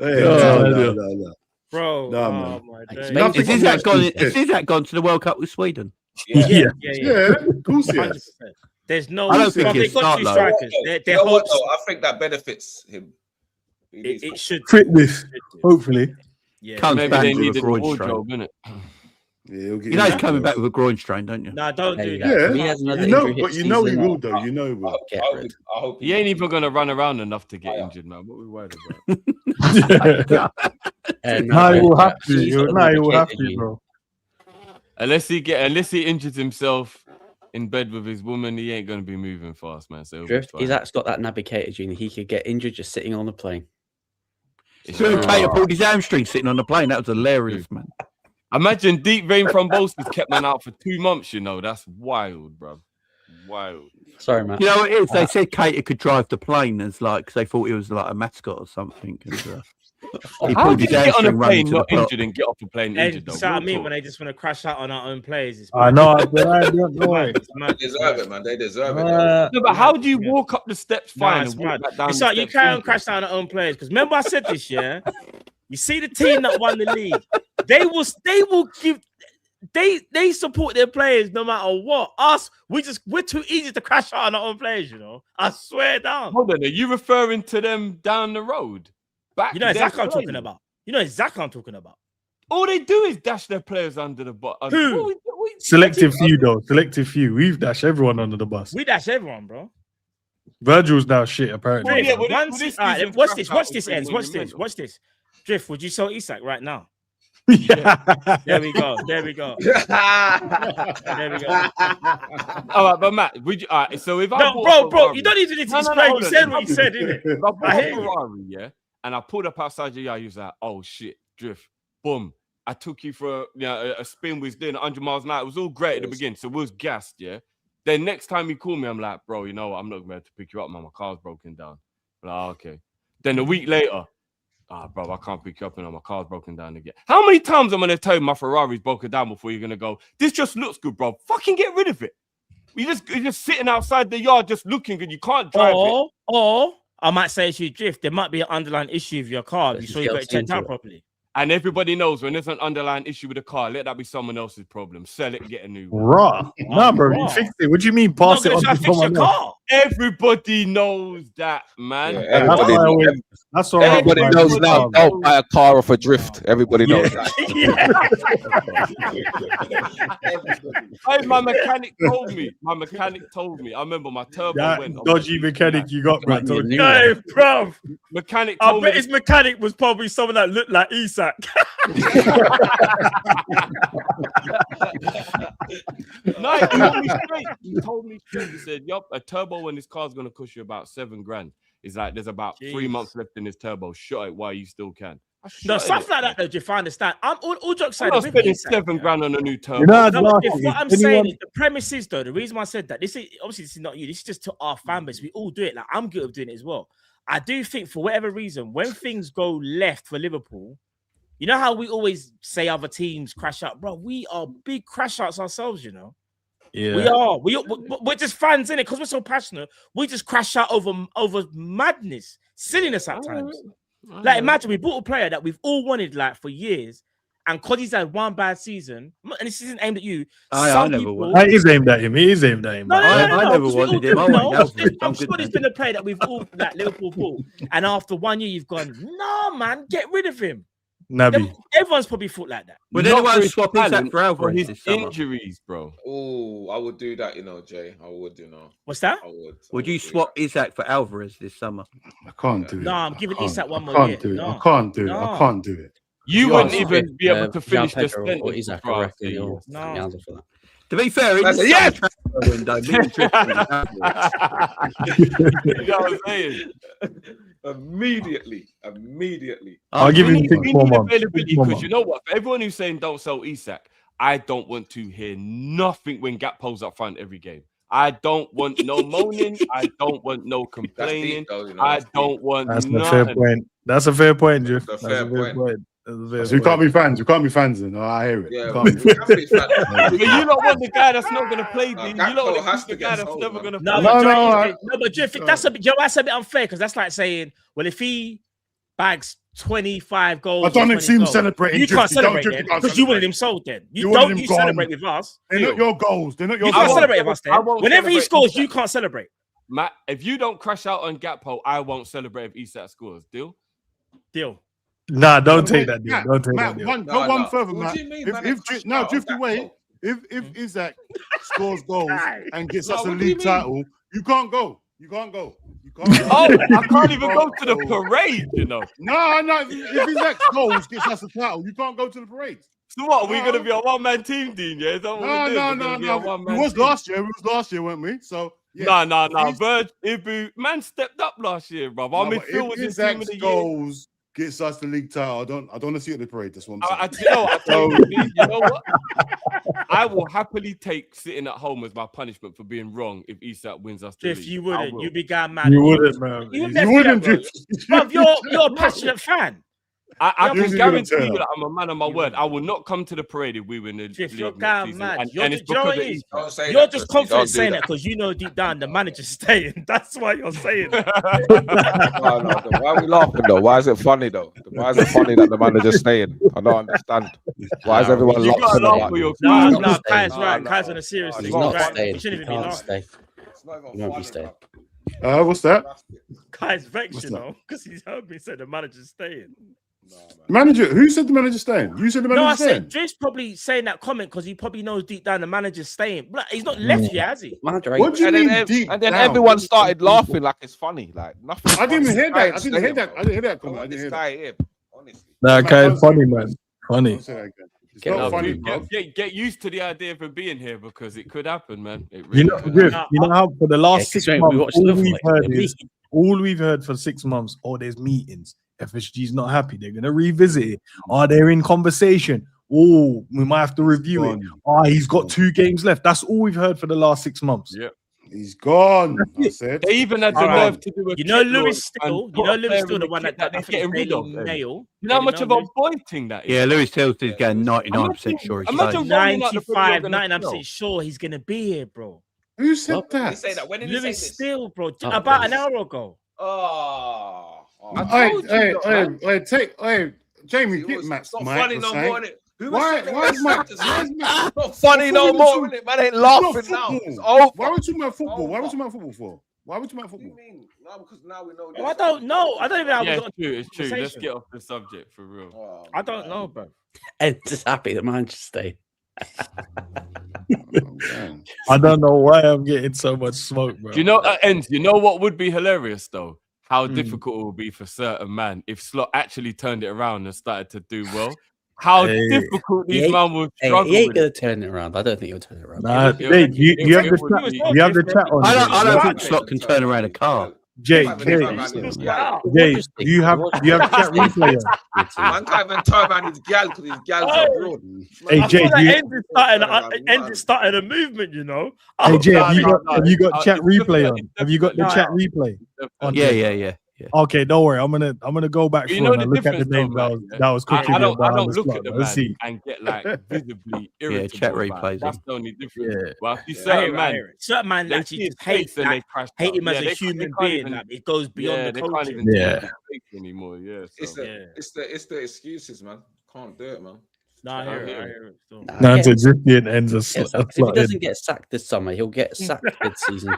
No. Bro, Nah, oh man. my Has days. Nothing Is that gone? Yes. Is that gone to the World Cup with Sweden? Yeah, Yeah. yeah. Yeah, of course, yes. 100%. There's no. I don't think Bro, they've it's got two start, though. strikers. Their You know what, hopes. though? I think that benefits him. It should. Fitness, hopefully. Yeah. Comes Maybe back they with a needed a groin strain. wardrobe, innit? Yeah, he'll get You know he's injured, coming though. back with a groin strain, don't you? No, don't do Yeah. that. Yeah, If he has another you know, injury but hit you know he season, will, though. You know he will. Get rid. I hope He ain't even gonna run around enough to get injured, man. What are we worried about? Nah, he will have to. He's got Nah, he another will have kid, to, bro. unless he injures himself in bed with his woman, he ain't gonna be moving fast, man. So he'll be Drift. fine. He's actually got that navigator gene. He could get injured just sitting on the plane. It's Stuart true. Cater pulled his hamstring sitting on the plane. That was hilarious, man. Imagine deep vein thrombosis kept man out for 2 months. You know that's wild, bro. Wild. Sorry, Matt. You know what it is? They said Cater could drive the plane as like, 'cause they thought he was like a mascot or something. And, He How pulled do his you get on a hamstring running plane to the not plot. injured and get off a plane And injured though? so I Real mean talk. when they just want to crash out on our own players. It's I mad. know. I don't know. It's mad. They deserve it, man. They deserve it. Uh, No, but how do you walk up the steps Nah, fine it's and walk mad. back down It's the like you steps carry on injured? crash down our own players. Because remember I said this, yeah. You see the team that won the league, they will give. They support their players no matter what. Us, we're too easy to crash out on our own players, you know. I swear down. Hold on, are you referring to them down the road? Back You know there exactly what I'm playing? talking about. You know exactly what I'm talking about. All they do is dash their players under the bus. Who? Selective few though. Selective few. We've dashed everyone under the bus. We dash everyone, bro. Virgil's now shit apparently. Well, yeah, well, Once this all right, season's watch crash this. out Watch has this, been ends. Watch this. monumental. Watch this. Drift, would you sell Isak right now? Yeah. There we go. There we go. There we go. All right, but Matt, would you? All right, so if I No, bought a bro, Ferrari- you don't even need to No, explain. hold You on, said let what me- you said, innit? If I bought I a hear you. Ferrari, yeah, and I pulled up outside your yard, you was like, "Oh shit, Drift, boom." I took you for a spin. We was doing 100 miles an hour. It was all great at the beginning, so we was gassed, yeah. Then next time you call me, I'm like, "Bro, you know what? I'm not going to be able to pick you up, man. My car's broken down." I'm like, okay. Then a week later, bro, I can't pick you up, and my car's broken down again. How many times am I going to tell you my Ferrari's broken down before you're going to go, "This just looks good, bro. Fucking get rid of it." You're just sitting outside the yard, just looking, and you can't drive it. Or I might say to you, Drift, there might be an underlying issue with your car. You Let's saw you get got it us checked into out it. properly. And everybody knows when there's an underlying issue with a car, let that be someone else's problem. Sell it and get a new one. Raw. Nah, bro, you raw. fixed it. What do you mean pass it on to Fix your someone else? car. Everybody knows that, man. Yeah, That's everybody, why I always- that's why I Everybody always knows buy now. cars. Don't buy a car off a drift. Everybody knows that. Hey, my mechanic told me. I remember my turbo That went. dodgy mechanic you got, bro. Might be a new Hey, bro. Mechanic I told me. bet his mechanic was probably someone that looked like Isak. No, he told me straight. He told me straight. He said, "Yup, a turbo in this car's gonna cost you about $7,000. It's like there's about 3 Jeez. months left in this turbo. Shut it while you still can." No, stuff like that, though, do you understand? I'm all jokes I'm aside. not with spending Isak, $7,000 on a new turbo. You know, No, but if what I'm saying anyone- is the premise is though, the reason why I said that, this is obviously this is not you, this is just to our fan base. We all do it. Like I'm guilty of doing it as well. I do think for whatever reason, when things go left for Liverpool, you know how we always say other teams crash out, bro. We are big crash outs ourselves, you know. Yeah. We are. We're just fans in it because we're so passionate. We just crash out over madness, silliness at times. Like imagine we bought a player that we've all wanted like for years, and because he's had one bad season, and this isn't aimed at you. I some never people- wanted It is aimed at him. It is aimed at him. No, man. no, I no, never 'cause we all wanted do him. I it, wanted no. Alfred. I'm I'm sure good, there's man. been a player that we've all like Liverpool bought, and after 1 year you've gone, no man, get rid of him. Naby. Everyone's probably thought like that. Would Not anyone for his swap Isak talent, for Alvarez his this summer? injuries, bro. Oh, I would do that, you know, Jay. I would, you know. What's that? I would. Would you swap Isak for Alvarez this summer? I can't do it. No, I'm giving I can't- Isak one more I can't year. do it. No. I can't do it. No. I can't do it. You Yeah, wouldn't I even be able to finish the Pedro or sentence. Isak, I bro, reckon. after Or No. Fernando for that. To be fair, in That's the a yes! transfer window, me and Tristan and Alvarez. You know what I'm saying? Immediately. I'll give him We 6 need more months. availability 6 more because you months. know what? For everyone who's saying don't sell Isak, I don't want to hear nothing when Gakpo's up front every game. I don't want no moaning. I don't want no That's complaining. deep, though, you know. I That's deep. don't want That's a fair nothing. point. That's a fair point, Jeff. That's That's a fair point. That's a fair So you point. can't be fans. You can't be fans. Then I hear it. Yeah, You but can't be we can be fans. But you don't want the guy that's not going to play. No, You don't want Gakpo has to to keep the guy get that's sold, never man. going to No, play. but No, Joe, no, no, but Jeff, that's a bit unfair because that's like saying, well, if he bags 25 goals, I don't or even 20 see him goals, celebrating. You can't Drifty. Don't celebrate Drifty then can't because you wanted celebrate. him sold. Then You wanted him you gone. celebrate with us. They're not your goals. They're not your You I can't goals. won't- celebrate with us. I Then won't whenever he celebrate scores, Isak. you can't celebrate. Matt, if you don't crash out on Gakpo, I won't celebrate if Isak scores. Deal? Deal. Nah, don't Wait, take that deal. Matt, Don't take Matt, that deal. go No, one no. further, What Matt. do you mean, man? They Now, crashed Drifty, out, wait. Gakpo? If Isak scores goals and gets No, us a what do you league mean? title, you can't go. You can't go. You can't go. Oh, I can't even go to the parade, you know. No. If Isak goals gets us a title, you can't go to the parade. So what? We're No. going to be a one-man team, Dean, yeah? Is that what we're doing? We're gonna be a No. one-man We was team. last year. Weren't we? So yeah. No. If Virg, Ibu, man stepped up last year, bro. No, I mean, but Phil if was in Isak team of the year. goals gets us the league title, I don't want to see it at the parade. That's what I'm saying. I tell you, Dean, you know what? I will happily take sitting at home as my punishment for being wrong if Isak wins us the If league. you I wouldn't, will. you'd be going mad. You wouldn't, man. You You wouldn't, bro. Drift. Bruv, you're a passionate fan. I You're can gonna guarantee turn you up. that I'm a man of my word. I will not come to the parade if we win the Drift, league you're next going season. mad. And it's Do you know because what of it is? East. Don't say You're that, just Justin. confident Don't do saying that. that because you know deep down the manager's staying. That's why you're saying it. No. Why are we laughing though? Why is it funny though? Why is it funny that the manager's staying? I don't understand. Why is everyone You locked got on to the laugh button? for your No, He's not no, staying. Kai's right. Kai's on a serious He's thing. not Right. staying. You shouldn't He even be can't laughing. stay. It's not even He won't be funny, staying. bro. What's that? Kai's vexed, What's you that? know, because he's heard me say the manager's staying. Manager? Who said the manager's staying? You said the No, I manager's staying. said Drift's probably saying that comment because he probably knows deep down the manager's staying. But he's not left yet, has he? Manager What do you mean deep And then down? everyone started laughing like it's funny. Like nothing. I didn't funny. hear that. I Staying, didn't hear that. bro. I didn't hear that I comment. I want didn't this hear that. guy here, honestly. Nah, Man, Kai, don't say funny that man. again. Funny. Don't say that again. It's Get not over funny, it, bro. Get used to the idea of him being here because it could happen, man. It You really know, could Griff, happen. you know how for the last 6 we months, watched all Liverpool, we've like, heard the is all we've heard for 6 months. Oh, there's meetings. FSG's not happy. They're gonna revisit it. Oh, they're in conversation. Oh, we might have to review it. Oh, he's got 2 games left. That's all we've heard for the last 6 months. Yeah. He's gone. I said. They even had the All right. nerve to do a You know, kit Lewis launch still. and You put know, a Lewis player still in the one kit that I they're think getting is rid Daily of. Mail. You know how much of a Lewis? boy thing that is? Yeah, Lewis Taylor's getting Lewis- 99% sure he's Imagine staying. rolling out the bloody 95, organisation. 99% sure he's gonna be here, bro. Who said Well, When did that? he say that? When did he say Lewis this? still, bro. Oh, About an please. hour ago. Oh, I told you, man. Jamie It was- Pitmat's it's not Mike funny was no saying, more, innit? Who was Why? saying that Why is Mike? It's Why is Mike? Not funny no more, innit? Man ain't It's not laughing now. football. It's over. Why are we talking about football? Why are we Over. talking about football for? Why are we talking about What do you football? mean? No, because now we know. Oh, I don't know. I don't even know how Yeah, we it's got true. It's true. Let's conversation. get off the subject for real. Oh, I don't man. know, bro. Ed's just happy that Manchester stayed. I don't know why I'm getting so much smoke, bro. Do you know, Ends, you know what would be hilarious though? How Hmm. difficult it would be for certain man if Slot actually turned it around and started to do well. How Hey. difficult He these ain't- man would Hey, struggle he ain't with gonna it. turn it around. I don't think he'll turn it around. Nah, It would- Jay, you have the it would chat. be- You have the chat on. I Jay. don't Right. think Slot can turn around a car. Jay, Man, Jay, man, yeah. Jay, do you have chat replay on? Man can't even turn around his gal because his gal's abroad. Hey, I Jay, feel do like you- End is starting a movement, you know. Hey Jay, have you no, got no, have you got it's- chat it's replay definitely- on? it's Have you got the definitely- chat replay? On Yeah, there? yeah. Okay, don't worry. I'm gonna go back You through know and the look at the difference, though, names man, yeah? that was cooking. I don't on the look spot. at the Let's man see. and get like visibly irritable. chat about it. replays That's on. the only difference. Yeah. Well, if you I certain hear it, I man, hear it. Certain man they actually see his just hate face and they crash hate out. him as Yeah, a they human can't being. even- Like, it goes beyond yeah, the they can't coaching. even Yeah. do it anymore. Yeah, It's so. the excuses, man. Can't do it, man. No, I hear it. Yeah. I hear it. Still. Nah, No, get- it's a Drifty and ends a get slot. sacked. If he doesn't get sacked this summer, he'll get sacked mid-season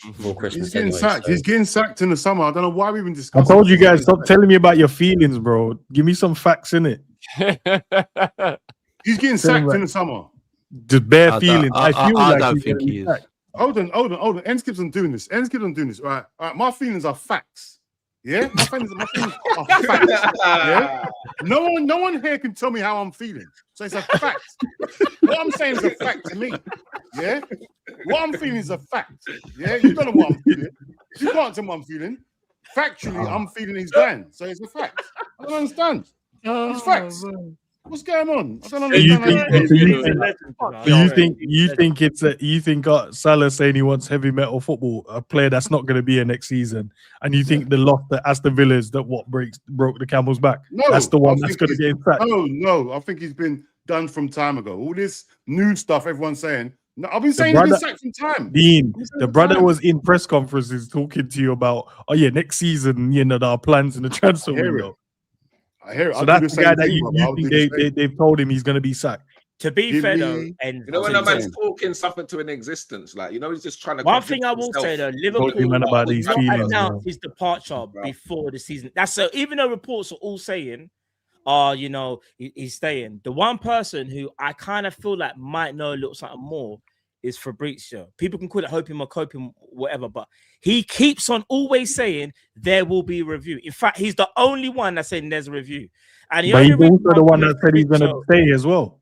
before Christmas. He's getting anyway, sacked. so- He's getting sacked in the summer. I don't know why we've been I discussing. told you this. guys, stop telling me about your feelings, bro. Give me some facts in it. He's getting sacked in the summer. Just bare I feelings. don't- I feel I like don't he's think gonna he be is. sacked. Hold on. Ends keeps on doing this. Right. My feelings are facts. Yeah, my feelings are facts. Yeah. No one here can tell me how I'm feeling. So it's a fact. What I'm saying is a fact to me. Yeah. What I'm feeling is a fact. Yeah. You don't know what I'm feeling. You can't tell me what I'm feeling. Factually, I'm feeling he's going. So it's a fact. I don't understand. It's facts. What's going on? I don't So you understand. you think Salah saying he wants heavy metal football, a player that's not going to be here next season, and you think the loss that Aston Villa is that what broke the camel's back? No, that's the one I that's think going to he's- get sacked. No. I think he's been done from time ago. All this nude stuff everyone's saying. No, I've been The saying he's been brother- sacked from time. Dean, He's the from brother time. was in press conferences talking to you about, oh yeah, next season, there are plans in the transfer I hear it. window. I hear it. So I'll that's do the the guy same that thing, you brother. I'll think do the same. they've told him he's going to be sacked. To be Give fair, me- though, and You know when I'll a tell you man's talking something to an existence, like he's just trying to. one convince thing I will himself. say though, Talking Liverpool about these not feelings, announced man. his departure before the season. That's so. Even though reports are all saying, he's staying. The one person who I kind of feel like might know a little something more is Fabrizio. People can call it hoping or coping, whatever, but he keeps on always saying there will be a review. In fact, he's the only one that's saying there's a review. And the But only he's reason also the I'm one giving that said he's going to Fabrizio- stay as well.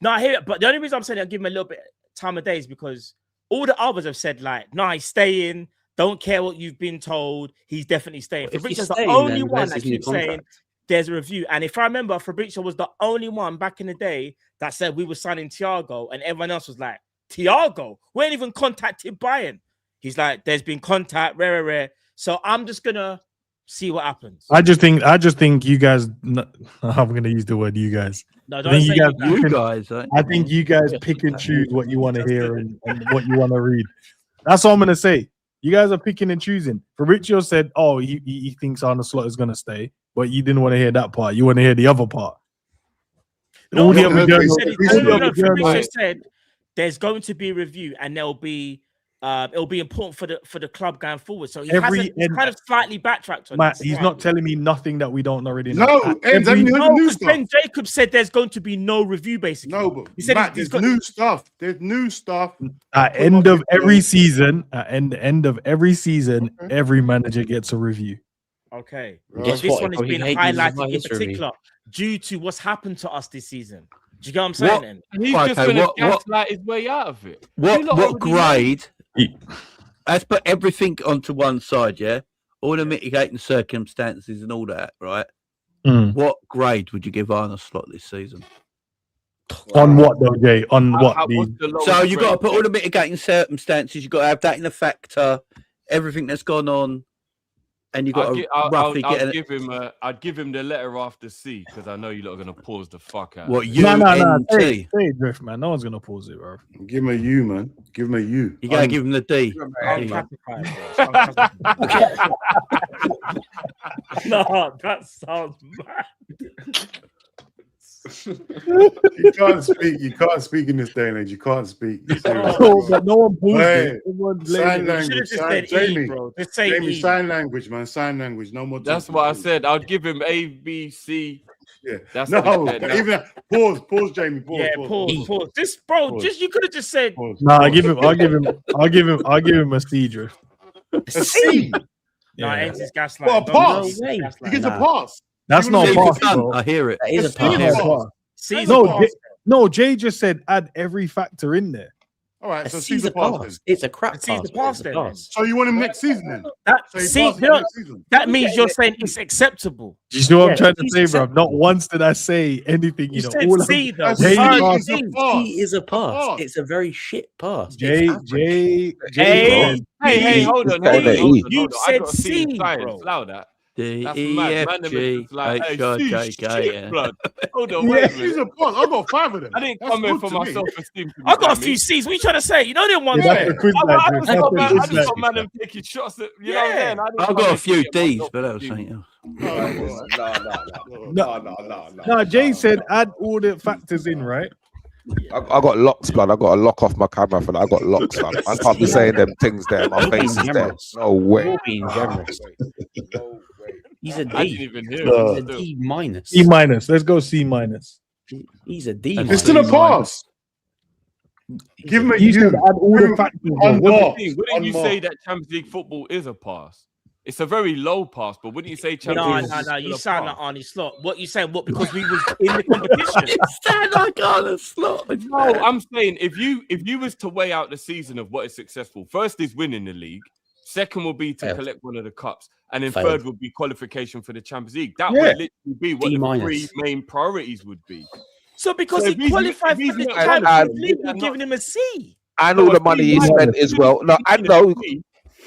No, I hear it, but the only reason I'm saying I'll give him a little bit time of day is because all the others have said, like, no, he's staying. Don't care what you've been told. He's definitely staying. If he's Fabrizio's the staying, only then one where's that his new keeps saying contract? there's a review. And if I remember, Fabrizio was the only one back in the day that said we were signing Thiago, and everyone else was like, Thiago? We ain't even contacted Bayern. He's like, there's been contact, rare. So I'm just gonna See what happens. I just think you guys. I'm going to use the word you guys. No, I don't think say You guys, I think you guys pick and choose what you want to hear and what you want to read. That's all I'm going to say. You guys are picking and choosing. Fabrizio said, "Oh, he thinks Arne Slot is going to stay," but you didn't want to hear that part. You want to hear the other part. No, All the no, other journalists- Fabrizio said there's going to be a review, and there'll be it'll be important for the club going forward. So he's kind of slightly backtracked on Matt, this. he's not telling me nothing that we don't already know. No, Ben Jacobs said there's going to be no review, basically. No, but he said Matt, he's there's new stuff. There's new stuff. At end of every season, every manager gets a review. Okay. Guess This what? one has He been hates highlighted in his review. particular due to what's happened to us this season. Do you get what I'm saying? Then? He's just going to gaslight his way out of it. What grade? Let's put everything onto one side, yeah? All the mitigating circumstances and all that, right? What grade would you give Arne Slot this season? On what though, Jay? On what? So you've got to put all the mitigating circumstances, you've got to have that in a factor, everything that's gone on, and you've got I'd give him the letter after C because I know you're not going to pause the fuck out. What, No. Say Drift, man. No one's going to pause it, bro. Give him a U, man. Give him a U. You got to give him the D. No, that sounds mad. You can't speak. You can't speak in this day and age. You can't speak. But no one paused Hey, it. sign language. Jamie, Just say Jamie, E. sign language, man. Sign language. No more. That's what I said. I'd give him A, B, C. Yeah. That's No, what he said. but even pause, Jamie. Pause. Yeah, pause. This, bro, Pause. you could have just said. Nah, I'll give him a C, Drift. A C. No, ends his gaslighting. What, a pass? No way. He gets a pass. That's not a pass, bro. I hear it. That is a It's not pass. a pass. C's No, a pass. No, Jay just said add every factor in there. All right, A so C's C's a a pass. pass. It's a crap C's pass. a pass It's a then. pass. So you want him next season then? So he passes next season. That means you're saying it's acceptable. You see what I'm Yeah, trying to he's say, bro? acceptable. Not once did I say anything. You know, said all C, though. Jay, C is a pass. It's a very shit pass. Jay, Hey, hold on. You said C, science. bro. Allow that. D, That's E, mad. F, Man, them G, is like, H, hey, I, C, J, K, shit, yeah. blood. Hold on, Yeah, wait a C's minute. a pass. I got 5 of them. I didn't That's come in good for to my me. self-esteem. I got a few C's. What are you trying to say? You know them ones Yeah, there. that's a quiz I match, just Drift. got That's a quiz man match. them taking shots at, you know what I'm saying? I've got a few D's, but that was something else. No. No, Jay said add all the factors in, right? I got locks, blood. I got to lock off my camera for that. I got locks, man. I can't be saying them things there. My face is there. No way. You're being generous. He's a I didn't D. even hear He's a it. D minus. C minus. Let's go C minus. He's a D It's minus. still a pass. Give him a You said U. add all the factors. On bro. mark. Wouldn't you say that Champions League football is a pass? It's a very low pass, but wouldn't you say Champions League football No. is You still a sound pass? like Arnie Slot. What you saying? What, because we was in the competition? Sound like Arne Slot. No, I'm saying if you was to weigh out the season of what is successful, first is winning the league, second will be to Failed. collect one of the cups, and then Failed. third would be qualification for the Champions League. That Yeah. would literally be what D the minus. 3 main priorities would be. So because So he if he's- qualified if for the he's not- Champions and- League, we're giving him a C. And all the money he spent as well. No, I know.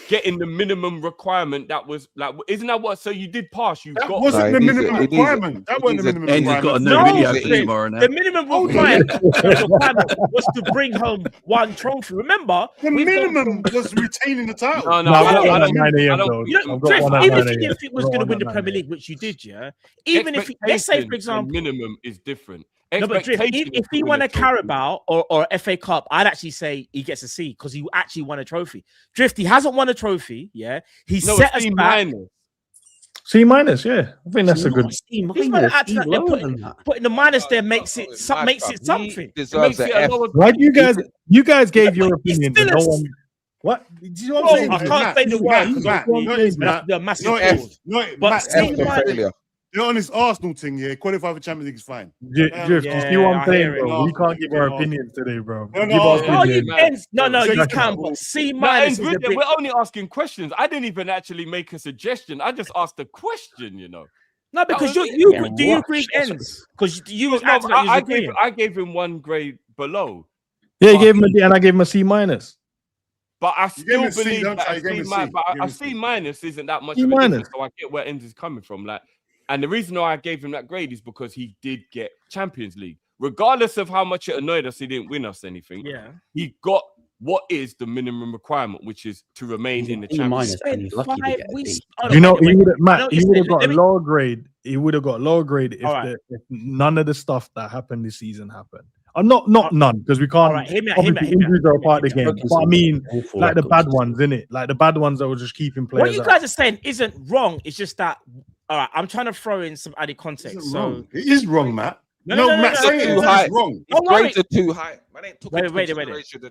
Getting the minimum requirement that was like, isn't that what? So you did pass. You That got. wasn't No, the he needs minimum it. He needs it. requirement. That He wasn't the needs it. minimum Enzo's got a requirement. new No, video the- tomorrow now. The minimum requirement was to bring home one trophy. Remember, The we've gone minimum was retaining the title. No, No, I've got one I at 9 a.m. don't- though. You I've know, got Drift, one at even 9 if a.m. it was I've got going to one win at the 9 Premier a.m. League, which you did, yeah. Even if, let's say, for Expectation example, and minimum is different. no, but Drift, Expectation if is he to won win a Carabao or FA Cup, I'd actually say he gets a C because he actually won a trophy. Drift, he hasn't won a trophy, yeah. He No, set it's us C back. minus. C minus, yeah. I think that's a good. C He's minus. gonna add to He's that. They're lower than that. putting the minus there makes it makes it something. He It deserves makes it an a F. lower. Like you guys gave your opinion, still but no a- one. What? Do you know what Bro, I'm saying? I can't say the word. Matt, you know this, Matt. The massive No, pause. But Matt, C F for minus. failure. you know, on this Arsenal thing, yeah, qualify for Champions League is fine. Drift, you see what I'm I saying, hear it. bro? We can't give our opinions today, bro. No, Give our No, you opinion. can. No, you Second can. of all- But C No, minus and is a bit. we're only asking questions. I didn't even actually make a suggestion. I just asked a question, you know. No, because That was you it. do you Yeah, agree with rushed. ends? Because you was No, acting like you was I agreeing. gave him one grade below. Yeah, you gave him a D and I gave him a C minus. But I You gave me still a C, believe don't that you? You gave me a C. a You C gave me a C. minus isn't that much C of a minus. difference. So I get where Enz is coming from. Like, and the reason why I gave him that grade is because he did get Champions League, regardless of how much it annoyed us. He didn't win us anything. Yeah, he got what is the minimum requirement, which is to remain in the Champions and he's lucky to get a D. You know, he would have got a lower grade. He would have got a lower grade if none of the stuff that happened this season happened. Not none, because we can't. Right, hear me obviously, injuries are a part of the game. But I mean, like the bad ones, innit? Like the bad ones that were just keeping players. What you guys are saying isn't wrong. It's just that. All right, I'm trying to throw in some added context. So it is wrong, Matt. No, Matt saying too high. it's wrong. His grades are too high. Wait.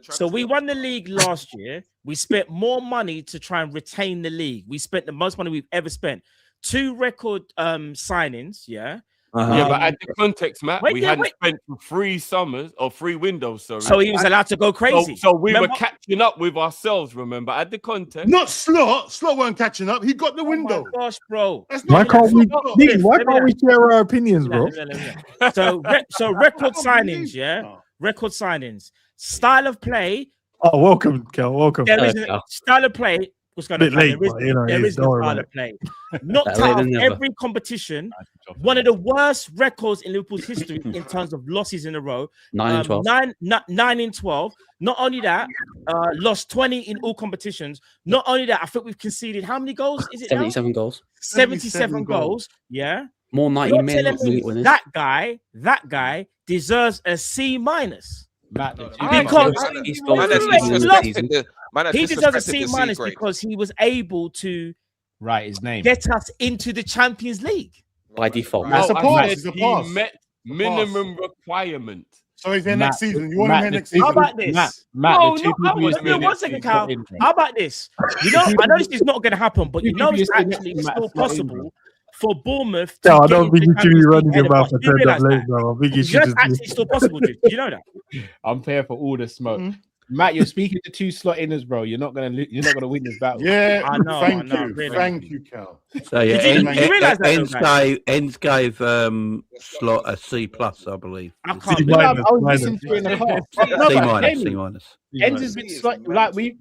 So we won the league last year. We spent more money to try and retain the league. We spent the most money we've ever spent. 2 record signings, yeah. Yeah, but at the context, Matt, we hadn't spent for 3 summers or 3 windows. Sorry. So he was allowed to go crazy. So we were catching up with ourselves. Remember, at the context. Not Slot. Slot weren't catching up. He got the window. Oh my gosh, bro. Why can't we share our opinions, bro? So record signings, yeah. Record signings. Style of play. Oh, welcome, Kel. Welcome. There is a style of play. What's going to late, there is no style of play. Knocked out of every competition. One of the worst records in Liverpool's history in terms of losses in a row. 9 and 12. 9 in 12. Not only that, lost 20 in all competitions. Not only that, I think we've conceded how many goals? Is it 77 goals. 77 goals. Yeah. More 90 minutes. That guy deserves a C minus. Matt, he deserves a C minus because he was able to write his name, get us into the Champions League by default. That's a pass. He met minimum requirement. So he's there next season. You want him here next season? How about this? Matt, one second, Cal. How about this? You know, I know this is not going to happen, but you know it's actually still possible for Bournemouth. No, I don't think you should be running your mouth for turn up late, bro. I think you should just. Actually still possible, dude. Do you know that? I'm here for all the smoke. Matt, you're speaking to 2 slot inners, bro. You're not gonna win this battle. Yeah, I know. Thank you, Cal. So yeah, Did you realize that? Enz gave Slot a C plus, I believe. I can't. I was listening to it in the car. C minus. Enz has been like we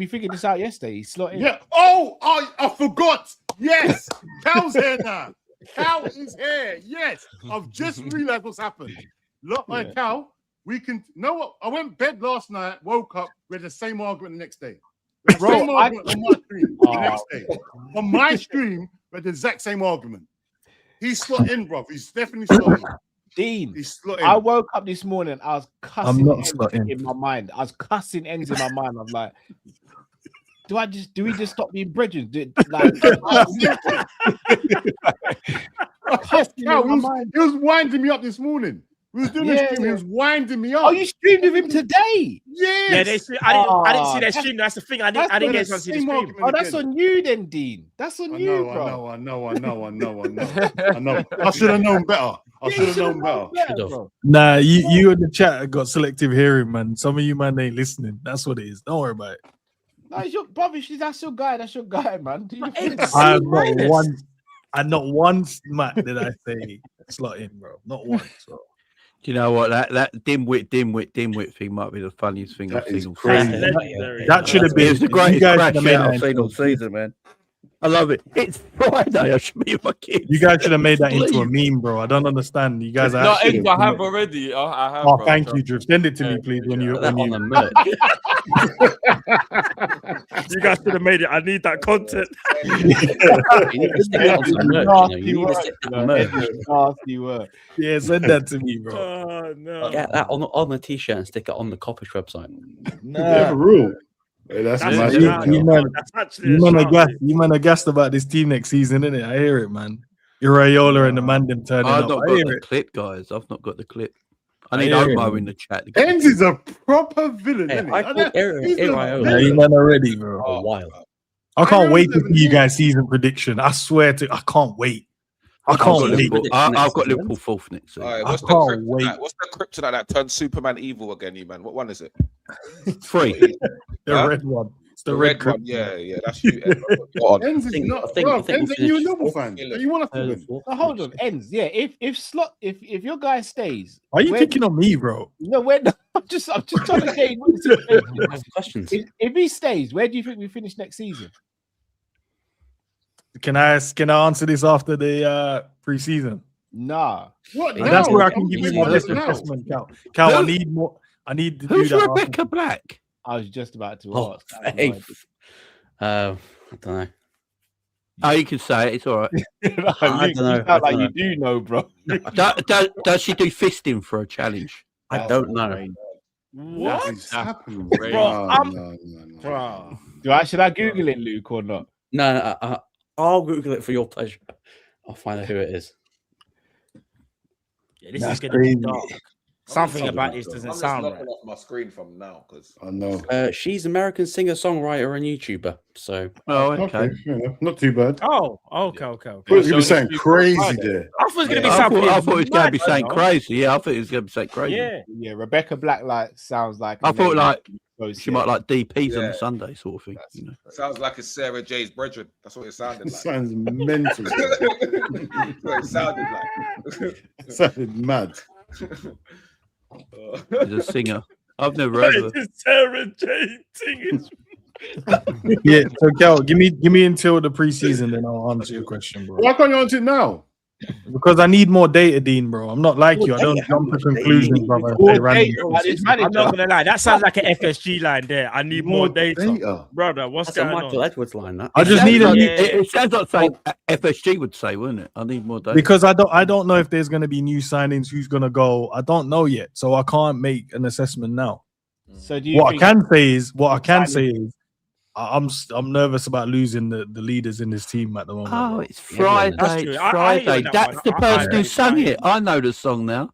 figured this out yesterday. He's slotting. Yeah. Oh, I forgot. Yes, Cal's here now. Cal is here. Yes, I've just realized what's happened. Look, Cal. We can know what I went to bed last night, woke up with the same argument the next day. Same argument on my stream the next day. On my stream, with the exact same argument. He's slot in, bro. He's definitely slot in. Dean, he's slot in. I woke up this morning, I was cussing I'm not Enz in my mind. I was cussing Enz in my mind. I'm like, do we just stop being brethren? Like, he was winding me up this morning. We was doing a stream. He was winding me up. Oh, you streamed with him today? Yes. Yeah, I didn't see that stream. That's the thing. I didn't get to see the stream. Oh, that's on you then, Dean. That's on you, bro. I know. I should have known better. Nah, you in the chat got selective hearing, man. Some of you man ain't listening. That's what it is. Don't worry about it. No, it's your brother. That's your guy. That's your guy, man. Not once, Matt, did I say slot in, bro. Not once. Bro. Do you know what that dimwit thing might be the funniest thing I've seen all season. That should have been the greatest crash out I've seen all season, man. I love it. It's Friday. I should be with my kids. You guys should have made that into a meme, bro. I don't understand. You guys are. No, I have already. I have. Oh, thank you, Drew. Send it to me, please. When you on the merch. You guys should have made it. I need that content. You need to stick it on some merch. You need to stick that on merch. Yeah, send that to me, bro. Oh no. Get that on the t-shirt and stick it on the Kopish website. No, rule. Hey, that's you man are gassed about this team next season, isn't it? I hear it, man. Iraola and the Mandem turning up. I've not got the clip, guys. I've not got the clip. I need Omo in the chat. Enz is a proper villain, isn't he? I called Iraola. You man are ready, bro. A while. I can't wait to see you guys' season prediction. I swear to, I can't wait. I can't wait. I've got Liverpool 4th next season. Right, what's the kryptonite that turns Superman evil again, you man? What one is it? 3. The red one. It's the red one. Yeah, that's you. Ends is not. Ends, are you a Liverpool fan? Do you want us to win? No, hold on, Ends. Yeah, if your guy stays, why are you picking on me, bro? No, I'm just trying to get questions. If he stays, where do you think we finish next season? Can I answer this after the pre-season? Nah. What? That's where I can give you more assessment, Cal. I need more. I need to Who's do that. Rebecca Black? I was just about to ask. I don't know. Oh, you can say it. It's all right. I don't know. Like you do know, bro. Does she do fisting for a challenge? I don't know. What is happening, bro? Should I Google it, Luke, or not? No, I'll Google it for your pleasure. I'll find out who it is. Yeah, this is going to be dark. Something about this doesn't sound right. I'm off my screen from now because I know. She's American singer-songwriter and YouTuber. So, okay. Not too bad. Oh, okay. You were saying crazy there. I thought it was going to be something. I thought it was going to be saying crazy. Yeah, I thought it was going to be saying crazy. Yeah. Rebecca Black sounds like. I thought like she might like DPs on a Sunday sort of thing. You know? Sounds like a Sarah J's brethren. That's what it sounded like. Sounds mental. That's what it sounded like. It sounded mad. He's a singer. I've never heard of her. Sarah J singing. Yeah, so Cal, give me until the preseason, then I'll answer your question, bro. Why can't you answer it now? Because I need more data, Dean, bro. I'm not like you. I don't jump to conclusions, brother. I'm not gonna lie. That sounds like an FSG line there. I need more data. Brother. What's That's going a Michael on? Edwards line. That I just need It sounds like something FSG would say, wouldn't it? I need more data. because I don't know if there's gonna be new signings, who's gonna go. I don't know yet, so I can't make an assessment now. So do you What I can say is I'm nervous about losing the leaders in this team at the moment. Oh, bro. it's Friday. It's Friday. That's the person who sung it. I know the song now.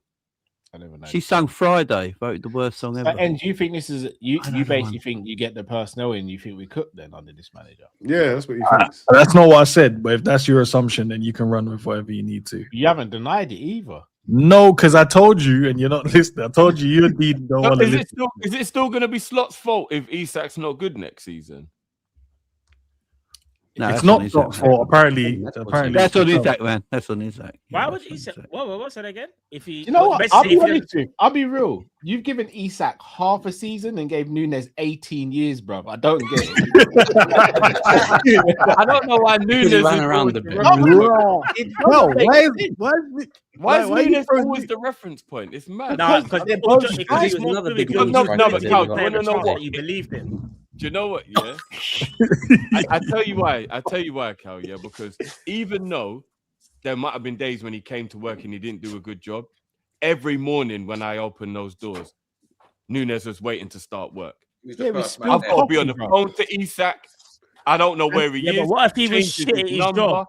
I never know. She sung Friday. Voted the worst song ever. And do you think this is you basically think you get the personnel in? You think we cook then under this manager? Yeah, that's what you think. That's not what I said, but if that's your assumption, then you can run with whatever you need to. You haven't denied it either. No, because I told you, and you're not listening. I told you you don't want to listen. Is it still going to be Slot's fault if Isak's not good next season? No, it's not Slot's fault. Apparently, that's on Isak, man. That's on Isak. Why would Isak? What's that again? If he, you know what? I'll be honest with you. I'll be real. You've given Isak half a season and gave Nunes 18 years, bro. I don't get it. I don't know why Nunes ran around a bit. Why is Nunes always the reference point? It's mad. No, because it's another big one. That you believed in. Do you know what? Yeah, I tell you why. Cal. Yeah, because even though there might have been days when he came to work and he didn't do a good job, every morning when I opened those doors, Nunes was waiting to start work. I've got to be on the phone to Isak. I don't know where he is. But what if he was shit at his job?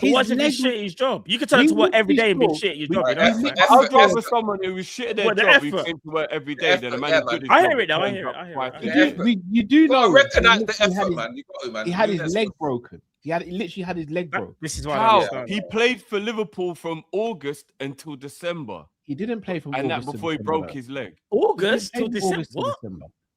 What if he's shit at his job? You could turn to work every day and be shit at your job. I'd rather someone who was shit at their job who came to work every day than a man who did. I hear it now. I hear it. You do know. Recognize the effort, man. You got to, man. He had his leg broken. He literally had his leg broken. This is why he played for Liverpool from August until December. He didn't play from and August that before he broke his leg. August till December. What?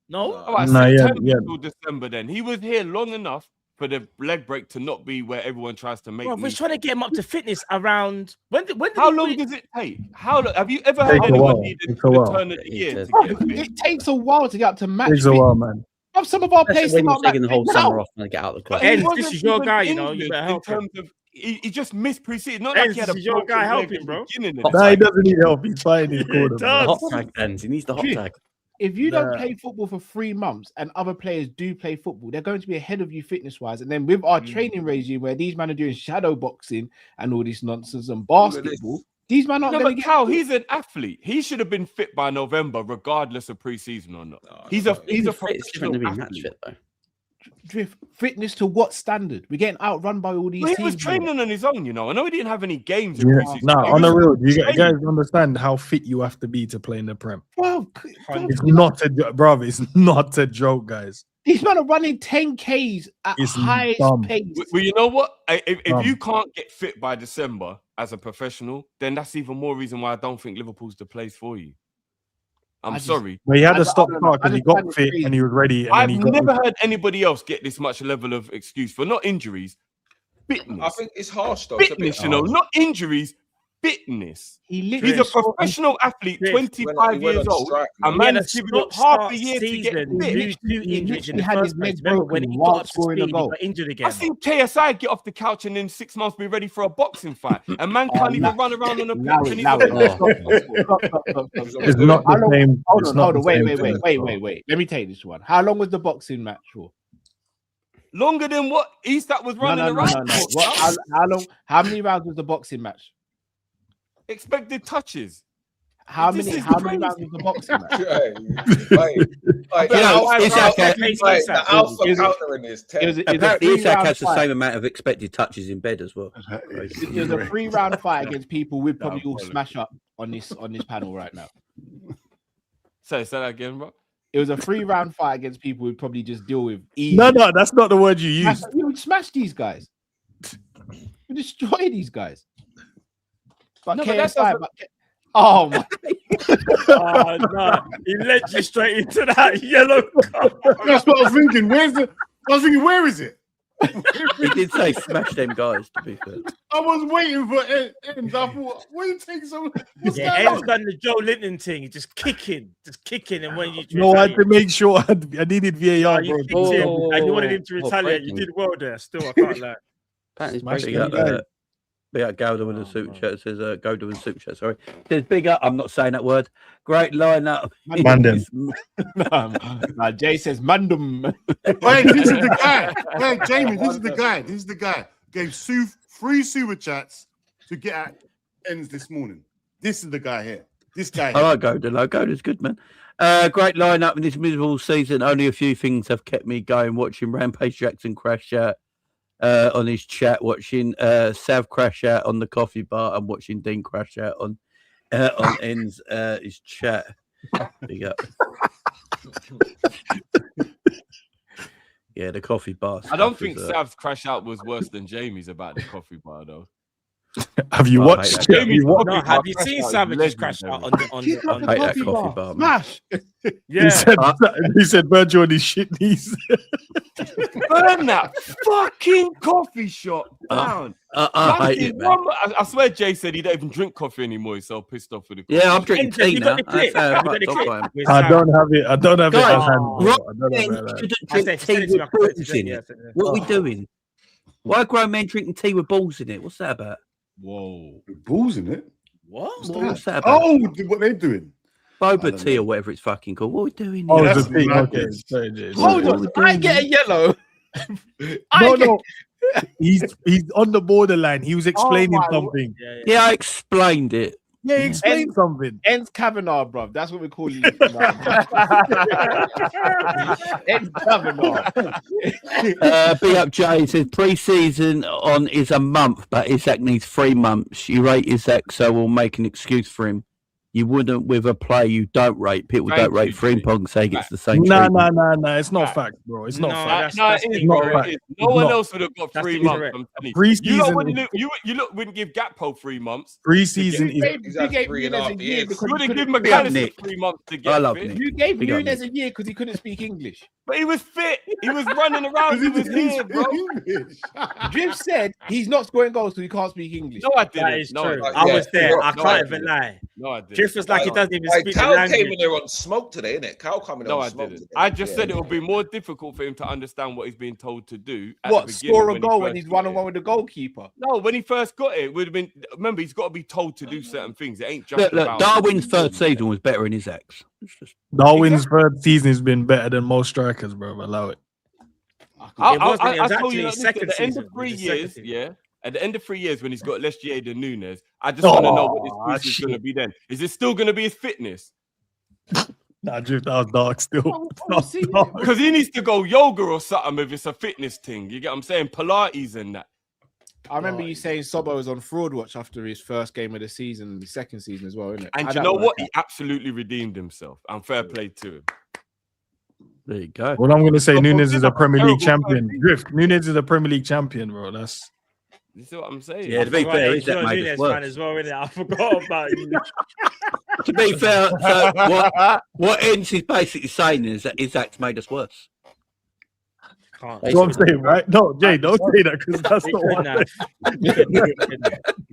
No, September till December. Then he was here long enough for the leg break to not be where everyone tries to make. Bro, we're trying to get him up to fitness around. When how long does it take? How long have you ever had anyone need a turn of the year? It takes a while to get up to match. It takes a while, man. Some of our players when you're taking the whole summer off and get out of the club. This is your guy, you know. You better help him. He just missed preseason. Not like he had a your guy helping, bro. No, he doesn't need help. He's fine. He's good. Hot tag ends. He needs the hot tag. If you don't play football for 3 months and other players do play football, they're going to be ahead of you fitness-wise. And then with our training regime, where these men are doing shadow boxing and all this nonsense and basketball, these men aren't going to get. Cal, he's an athlete. He should have been fit by November, regardless of preseason or not. He's a professional athlete. Drift fitness to what standard? We're getting outrun by all these teams. He was training on his own, you know. I know he didn't have any games in preseason. No, on the real, you guys understand how fit you have to be to play in the Prem. Bro, it's not a joke, guys. These men are running 10Ks at highest pace. Well, you know what? If you can't get fit by December as a professional, then that's even more reason why I don't think Liverpool's the place for you. I'm sorry. But he had to stop I don't know. because he got fit and he was ready. And I've then he got never heard anybody else get this much level of excuse for not injuries, fitness. I think it's harsh though. It's a bit Fitness, you know, not injuries, fitness. He's a professional athlete, 25 years old. A man's given up half a year to get fit. He had his legs broken while scoring a goal. Injured again. I seen KSI get off the couch and in 6 months be ready for a boxing fight. A man can't even run around on a pitch. It's not the same. Hold on. Wait. Let me take this one. How long was the boxing match for? Longer than what Eastat was running around. No. How many rounds was the boxing match? Expected touches. How many rounds was the boxing match? Apparently, Isak has the same amount of expected touches in bed as well. It was a 3-round fight against people we'd probably all smash up on this panel right now. Say that again, bro. It was a 3-round fight against people we'd probably just deal with easy. No, that's not the word you used. You would smash these guys. You destroy these guys. But No, KSI, oh my! Oh no, he led you straight into that yellow card. That's what I was thinking. Where is it? He did say smash them guys, to be fair. I was waiting for Ends. I thought, what are you taking so? Ends done the Joe Linton thing, just kicking, and when you No, I had to make sure I needed VAR, you bro. kicked him, and you wanted him to retaliate. You did well there. Still, I can't lie. Big up Gouda with a super chat. Says Gouda with a super chat. Sorry. Says big up. I'm not saying that word. Great lineup. Mandem. No, Jay says Mandem. Wait, this is the guy. Hey, Jamie, this is the guy. Gave 3 super chats to get at Ends this morning. This is the guy here. This guy. I like Gouda. Gouda's good, man. Great lineup in this miserable season. Only a few things have kept me going. Watching Rampage Jackson crash out on his chat, watching Sav crash out on the coffee bar, and watching Dean crash out on Ends his chat. Big up. Yeah, the coffee bar. I don't think Sav's crash out was worse than Jamie's about the coffee bar, though. Have you watched? Have you seen Savage's crash out on the I hate that coffee bar. Smash. Yeah, he said Virgil on his shit knees. Burn that fucking coffee shop down. I hate it, man. I swear Jay said he don't even drink coffee anymore. He's so pissed off with the coffee. Yeah, I'm drinking tea now. I don't have it. I don't have it at hand. What are we doing? Why are grown men drinking tea with balls in it? What's that about? Whoa, balls in it? What's that about? Oh, what they doing? Boba tea or whatever it's fucking called. What are we doing? Oh, Here? it's a tea. Okay. Hold on, I get a yellow. No. He's on the borderline. He was explaining something. Yeah, I explained it. Yeah, he explained something. Ends Kavanaugh, bro. That's what we call you. Ends Kavanaugh. Big up Jay says pre-season on is a month, but Isak needs 3 months. You rate Isak, so we'll make an excuse for him. You wouldn't with a player you don't rate. People don't rate Frimpong, say he gets the same. No. It's not fact, bro. It's not fact. No, one else would have got 3 months. Pre-season, you wouldn't give Gakpo 3 months. Pre-season is. He's had 3.5 years. You wouldn't give McAllister 3 months to get I love fit. Nick. You gave Nunes a year because he couldn't speak English. But he was fit. He was running around. He was here, bro. Drift said he's not scoring goals because he can't speak English. No, I didn't. That is No, true. I I was there. I No, can't even lie. No, I didn't. Drift was like he doesn't even speak the Cal language. came in there on smoke today, innit? Cal coming in No, on I smoke didn't. today. I just said it would be more difficult for him to understand what he's being told to do. What, score a goal when he's 1-on-1 with the goalkeeper? No, when he first got it would have been. Remember, he's got to be told to do certain things. It ain't just Look, about. Darwin's third season was better in his ex. Darwin's third season has been better than most strikers, bro. Allow it. I was told you actually that, second at the end of season. 3 It was the second years, season. yeah. At the end of 3 years, when he's got less GA than Nunes, I just want to know what this is going to be then. Is it still going to be his fitness? Nah, Drift, that was dark still. Because he needs to go yoga or something if it's a fitness thing. You get what I'm saying? Pilates and that. I remember you saying Sobo was on fraud watch after his first game of the season, the second season as well, isn't it? And you know what? He absolutely redeemed himself. And fair play to him. There you go. Well, I'm going to say Nunes is a Premier League champion. Drift, Nunes is a Premier League champion, bro. That's. You see what I'm saying? Yeah, to be fair, he's that made Nunes us worse. fan as well, innit? I forgot about you. To be fair, so what Ince is basically saying is that Isak's made us worse. That's what I'm saying, right? No, Jay, don't say that because that's not what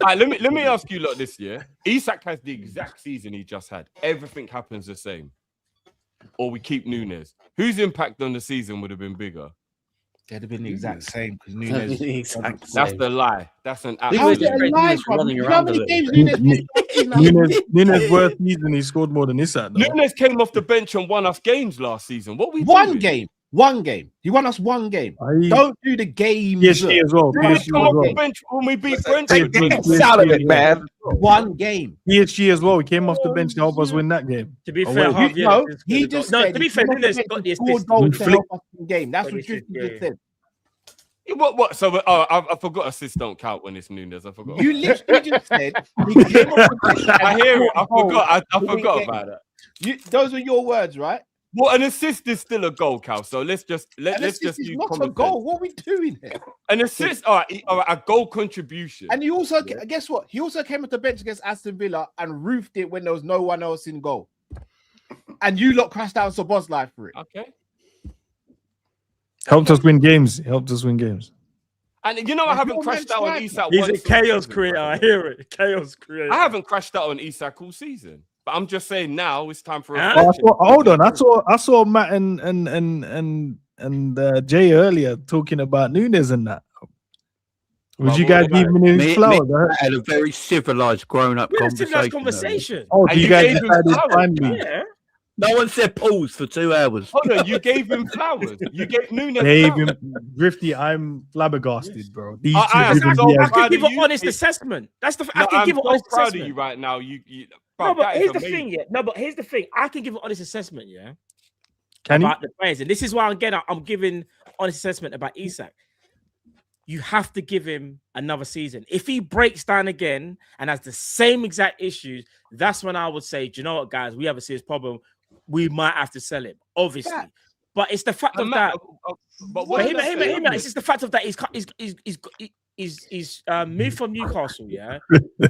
All right, let me ask you lot this year. Isak has the exact season he just had. Everything happens the same. Or we keep Nunes. Whose impact on the season would have been bigger? They'd have been the exact same because Nunes. That's the lie. That's an How is absolute it a lie, bro? You know how many games Nunes' worst season, he scored more than Isak. Nunes came off the bench and won us games last season. What we One doing? game. One game. He won us one game. Don't do the game. PSG as well. Nunes come off the bench when we beat Brentford. Out of it, man. One game. PSG as well. He came off the bench to help us win that game. To be fair, he just no. said To be fair, Nunes got the assist. goals to help us in the game. That's what Drifty just said. What? So, I forgot assists don't count when it's Nunes. I forgot. You literally just said he came off the bench. I hear it. I forgot. I forgot about that. Those are your words, right? Well, an assist is still a goal, Cal. So let's just use not a goal. What are we doing here? An assist, all right, a goal contribution. And he also guess what? He also came off the bench against Aston Villa and roofed it when there was no one else in goal. And you lot crashed out Szoboszlai for it. Okay. Helped us win games. And you know, I haven't crashed out on Isak. He's a chaos creator. I hear it. Chaos creator. I haven't crashed out on Isak all season. But I'm just saying now it's time for hold on. I saw Matt and Jay earlier talking about Nunes and that. Would you guys give him his flowers? Had a very civilized, grown-up conversation. Oh, do you guys decided finally? Yeah. No one said pause for 2 hours. Hold on, you gave him flowers. You gave Nunes Gave flowers. him Drifty. I'm flabbergasted, bro. These I two can give an honest assessment. That's the. I can give an honest proud assessment. of you right now. You no, but here's the amazing. thing. Yeah. No, but here's the thing. I can give an honest assessment. Yeah. Can about the players, and this is why I'm giving honest assessment about Isak. You have to give him another season. If he breaks down again and has the same exact issues, that's when I would say, do you know what, guys? We have a serious problem. We might have to sell him, obviously. Yeah. But it's the fact of that. But it's just the fact of that he's moved from Newcastle. Yeah,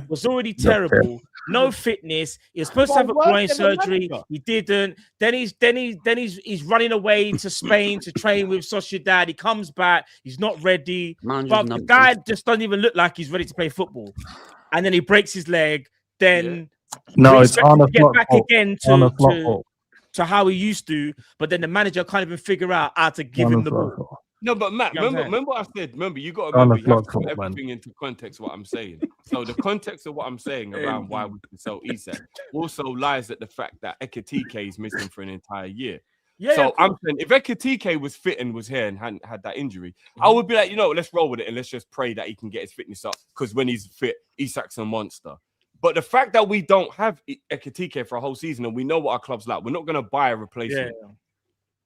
was already terrible. No fitness. He was supposed to have a groin surgery. He didn't. Then he's running away to Spain to train with Sociedad. He comes back. He's not ready. But the guy just doesn't even look like he's ready to play football. And then he breaks his leg. Then it's on a get back again to how he used to, but then the manager can't even figure out how to give him the ball. No, but Matt, remember what I said. Remember, you got to remember, you have to put everything into context. What I'm saying. So the context of what I'm saying around why we can sell Isak also lies at the fact that Ekitike is missing for an entire year. Yeah, so I'm saying if Ekitike was fit and was here and hadn't had that injury, I would be like, let's roll with it and let's just pray that he can get his fitness up, because when he's fit, Isak's a monster. But the fact that we don't have Ekitike for a whole season and we know what our club's like, we're not going to buy a replacement. Yeah.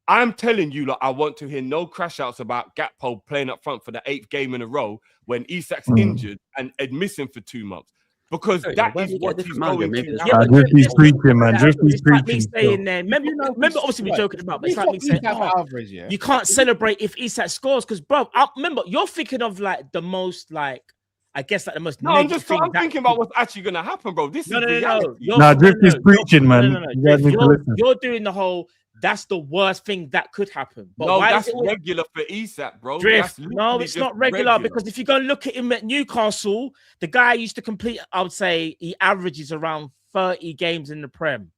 I'm telling you, I want to hear no crash outs about Gakpo playing up front for the 8th game in a row when Isak's injured and missing for 2 months. Because that is what he's going to. Drifty's preaching, man. Drifty's preaching. Remember, obviously, we're joking about, but it's like me saying, you can't celebrate if Isak scores because, bro, remember, you're thinking of like the most like. I guess like the most. No, I'm thinking about what's actually going to happen, bro. This is reality. Drifty's preaching, man. You're doing the whole. That's the worst thing that could happen. But no, that's regular for Isak, bro. No, it's not regular because if you go look at him at Newcastle, the guy used to complete. I would say he averages around 30 games in the Prem,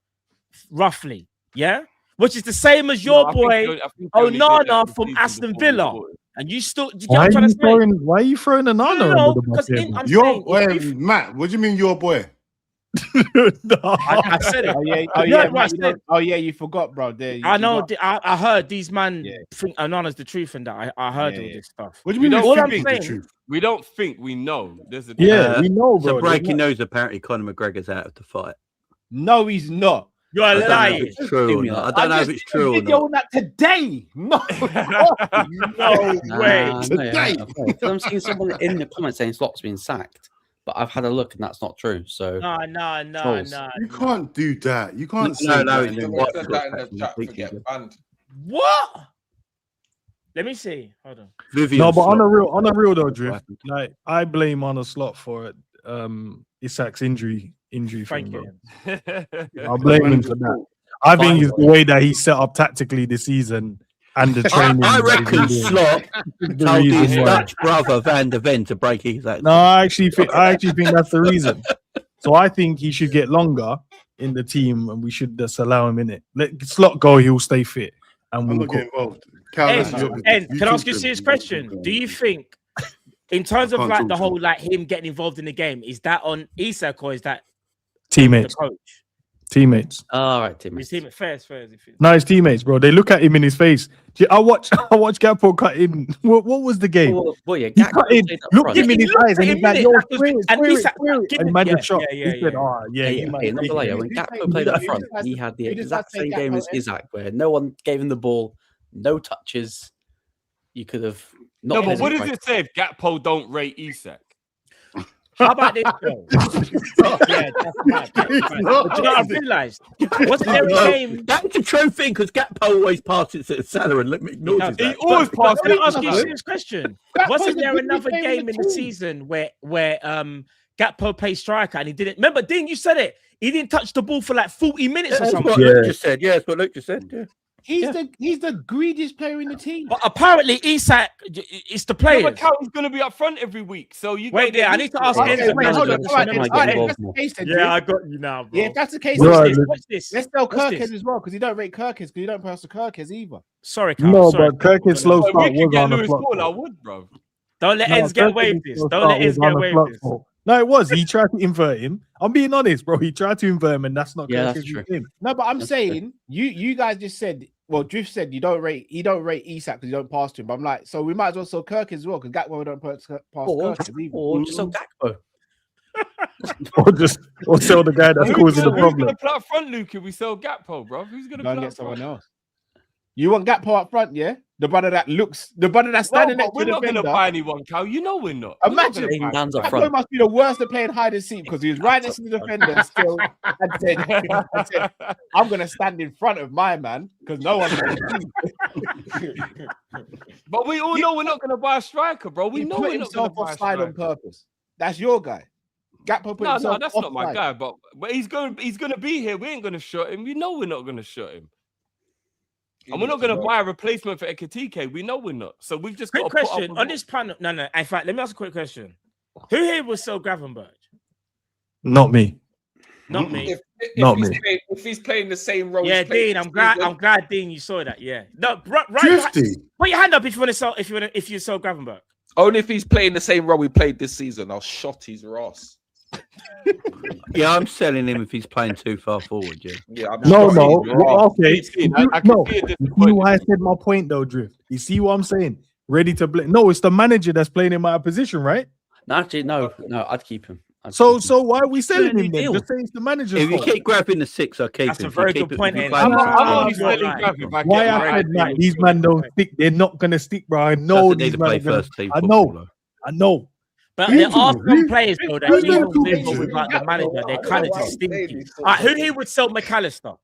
roughly. Yeah, which is the same as your boy Onana from Aston Villa. And you still, why are you throwing an honor? Matt, what do you mean your boy? I said it. Oh yeah, you forgot, bro. I know. I heard these man think Onana's the truth, and that I heard all this stuff. What do you mean? All I'm saying, we don't think we know. There's a we know, bro. So breaking news. Apparently, Conor McGregor's out of the fight. No, he's not. You're lying. It's true or not. I don't know if it's true or not. On that today. No, no way. Today. I'm seeing someone in the comments saying Slot's been sacked, but I've had a look and that's not true. So no. You can't do that. You can't say that. What? Let me see. Hold on. No, but on a real though, Drift. Like I blame on a Slot for it. Isak's injury injury Thank thing, you. bro. I'll blame him for that. I think it's the way that he set up tactically this season and the training. I that he's been reckon doing. Slot The told his reason why. Dutch brother Van der Ven to break his act. No, I actually think that's the reason. So I think he should get longer in the team, and we should just allow him in it. Let Slot go; he'll stay fit, and I'm we'll not go. getting involved. Cal, And, that's your business. and You can I talk ask you a to him. serious question? Do you think, in terms of can't like talk the to whole him. like him getting involved in the game, is that on Isak or is that Teammates, the coach? teammates. All right, Tim. His team fair. No, his teammates, bro. They look at him in his face. I watch Gakpo cut in. What was the game? Well, yeah, He Gakpo cut in, played up looked front. him in his eyes, and he's like, "Yo, swear it, and swear it, Isak- swear it." give And it- man yeah, just shot. yeah, He said, yeah. "Oh, yeah, Hey, you might hey, not take gonna lie, it." when Who's Gakpo playing- played up who's front, playing- he had the who does exact that say same game Gakpo as is? Isak, where no one gave him the ball, no touches. You could have No, not. but what does hesitated. it say if Gakpo don't rate Isak? How about this? Though? Yeah, that's right. But you know what I've realised? Wasn't there a game? That's a true thing because Gakpo always passes it to Salah and let me ignore No, that. He always But passes let me it ask to you a Salah. serious question. Gakpo's Wasn't a there good another player game in the team. season where Gakpo played striker and he didn't? Remember, Dean, you said it. He didn't touch the ball for like 40 minutes or That's something. what Luke just said. Yeah, that's what Luke just said. Yeah. He's the greediest player in the team. But apparently, Isak, it's the No, players. but Cal's going to be up front every week, so you Wait gotta get there, I used need to it. ask Okay, Enzo. wait, hold on. That's All right, why then, I all get right, if involved that's the more. case, then, Yeah, Drift. I got you now, bro. Yeah, if that's the case, Right, What's then this? What's this? let's tell What's Kirkhead this? as well because you don't rate Kirkhead because you don't pass to Kirkhead either. Sorry, Carl. No, sorry. but Kirk's slow Well, start we could was get on the Lewis clock. Hall, I would, bro. Don't let No, Enz get away Kirk's with this. slow Don't start let was Enz get on the away clock with this. fault. No, it was. He tried to invert him. I'm being honest, bro. He tried to invert him, and that's not Yeah, Kirk's that's true. game. No, but I'm That's saying you guys just said, well, Drift said he don't rate Isak because you don't pass to him. But I'm like, so we might as well sell Kirk as well because Gakpo don't pass Or Kirk either. just on Gakpo. or sell the guy that's Who's causing the going problem. to play up front, Luke, if we sell Gakpo, bro? Who's going to Go and play get up someone front? else. You want Gakpo up front, yeah? The brother that's No, standing but next we're to the not going to defender. buy anyone, Cal. You know we're not. We're not Imagine gonna buy Dan's up Gakpo front. must be the worst at playing hide and seek because he was right next to the defender still and said, I'm gonna stand in front of my man because no one's gonna see. But we all know we're not going to buy a striker, bro. We He know put we're not going himself to buy a offside on striker. purpose. That's your guy. Gakpo put No, himself that's not my offside. guy. But he's going to be here. We ain't going to shut him. We know we're not going to shut him. And we're not going to buy a replacement for Ekatike. We know we're not. So we've just Quick got to put up question with on what- this panel. No. In fact, let me ask a quick question. Who here will sell Gravenberch? Not me. Not me. Not me. If he's playing the same role, Yeah, he's played Dean. this I'm season, glad, Dean, you saw that. Yeah. No, right. Drifty. Put your hand up if you want to sell. If you sell Gravenberch. only if he's playing the same role we played this season, I'll shot his ass. Yeah, I'm selling him if he's playing too far forward. Yeah. Yeah, I'm No, shotting no. his ass. Okay. I can No. see it You see why I said my point though, Drift. You see what I'm saying? Ready to blame? No, it's the manager that's playing in my position, right? No, actually, no, I'd keep him. So why are we selling him then? deal. Just say it's the manager's If you fault. keep grabbing the six, I'll keep That's him. a If you very keep good it- point, if you Ed. play I'm him- only You're selling right. Gav if I Why get I the said right that deal. these men don't stick. They're not gonna stick, bro. I know Doesn't need these to men play are gonna. first team I football, know. though. I know. But there are some Who- players though that who's even Liverpool with players? or without the manager, they're kind of just stinky. All right, who here would sell McAllister?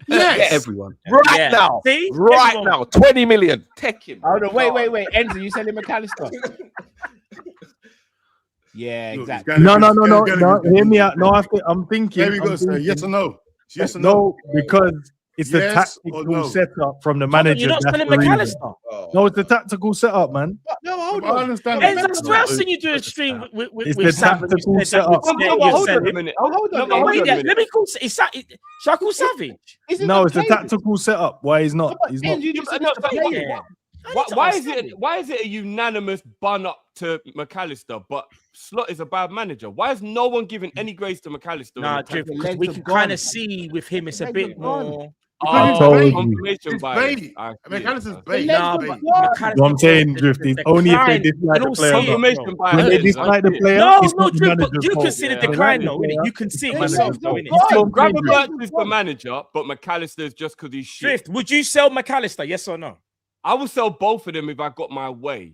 Yes. Everyone. Right Yeah. now. See? Right Everyone. now. 20 million. Take him. Oh no, wait. Enzo, you selling McAllister? Yeah, Look, exactly. it's No. gonna be- Hear me out. No, I'm thinking. There we go, I'm sir. thinking- Yes or no? Yes or no? No, because it's the Yes or tactical no? setup from the Hold on, manager. you're not that's selling the reason. McAllister. Oh. No, it's the tactical setup, man. No, hold I on. understand. Enzo, that. that's the last thing you do a stream with It's the Sam. and you tactical said that setup. you're No, but hold on a selling. minute. Oh, hold No, on. but hold Wait, on a yeah, minute. let me call. Shall I call Savage? Isn't No, the it's the player- tactical setup. Why he's not? He's not. Enzo, you just said No, it's the but- player. Yeah. I need Why, to why ask is it? Savage. Why is it a unanimous bun up to McAllister, but Slot is a bad manager? Why is no one giving any grace to McAllister? Nah, in the Drift, tactics? because legs we have can gone. kind of see with him, it's a legs bit have gone. more. I Because told it's you. confirmation It's bias. bait. I see McAllister's it. bait. Nah, Bait. but What I'm saying, Drift, is only if they dislike the player. Confirmation When bias. they I dislike the see it. player, No, it's not the Drift, but manager's you can fault. see the Yeah. decline, They though, like the innit? player. You can see it. The myself, manager's though, fault. innit? It's not the manager's Gravenberch is the manager, but McAllister is just because he's shit. Drift, would you sell McAllister? Yes or no? I would sell both of them if I got my way,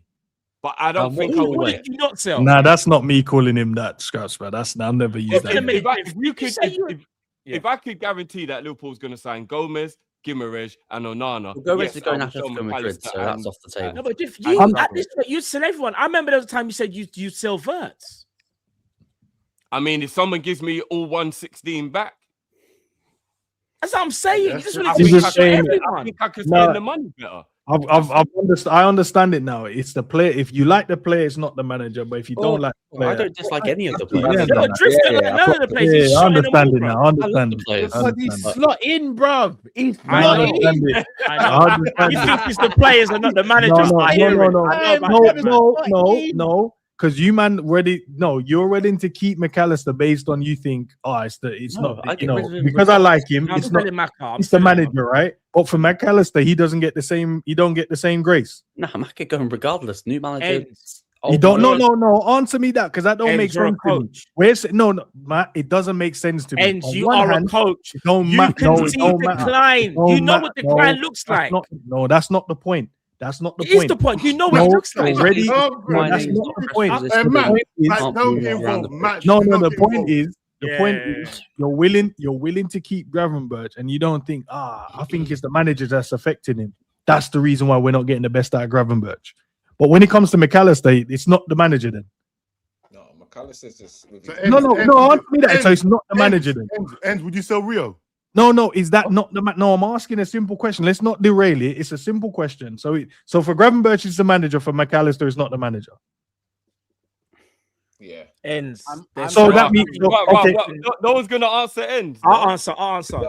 but I don't think I Who would. would you not sell? Nah, that's not me calling him that, Scratch, man. I'll never use Wait a that. minute. If I could guarantee that Liverpool's going to sign Gomez, Gimaresh, and Onana, Well, Gomez yes, is going I would after sell Atletico Madrid, McAllister so that's and- off the table. No, but if I'm- at this point, you'd sell everyone. I remember there was a time you said you'd sell Verts. I mean, if someone gives me all 116 back, that's what I'm saying. You just I want think to I teach can- everyone. I think I can No. spend the money better. I understand it now. It's the player. If you like the player, it's not the manager. But if you don't like the player, I don't dislike any of the Yeah, players. No, Drift don't like none of the players. He's I shotting them understand all, it bro. now. I I love understand the it. players. I But he's understand it. slot in, bruv. He's I slot know. in. it. I I know. understand You it. think it's the players and not the managers? No, I hear it. I know about that, man. No. Because you you're ready to keep McAllister based on you think, it's No, not, I get rid of him because I like him, I'm it's not, telling Maka. I'm it's the telling him. manager, right? But for McAllister, he don't get the same grace. Nah, Maka going regardless. New manager. Ends. You don't, no, answer me that because that don't Ends, make you're a sense to me. coach. No, Matt, it doesn't make sense to me. Ends, On you one are hand, a coach. it don't You matter. can No, it see don't matter. decline. It don't You know matter. what decline No, looks that's like. not, that's not the point. That's not the It is point. the point. You know what it No, looks like. already. My That's name's not not the Chris point. Resist. Hey, The Matt, point is Matt, can't don't move get around involved. the Matt, pitch. No, do not the get point involved. is you're willing to keep Gravenberch, and you don't think, I think it's the manager that's affecting him. That's the reason why we're not getting the best out of Gravenberch. But when it comes to McAllister, it's not the manager then. No, McAllister's just. No, answer me that. So it's not the manager then. Ends, would you sell Rio? No, is that not the no? I'm asking a simple question. Let's not derail it. It's a simple question. So for Gravenberch, it's the manager. For McAllister, it's not the manager. Yeah. Ends. So that means okay. No one's gonna answer ends. I'll answer.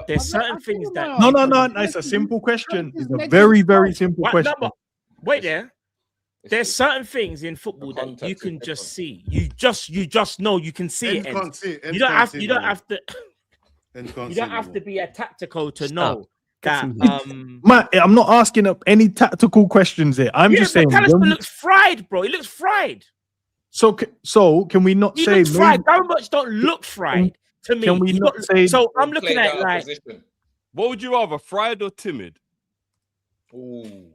There's certain things that No. It's a simple question. It's a very, very simple question. Wait there. There's certain things in football that you can just see. You just know you can see it. Can't see it. You don't have to be a tactical to know that. Matt, I'm not asking up any tactical questions here. I'm just saying. McAllister looks fried, bro. He looks fried. So can we not say? Looks fried. Gravenberch don't look fried to me. Can we not say? So I'm looking at it like. What would you rather, fried or timid? Ooh,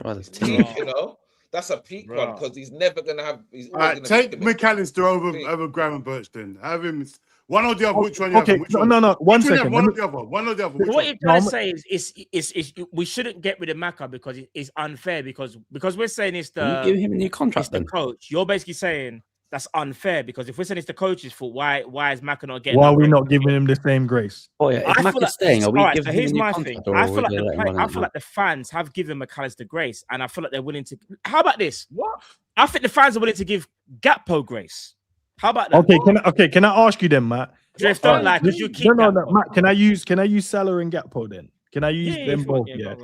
Rather peak, you know, that's a peak one because he's never gonna have. He's All right, take McAllister over Gravenberch then. Have him one or the other. Which one? Okay, no. One second. One or the other. One or the other. What you're trying to say is we shouldn't get rid of Maka because it's unfair because we're saying it's the give him a new contract. The coach. You're basically saying that's unfair because if we're saying it's the coach's fault, why is Maka not getting? Why are we not giving him the same grace? Oh yeah, if Maka's staying, are we giving him a new contract? I feel like the fans have given McAllister grace, and I feel like they're willing to. How about this? What? I think the fans are willing to give Gakpo grace. How about that? Can I ask you then, Matt? Drift don't like because you keep. No, Matt. Can I use Salah and Gakpo then? Can I use them both? Yeah.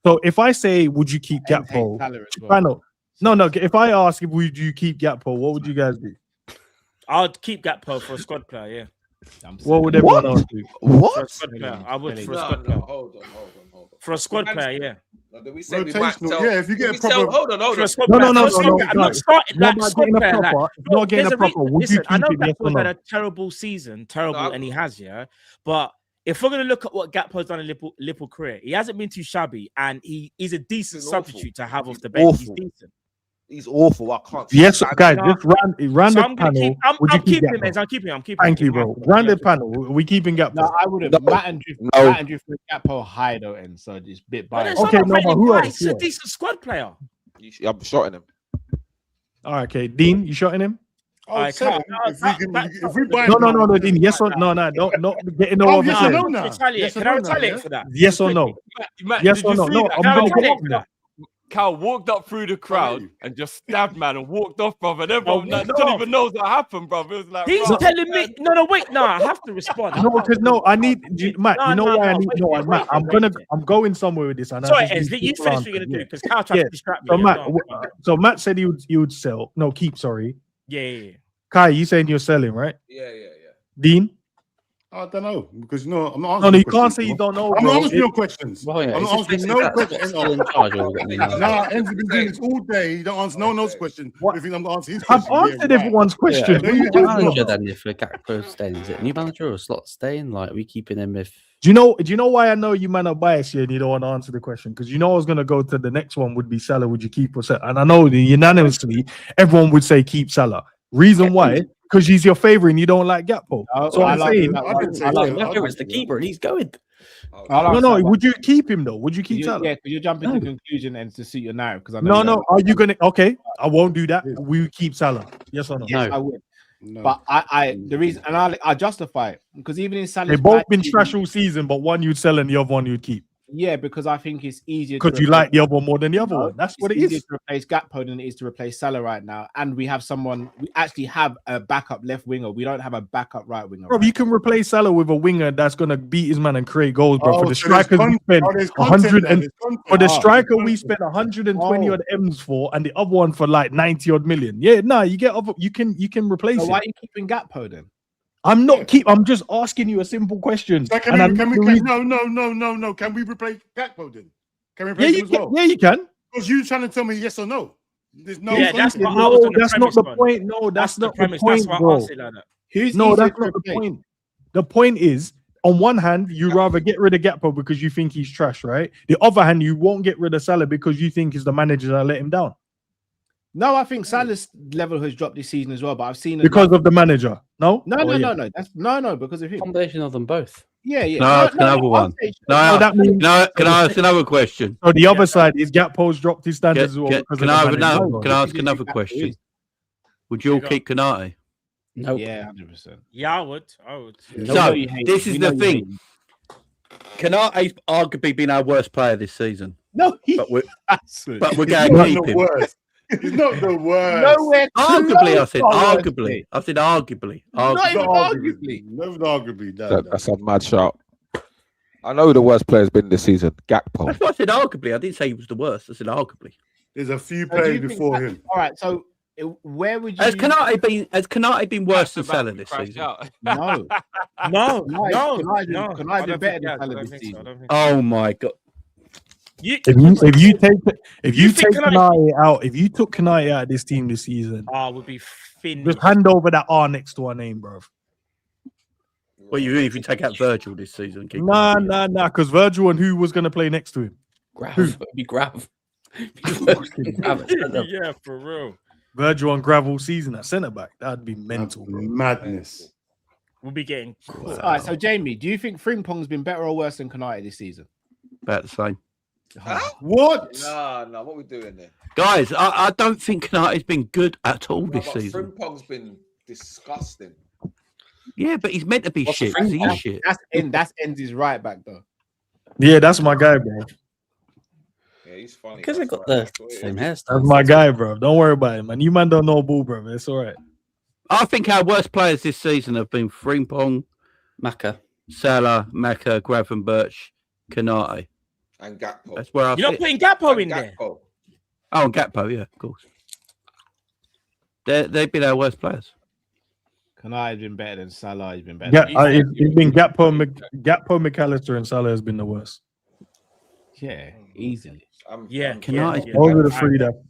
So if I say, would you keep Gakpo? No. If I ask, would you keep Gakpo? What would you guys do? I'd keep Gakpo for a squad player. Yeah. What would everyone else do? What? For a squad player, I would for a squad player. Hold on. For a squad player, yeah. No, did we say we might tell? Yeah, if you get a proper. Hold on. No. I'm not starting that squad player. Not getting a proper. Would you keep I know him? Yes or Gakpo's had no? a terrible season, and he has, yeah. But if we're gonna look at what Gakpo's done in Liverpool career, he hasn't been too shabby, and he's a decent substitute to have off the bench. He's decent. He's awful. I can't. Yes, guys. Just round So the panel. I'm keeping him. I'm keeping him. Thank you, bro. Round the panel. We keeping Gakpo. No, I wouldn't. Matt and Drift with Gakpo high though, and so it's a bit biased. Okay, no, but who else? He's a decent squad player. I'm shotting him. All right, okay. Dean, you shotting him? If we buy No, Dean. Yes or no? Don't get in over. Can I retaliate for that? Yes or no? Yes or no? No, I'm gonna get up there. Cal walked up through the crowd and just stabbed man and walked off, brother. And everyone none even knows what happened, brother. It was like he's telling me. No, I have to respond. I need Matt. You know why I need Matt. I'm going somewhere with this. Sorry, Ez, you finish what you're gonna do because Cal tried to distract me. So Matt said he would sell. No, keep. Sorry. Yeah. Kai, you saying you're selling, right? Yeah. Dean. I don't know because I'm not No, answering. you can't say you don't know. I'm not answering your questions. Well, yeah, I'm not answering no questions. Nah, Enzo been doing this all day. He don't answer no one's questions. If I'm answering his I've question, answered everyone's question. New manager then if Gakpo staying? Is it new manager or slot staying? Like, are we keeping him if? Do you know why I know you man are biased here and you don't want to answer the question? Because you know I was gonna go to the next one would be Salah. Would you keep or sell? And I know unanimously everyone would say keep Salah. Reason why? Because he's your favorite and you don't like Gakpo. So I'm saying, it's the keeper and he's going. No. Would you keep him though? Would you keep Salah? Yeah, because you're jumping to conclusion and to suit your narrative. Because No. Are you gonna? Okay, I won't do that. We keep Salah. Yes or no? Yes, I would. No. But the reason, and I justify it because even in Salah's They've both bad been season- trash all season, but one you'd sell and the other one you'd keep. Yeah, because I think it's easier Because you like the other one more than the other one. That's what it easier is. to replace Gakpo than it is to replace Salah right now. And we actually have a backup left winger. We don't have a backup right winger. Bro, you can replace Salah with a winger that's gonna beat his man and create goals, bro. For the so strikers, we spent there's 100 content and now, there's content. for the Ah, striker, there's we content. spent 120 odd M's for, and the other one for like 90 odd million. Yeah, no, you get other, you can replace So it. why are you keeping Gakpo then? I'm just asking you a simple question. So can we, no. Can we replace Gakpo then? Can we replace him as well? Yeah, you can. Because you trying to tell me yes or no? There's no. Yeah, that's content. what I was on the That's not premise, the man. point. No, that's not the premise. point, That's why I bro. asked it like that. Who's No, easier that's to not the replace? point. The point is, on one hand, you rather get rid of Gakpo because you think he's trash, right? The other hand, you won't get rid of Salah because you think it's the manager that let him down. No, I think Salah's level has dropped this season as well. But I've seen Because of the manager. No? No, Oh, no, yeah. no, no. That's no, because of him. Combination of them both. Yeah, yeah. Can I ask another one? No, that means- can I ask another question? So the other side is Gakpo's dropped his standards as well. because Can of I the have manager. another? Can I ask another question? Would you all keep Konate? No. Yeah, 100%. Yeah, I would. So this is the thing. Konate's arguably been our worst player this season. No, but we're absolutely. but we're going to keep him. He's not the worst. Nowhere Arguably, I said close. arguably. I said arguably. Not even Arguably. arguably. Never arguably. No. That's a mad shout. I know who the worst player's been this season. Gakpo. That's what I said arguably. I didn't say he was the worst. I said arguably. There's a few So do you players think before that- him. All right, so where would you? Has Konate been worse than Salah this season? No, No, Kanate's no. been I don't better think he than has. I Salah don't this think so. I season. don't think so. Oh my god. If you think take Konate- Konate out, if you took Konate out of this team this season, Would be finished. just hand over that R next to our name, bro. Well, you if you take out Virgil this season, keep Nah, because Virgil and who was going to play next to him? Grav. Who? It'd be Grav. Yeah, for real. Virgil on gravel season at centre back. That'd be mental, bro. Madness. We'll be getting. All right, so Jamie, do you think Frimpong's been better or worse than Konate this season? about the same. What? No, what we doing there? Guys, I don't think Kanate's been good at all No, this but season. Frimpong's been disgusting. Yeah, but he's meant to be shit. 'Cause he is shit. That's Ends' right back though. Yeah, that's my guy, bro. Yeah, he's funny. Because they got the same hairstyle. That's my guy, bro. Don't worry about it, man. You man don't know ball, bro. It's all right. I think our worst players this season have been Frimpong, Maka, Salah, Maka, Gravenberch, Konate. And Gakpo. That's where I You're not sit. putting Gakpo in there. Oh, and Gakpo, yeah, of course. They've been our worst players. Kanate's been better than Salah. He's been better. Yeah, than it's been Gakpo, McAllister, and Salah has been the worst. Yeah, easily. Yeah, Kanate's yeah. Those are the three that.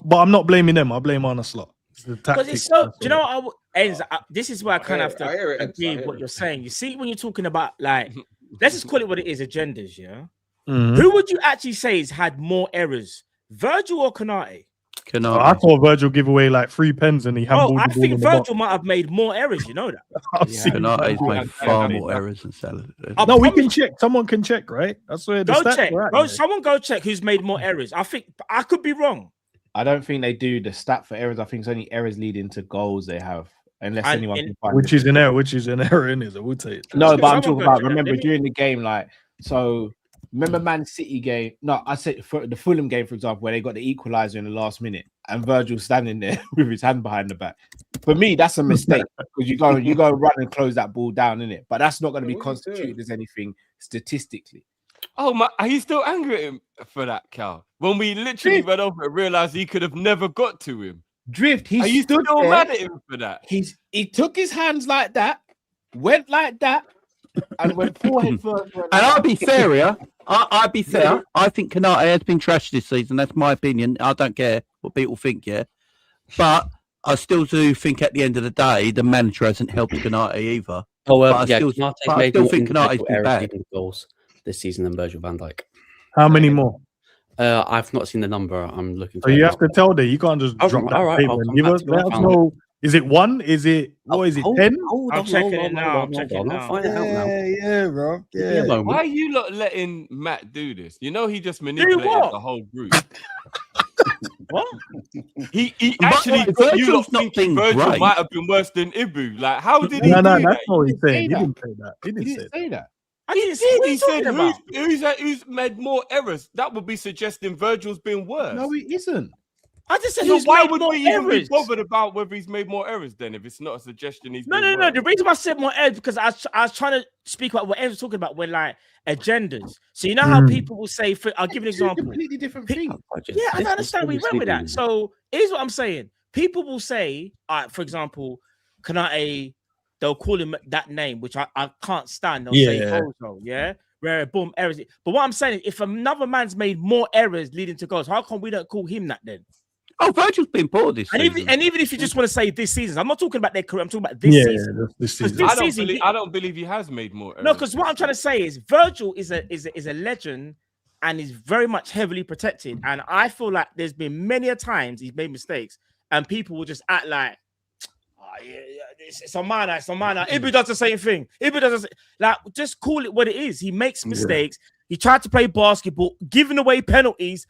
But I'm not blaming them. I blame on a slot. It's the Because tactics. it's so. Do you know what? This is where I kind of have I hear it, to agree I with hear what it. you're saying. You see, when you're talking about like, let's just call it what it is, agendas. Yeah. Mhm. Who would you actually say has had more errors, Virgil or Konate? Konate. I thought Virgil give away like 3 pens and he handballed Oh, I the ball think in the box. Virgil might have made more errors. You know that. I've seen Konate's Virgil. made far more errors than Salah. No, we can check. Someone can check, right? That's where the Go stats check. are at, Go, yeah. someone go check who's made more errors. I think I could be wrong. I don't think they do the stat for errors. I think it's only errors leading to goals they have, unless And anyone in- can find Which it. is an error, isn't it? I would say it. No, but I'm Someone talking go about. check. Remember Let me- during the game, like so. Remember Man City game? No, I said for the Fulham game, for example, where they got the equaliser in the last minute, and Virgil standing there with his hand behind the back. For me, that's a mistake because you go run and close that ball down in it, but that's not going to be What are you doing? constituted as anything statistically. Oh my! Are you still angry at him for that, Cal? When we literally went over it, realized he could have never got to him. Drift. He Are you stood still there, mad at him for that? He took his hands like that, went like that, and went forehead first. And I'll be fair here. I'd be fair. I think Konate has been trash this season. That's my opinion. I don't care what people think, yeah. But I still do think at the end of the day, the manager hasn't helped Konate either. Oh, But I yeah, still- Konate's but I made still more think Konate's individual been errors bad. leading goals this season than Virgil van Dijk. How many more? I've not seen the number. I'm looking. So you have to tell there. You can't just Oh, drop that all right, paper I'll and come give back us. to you. Let I us found know. Is it 1? Is it what? Is it 10? I'm checking it now. I'm checking it now. I'll find it out now. Yeah, bro. Give me a moment. Why are you not letting Matt do this? You know he just manipulated what? the whole group. What? He But actually like, got you lot Virgil's not thinking been Virgil great. might have been worse than Ibu. Like, how did he No, do no, that? that's not what he's saying. He that. didn't say that. He He didn't say didn't that. say that. He He did. did. What are He you said talking about? who's made more errors. That would be suggesting Virgil's been worse. No, he isn't. I just said So who's why made would more we even be errors? bothered about whether he's made more errors then if it's not a suggestion he's No, been no, no. worse? The reason why I said more errors because I was trying to speak about what Ed was talking about when like agendas. So you know how people will say, I'll give you an Two example. completely different things. Yeah, I don't understand where you went with that. So here's what I'm saying. People will say, for example, Kanate, they'll call him that name, which I can't stand. They'll say Bozo, yeah? Where boom, errors. But what I'm saying is if another man's made more errors leading to goals, how come we don't call him that then? Oh, Virgil's been poor this season. And even if you just want to say this season, I'm not talking about their career, I'm talking about this season. This season. I don't believe he has made more errors. No, because what I'm trying to say is Virgil is a legend and is very much heavily protected. And I feel like there's been many a times he's made mistakes and people will just act like, it's a man. Ibu does the same thing. Just call it what it is. He makes mistakes. He tried to play basketball, giving away penalties.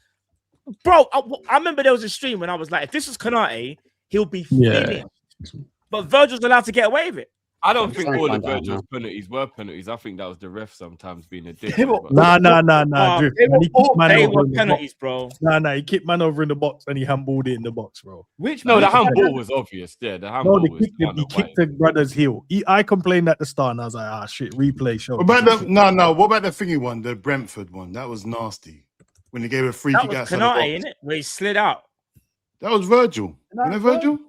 Bro, I remember there was a stream when I was like, if this was Kanate, he'll be finished. But Virgil's allowed to get away with it. I don't think all of Virgil's penalties were penalties. I think that was the ref sometimes being a dick. Nah. Drift, man. He kicked man They over were in the penalties, box. bro. Nah, he kicked man over in the box and he handballed it in the box, bro. The handball was obvious. Yeah, the handball was. He kicked the brother's heel. I complained at the start and I was like, shit, replay show. What about what about the thingy one, the Brentford one? That was nasty. When he gave a free kick outside the box. Kanate, innit? Where he slid out. That was Virgil. You know Virgil?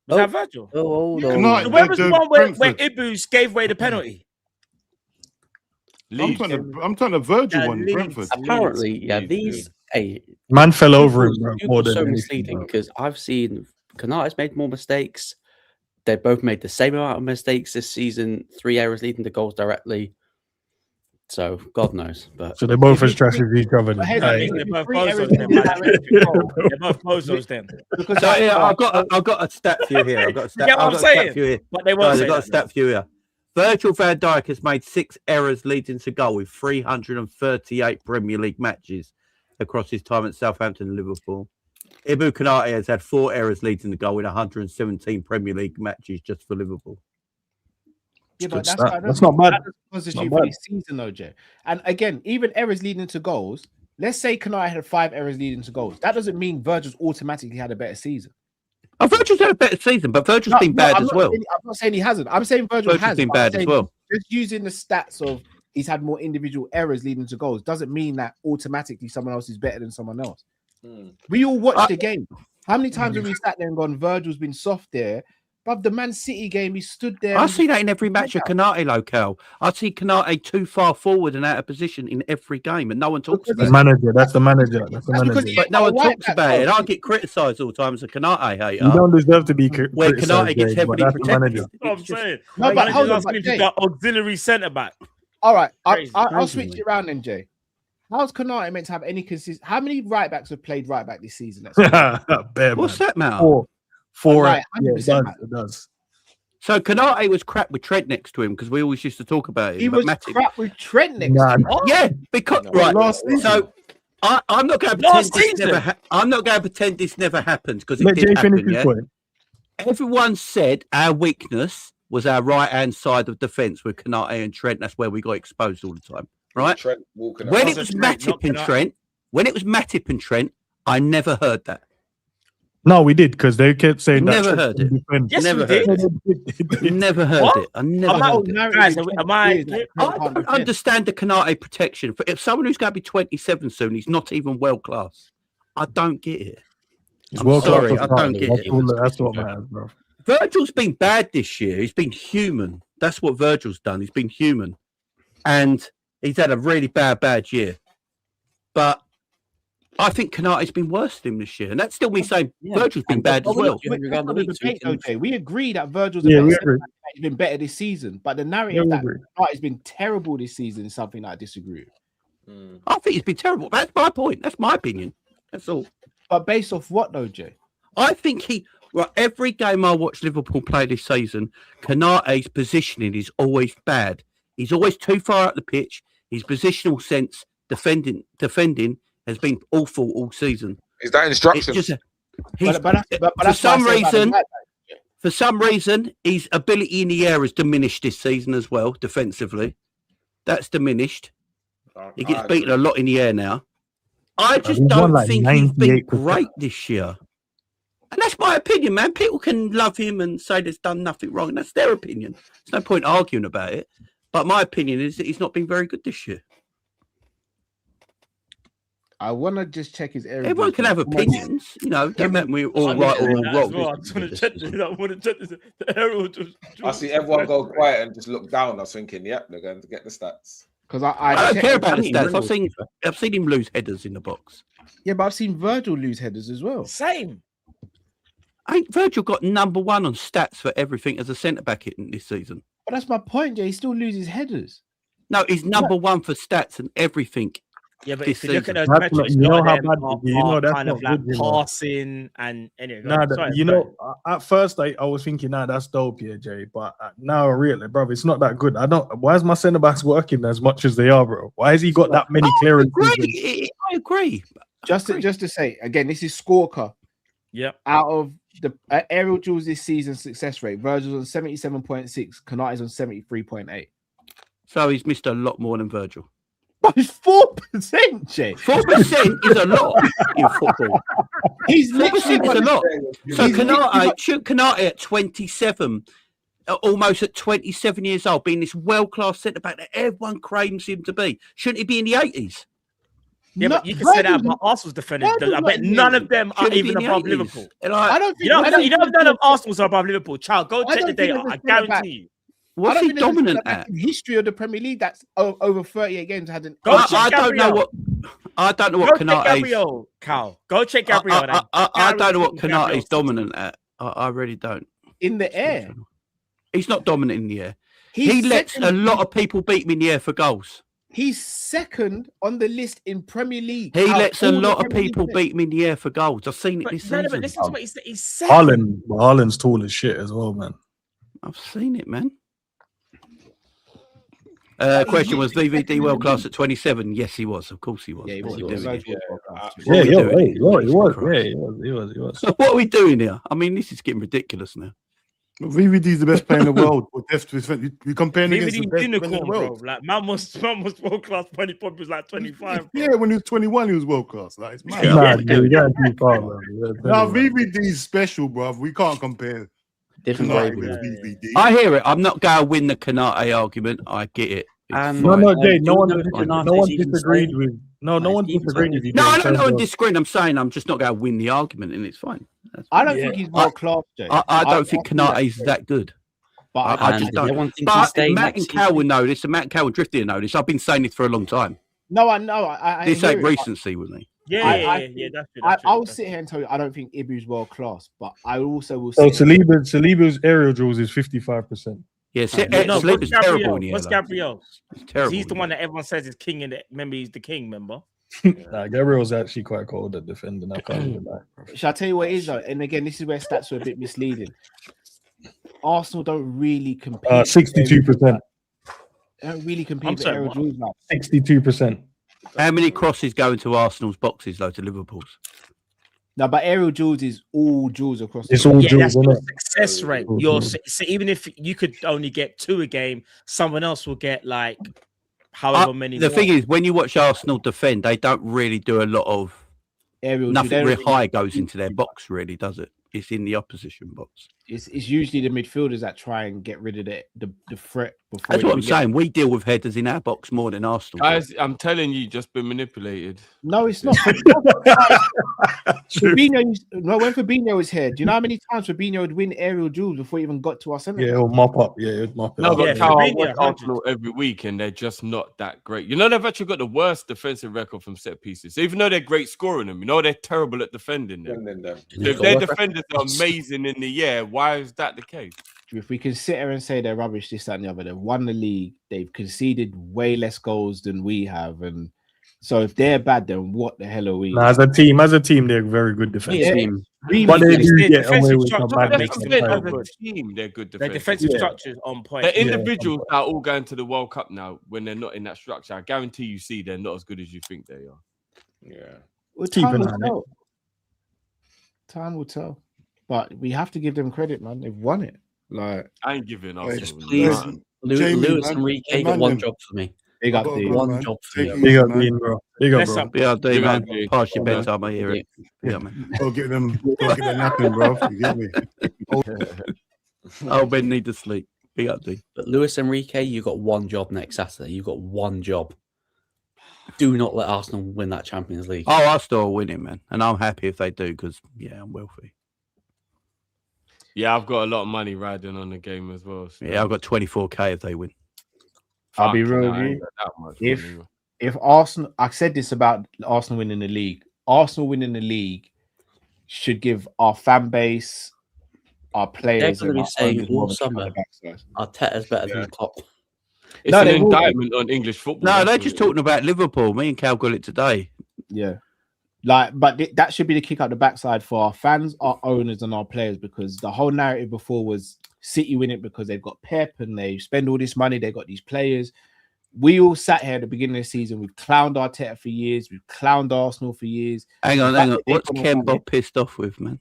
Was that Virgil? Oh, hold on. on. Where was the one where Ibu gave away the penalty? I'm talking to Virgil one, Brentford. Apparently, these man fell over him, bro. More than so misleading because I've seen Kanate's made more mistakes. They both made the same amount of mistakes this season. 3 errors leading to goals directly. So God knows, but so they're both as trash as each other. They're both bozos then. So I've got a stat for you here. I've got a stat. You get what I'm saying? But they won't say I've got a stat for you here. Virgil van Dijk has made 6 errors leading to goal with 338 Premier League matches across his time at Southampton and Liverpool. Ibu Kanate has had 4 errors leading to goal in 117 Premier League matches just for Liverpool. Yeah, but that's not bad. Positive for this season, though, Jay. And again, even errors leading to goals. Let's say Kanate had 5 errors leading to goals. That doesn't mean Virgil's automatically had a better season. Oh, Virgil's had a better season, but Virgil's been bad as well. I'm not saying he hasn't. I'm saying Virgil's has been bad as well. Just using the stats of he's had more individual errors leading to goals doesn't mean that automatically someone else is better than someone else. We all watched the game. How many times have we sat there and gone, Virgil's been soft there? But the Man City game, he stood there. I see that in every match of Kanate locale. I see Kanate too far forward and out of position in every game, and no one talks about it. That's the manager. But no one talks about it. I get criticised all the time as a Kanate hater. You don't deserve to be where Kanate gets heavily protected. I'm saying. No, but hold on, he's got auxiliary centre back. All right, I'll switch it around then, Jay. How's Kanate meant to have any consistent? How many right backs have played right back this season? What's that matter? 4. Right, it does. So Kanate was crap with Trent next to him because we always used to talk about it. He was crap with Trent next to him. Yeah, because so I'm not going to pretend this never. I'm not going to pretend this never happened because it did happen. Yeah? Everyone said our weakness was our right hand side of defence with Kanate and Trent. That's where we got exposed all the time, right? When it was Matip and Trent, I never heard that. No, we did because they kept saying that. Never heard it. Yes, never heard it. Never heard it. I never heard it. I don't understand the Kanate protection. If someone who's going to be 27 soon, he's not even world class. I don't get it. I'm sorry, I don't get it. That's what matters, bro. Virgil's been bad this year. He's been human. That's what Virgil's done. He's been human. And he's had a really bad year. But I think Kanate's been worse than him this year, and that's still me saying Virgil's been bad as well. We agree that Virgil's been better this season, but the narrative that Kanate's been terrible this season is something that I disagree with. I think he's been terrible. That's my point. That's my opinion. That's all. But based off what, though, Jay? I think every game I watch Liverpool play this season, Kanate's positioning is always bad. He's always too far up the pitch. His positional sense, defending has been awful all season. Is that instructions? For some reason, his ability in the air has diminished this season as well, defensively. That's diminished. He gets beaten a lot in the air now. I just don't think he's been great this year. And that's my opinion, man. People can love him and say there's done nothing wrong. That's their opinion. There's no point arguing about it. But my opinion is that he's not been very good this year. I want to just check his area. Everyone can have opinions, you know. Don't make me all right or all wrong. I want to check this. The aerial just. I see everyone go quiet and just look down. I was thinking, yep, they're going to get the stats. Because I don't care about the stats. I've seen him lose headers in the box. Yeah, but I've seen Virgil lose headers as well. Same. Ain't Virgil got number one on stats for everything as a centre back in this season? But that's my point, Jay. He still loses headers. No, he's number one for stats and everything. Yeah, but if you look at those That's metrics, not- you know how them bad- are, you know are that's kind not of like good, you know. passing and anyway. Nah, sorry, you sorry. know, at first I was thinking, nah, that's dope, yeah, Jay. But now I realize, bro, it's not that good. I don't. Why is my centre backs working as much as they are, bro? Why has he got that many clearances? I agree. Just to say again, this is Squawker. Yep. Out of the aerial duels this season success rate, Virgil's on 77.6, Kanati's on 73.8. So he's missed a lot more than Virgil. But it's 4%, Jay. 4% is a lot in football. He's 4% is a lot. So He's Kanate at 27, almost at 27 years old, being this world-class centre-back that everyone claims him to be. Shouldn't he be in the 80s? Yeah, but you can say that about Arsenal's defenders. I bet none of them are even above Liverpool. I don't think. You know none of Arsenal's are above Liverpool. Child, go check the data. I guarantee you. What's he dominant at? In history of the Premier League, that's over 38 games had an. I don't know what Kanate. Gabriel, Cal. Go check Gabriel. I don't know what Kanate is dominant at. I really don't. In the air, he's not dominant in the air. He lets a lot of people beat him in the air for goals. He's second on the list in Premier League. He lets a lot of people beat him in the air for goals. I've seen it this season. But listen to what he's second. Haaland's tall as shit as well, man. I've seen it, man. Question was VVD world class at 27? Yes, he was. Of course, he was. Yeah, he was. He was. What are we doing here? I mean, this is getting ridiculous now. VVD's the best player in the world. We're comparing against the best player in the Unicorn, bro. world. Like man was world class. 20 Pop was like 25. Yeah, when he was 21, he was world class. Like, it's mad. Nah, dude, you gotta keep on, man. Now VVD's special, bro. We can't compare. Different Kanate way. with VVD. I hear it. I'm not going to win the Kanate argument. I get it. No, Jay, no one Kanate disagreed with. No one disagreed with you. No, I Jay, don't know. in I'm terms of- disagreeing. I'm saying I'm just not going to win the argument, and it's fine. I don't think he's world class, Jay. I don't think Kanate's that good. But I just don't. But Matt and Cal will know this, and Matt and Cal and Drifty will know this. I've been saying this for a long time. No, I know. This ain't recency with me. Yeah, that's true. I'll sit here and tell you I don't think Ibu's world class, but I also will So say Saliba's aerial duels is 55%. Yeah, what's Saliba's terrible in the air. What's Gabriel? He's terrible. He's the one that everyone says is king in the. Remember, he's the king. Remember? Nah, Gabriel's actually quite cold at defending. I can't even lie. Shall I tell you what it is though? And again, this is where stats are a bit misleading. Arsenal don't really compete. 62%. They don't really compete with aerial duels now. 62%. How many crosses go into Arsenal's boxes, though, to Liverpool's? No, but aerial duels is all duels across. It's all Yeah, duels, that's isn't your it? success rate. So even if you could only get 2 a game, someone else will get like however many. The more. thing is, when you watch Arsenal defend, they don't really do a lot of aerial. Nothing really high goes into their box, really, does it? It's in the opposition box. It's usually the midfielders that try and get rid of the threat. Before That's what I'm saying. We deal with headers in our box more than Arsenal. Guys, I'm telling you, just been manipulated. No, it's not. When Fabinho was here, do you know how many times Fabinho would win aerial duels before he even got to our centre? Yeah, it'll mop up. Yeah, it'll mop it No, up. but Yeah, Cal, I Fabinho, watch 100. Arsenal every week, and they're just not that great. You know, they've actually got the worst defensive record from set pieces. So even though they're great scoring them, you know, they're terrible at defending them. If their defenders are amazing in the air, why is that the case? If we can sit here and say they're rubbish, this, that, and the other, they've won the league, they've conceded way less goals than we have, and so if they're bad, then what the hell are we? Nah, as a team, they're very good defense. But they do get away with some madness sometimes. Team, they're good Their defense. defensive structure is on point. The individuals are all going to the World Cup now when they're not in that structure. I guarantee you see they're not as good as you think they are. Yeah. Well, Keep time an will eye on it. tell. Time will tell. But we have to give them credit, man. They've won it. Like I ain't giving just Arsenal. please, Jamie, Lewis man. Enrique got Man, one them. job for me. big up, Gotta D. go, One man. job for Take me. it Big easy, up, man. Dean, bro. Big up, Bless bro. up. Yeah, do, Big man. up, G. Past your Yeah, man. bedtime, I hear it. Yeah, man. Go get them napping, bro. You get me? Oh, Ben need to sleep. Big up, D. But Lewis Enrique, you got one job next Saturday. You got one job. Do not let Arsenal win that Champions League. Oh, I still winning, man. And I'm happy if they do because, yeah, I'm wealthy. Yeah, I've got a lot of money riding on the game as well. So. Yeah, I've got 24K if they win. I'll be Fucking real hell, I with ain't you. got that much If money. if Arsenal, I said this about Arsenal winning the league. Arsenal winning the league should give our fan base, our players, They're going to be and our saying owners all more of a pat on summer, the backside. Arteta's better than Klopp. It's No, an they will be. indictment on English football. No, that's they're what just it is. talking about Liverpool. Me and Cal got it today. Yeah. Like, but that should be the kick out the backside for our fans, our owners, and our players, because the whole narrative before was City win it because they've got Pep and they spend all this money, they got these players. We all sat here at the beginning of the season, we've clowned Arteta for years, we've clowned Arsenal for years. Hang The on, fact hang on. that they've What's gone and Ken won Bob it, pissed off with, man?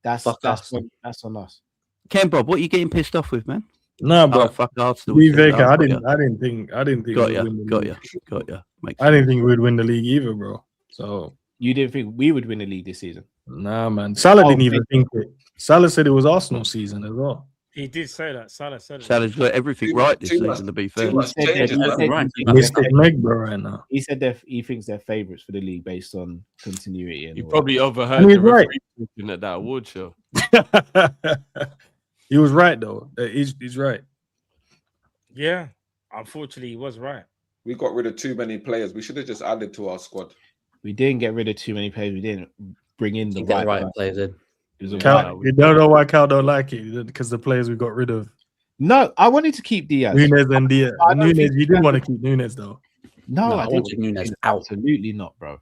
that's Arsenal. that's on us. Ken Bob, what are you getting pissed off with, man? Nah, Oh, bro. fuck Arsenal. We we said. vacant. Oh, I got didn't think Got we'd ya, win the got league. ya, got ya. Makes I didn't think we'd win the league either, bro. So You didn't think we would win the league this season? nah, man. Salah Oh, didn't even think it. Salah said it was Arsenal season as well. He did say that. Salah said it. Salah's got everything right this Too much- season, to be too fair. much He said changes, that- man. Right. Mystic Meg, bro, right now. He said he thinks they're favourites for the league based on continuity. And You all probably that. overheard And he's the right. referee talking at that award show. He was right though. He's right. Yeah. Unfortunately, he was right. We got rid of too many players. We should have just added to our squad. We didn't get rid of too many players. We didn't bring in the You get the right players. players in. It was a Cal, you don't know why Cal don't like it because the players we got rid of. No, I wanted to keep Diaz. Nunez and Diaz. I don't Nunez, think you didn't want to keep Nunez though. No, No, I I didn't. wanted Nunez out. Absolutely not, bro.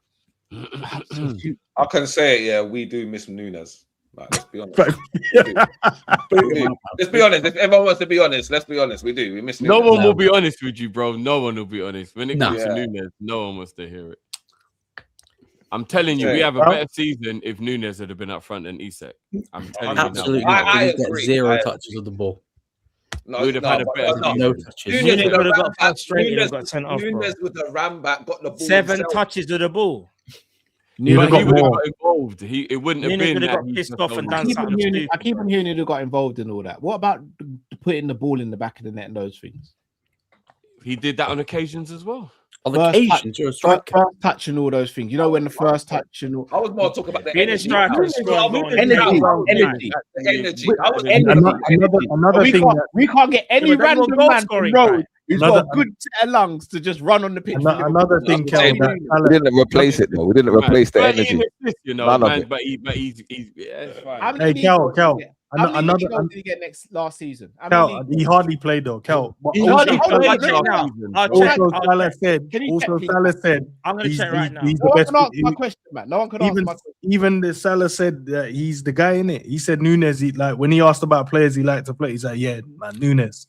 I can say it, yeah, we do miss Nunes. Like, let's be honest. But- We do. Let's be honest. If everyone wants to be honest, let's be honest. We do. We miss No Nunes. one will be honest with you, bro. No one will be honest. When it Nah. comes to Yeah. Nunes, no one wants to hear it. I'm telling you, Yeah. we have a better season if Nunes had been up front than Isak. I'm telling you Absolutely now. not. I We get agree. zero I touches of the ball. No, We would have had a but- better no, season. No touches. Nunes Nunes would have would have got ran back. frustrated and got sent off, bro. Nunes would have ran back, got the ball. 7 himself. touches of the ball. You'd But have he got would have more. got involved. It wouldn't have Nunes been would have that got he pissed just off and overruled. done something stupid. I keep on hearing he'd have got involved in all that. What about putting the ball in the back of the net and those things? He did that on occasions as well. On First occasion, you're a striker. First touch and all those things. You know, when the first touch and all. I was more talking about the Being a energy. striker, I was scoring more- goals, Energy, I was- energy. The energy. I was Another we thing can't, that we can't get any Yeah, but random they're goal man scoring, from road right? who's got a Another- good set of lungs to just run on the pitch. for another Liverpool. thing, Cal, that We Salah, didn't replace it though. We didn't replace the 30 energy. assists, you know, None of man. it. But he's yeah, it's fine. How many Hey, league Cal, goals Cal, did he get? How many another- league goals did he get last season? How many Cal, league he goals? hardly played though. Cal, but He's also, hardly hold on, played hold on, now. hold on. I'll check. also I'll Salah check. said, Can you also check, please? Salah said, I'm going to check right now. he's No the one best. can answer my question, man. No one can answer Even my question. even the Salah said that he's the guy in it. He said Nunez. He like when he asked about players he liked to play. He's like, yeah, man, Nunez.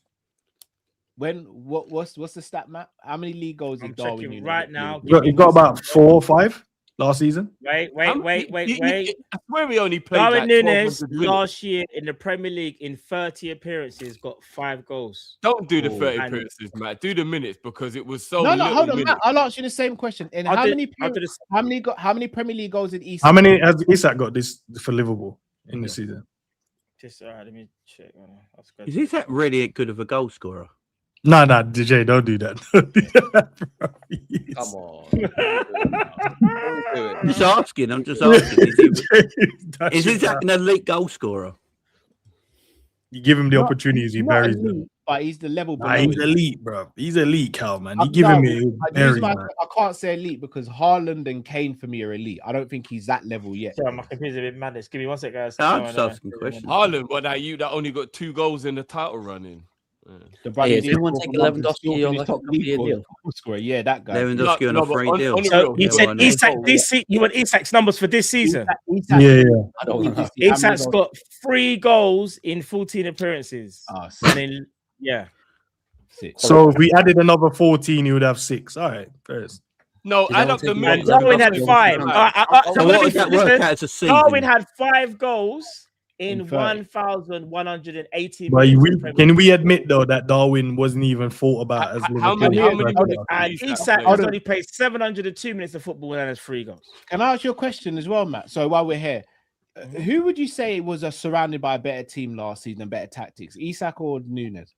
What's the stat map? How many league goals I'm did Darwin checking Núñez right get? now. He got about 4 or 5 last season. Wait. I swear we only played Darwin like Núñez 1200 minutes. last year in the Premier League in 30 appearances got 5 goals. Don't do the 30 and- appearances, Matt. Do the minutes because it was so No, little hold on, minutes. Matt. I'll ask you the same question. And I'll how do- many I'll do this- how many Premier League goals did Isak? How many has Isak got this for Liverpool in the season? Just all right, let me check. I'll scratch Is it. Isak really good of a goal scorer? No, DJ, don't do that. Don't do that, bro. Come on. Don't do it. Just asking. I'm just asking. That's Is it, Isak an elite goal scorer? You give him the Not- opportunities, he He's not buries them. elite, but he's the level below. Nah, he's it. elite, bro. He's elite, Cal, man. You I'm give him no, it, he'll I bury, use my- man. I can't say elite because Haaland and Kane for me are elite. I don't think he's that level yet. Sorry, my computer's a bit madness. Give me 1 sec, guys. I'm No, just no, asking no. questions. Haaland, what that you that only got 2 goals in the title running. The brother Hey, is did anyone score take for London, Lewandowski still on finished like a top couple league year goal deal? scorer. Yeah, that guy. Lewandowski on a free but deal. on the So real, he yeah, said man. Isak, you want Isak's numbers for this season? Isak- Yeah. I don't know. Isak's got 3 goals in 14 appearances. Oh, And then, yeah. six. So if we added another 14, he would have 6. All right, first. No, Is that add what up the taking minutes. one Darwin had goal? 5. So what does that work out as a season? Darwin had 5 goals in In 30. 1,180 But minutes. can we admit though that Darwin wasn't even thought about as How many Liverpool? minutes And did Isak play? has only played 702 minutes of football and has 3 goals. Can I ask you a question as well, Matt? So while we're here, who would you say was surrounded by a better team last season and better tactics, Isak or Nunes?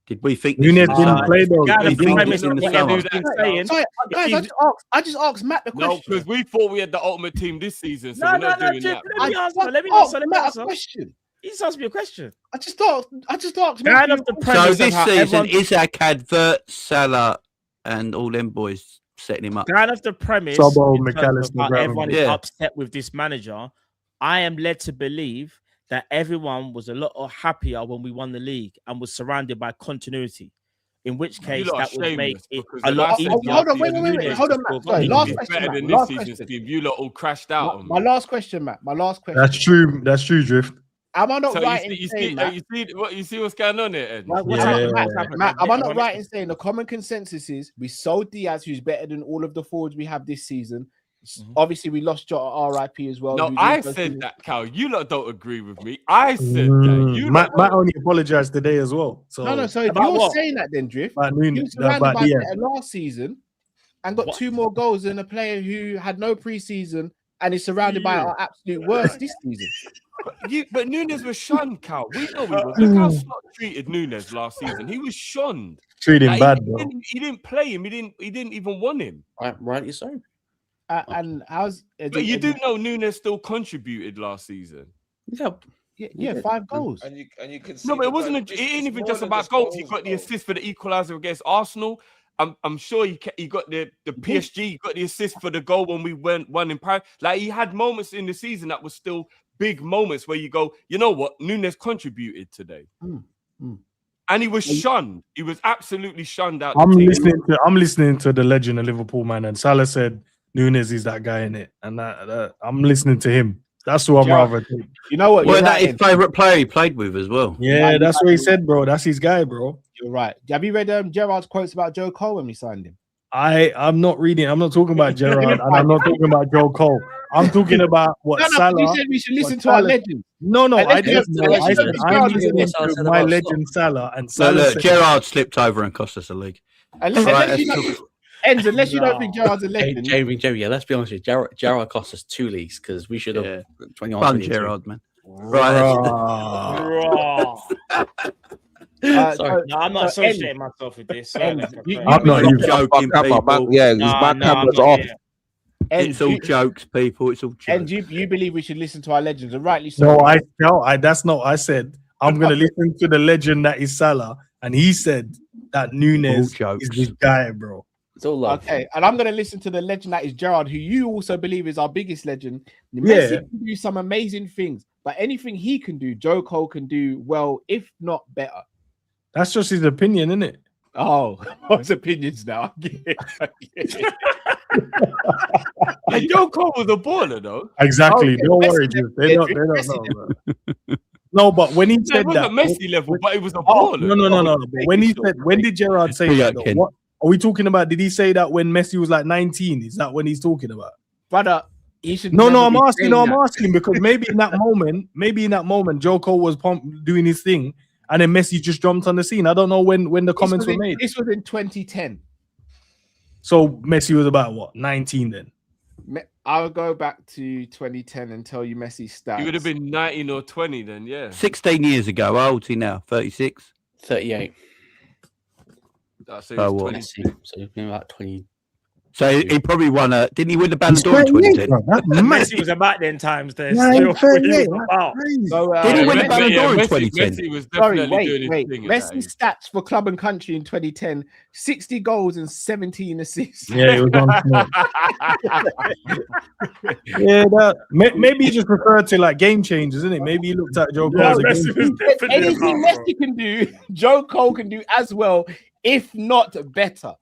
Did we think Nunes this didn't play though. Guys, We the think premise this in of the what summer. everyone's been saying. Sorry, guys, you- I just asked Matt the No, question. because we thought we had the ultimate team this season, so No, we're no, not no, doing Jeff, that. let me answer. Let me asked answer. Matt a question. You just asked me a question. I just asked Kind Matt. of the So premise this of how season, everyone, Isak had Vert, Salah, and all them boys setting him up. kind of the premise Sobol, in terms of McAllister, how Graham. everyone is Yeah. upset with this manager. I am led to believe that everyone was a lot happier when we won the league and was surrounded by continuity. In which case, lot are that would make shameless it because a the lot last easier. season Hold on, last wait, season, wait, Nunes hold on, just Matt. scored Sorry, goals. last It's question, better Matt. than Last this season's question. team. You lot all crashed out on My me. last question, Matt. My last question. That's true. That's true, Drift. Am I not So right in you saying, see, Matt? you see what's going on here, Ed? What's Yeah. happened? Matt, What's happened? Matt, am I Yeah, not right in saying the common consensus is we sold Diaz, who's better than all of the forwards we have this season? Obviously, we lost Jota RIP as well. No, who I didn't go said through- that, Cal. You lot don't agree with me. I said that. You Matt lot only apologized today as well. So No, so if About you're what? saying that, then Drift, About he was Nunes, surrounded about by Diaz. better last season and got What? 2 more goals than a player who had no preseason and is surrounded by our absolute worst this season. But Nunes was shunned, Cal. We know he was. Look how Slot treated Nunes last season. He was shunned. Treat him Like, bad, he bro. didn't play him. He didn't even want him. Rightly so. And how's But you do know Nunes still contributed last season. yeah, 5 goals. And you can see No, but it the wasn't. guy- It ain't even more just than about goals. He goals, got the bro. assist for the equalizer against Arsenal. I'm sure he got the PSG. He got the assist for the goal when we won in Paris. Like, he had moments in the season that was still big moments where you go, you know what, Nunes contributed today. And he was shunned. He was absolutely shunned out. I'm the team. listening to the legend of Liverpool, man, and Salah said Nunes is that guy in it, and that I'm listening to him. That's who I'm rather. Take. You know what? Well, You're that right his favourite player he played with as well. Yeah, that's what he said, bro. That's his guy, bro. You're right. Have you read Gerrard's quotes about Joe Cole when we signed him? I'm not reading. I'm not talking about Gerrard, and I'm not talking about Joe Cole. I'm talking about what Salah. You said we should listen to Salah- our legend. No, And I let's didn't. be- know. let's I be said honest, I'm Gerrard is listening what I to said my about legend Salah, and So Salah look, said, Gerrard slipped over and cost us a league. Unless, Right, unless you let's don't, Enz, unless you don't think Gerrard's a Hey, legend. Jamie, yeah, let's be honest with you. Gerrard cost us 2 leagues because we should have Yeah. 21. Fun 22. Gerrard, man. Right. Sorry. No, I'm not So, associating myself with this. Sorry, like, I'm not even joking, people. Yeah, his Nah, man nah, cameras I'm not off. here. It's all jokes, people. It's all jokes. And you believe we should listen to our legends, and rightly so. no, that's not what I said. I'm gonna listen to the legend that is Salah, and he said that Nunes jokes. is this guy, bro. It's all love. Okay, and I'm going to listen to the legend that is Gerrard, who you also believe is our biggest legend. Yeah. Messi can do some amazing things, but anything he can do, Joe Cole can do well, if not better. That's just his opinion, isn't it? Oh, his opinions now. I get it. Like, Joe Cole was a baller, though. Exactly. Okay, Don't Messi worry, level, they don't Messi know. Bro. No, but when he It said that, wasn't Messi level, but it was a Oh, baller. no. But when he said, when did Gerrard say Yeah, that? though? Ken. What are we talking about? Did he say that when Messi was like 19? Is that when he's talking about? Brother, he should No, never I'm be asking. saying No, I'm that. asking because maybe in that moment, Joe Cole was doing his thing, and then Messi just jumped on the scene. I don't know when the comments were made. This was in 2010. So Messi was about what, 19 then? I'll go back to 2010 and tell you Messi's stats. He would have been 19 or 20 then, yeah. 16 years ago. How old is he now? 36? 38. So Oh, what? Messi. So he's been about 20. So he probably won a. Didn't he win the Ballon d'Or in 2010? Messi was about then times. There's Yeah, still fair, he yeah, was about. So, Did he win the Messi- Ballon d'Or in Messi- 2010? Messi was Sorry, definitely doing wait. his thing. at that Messi's age. stats for club and country in 2010: 60 goals and 17 assists. Yeah, he was on smoke. Yeah, maybe he just referred to like game changers, isn't it? Maybe he looked at Joe Cole Yeah, as a Messi game was changer. definitely Anything about, bro. Messi can do, Joe Cole can do as well, if not better.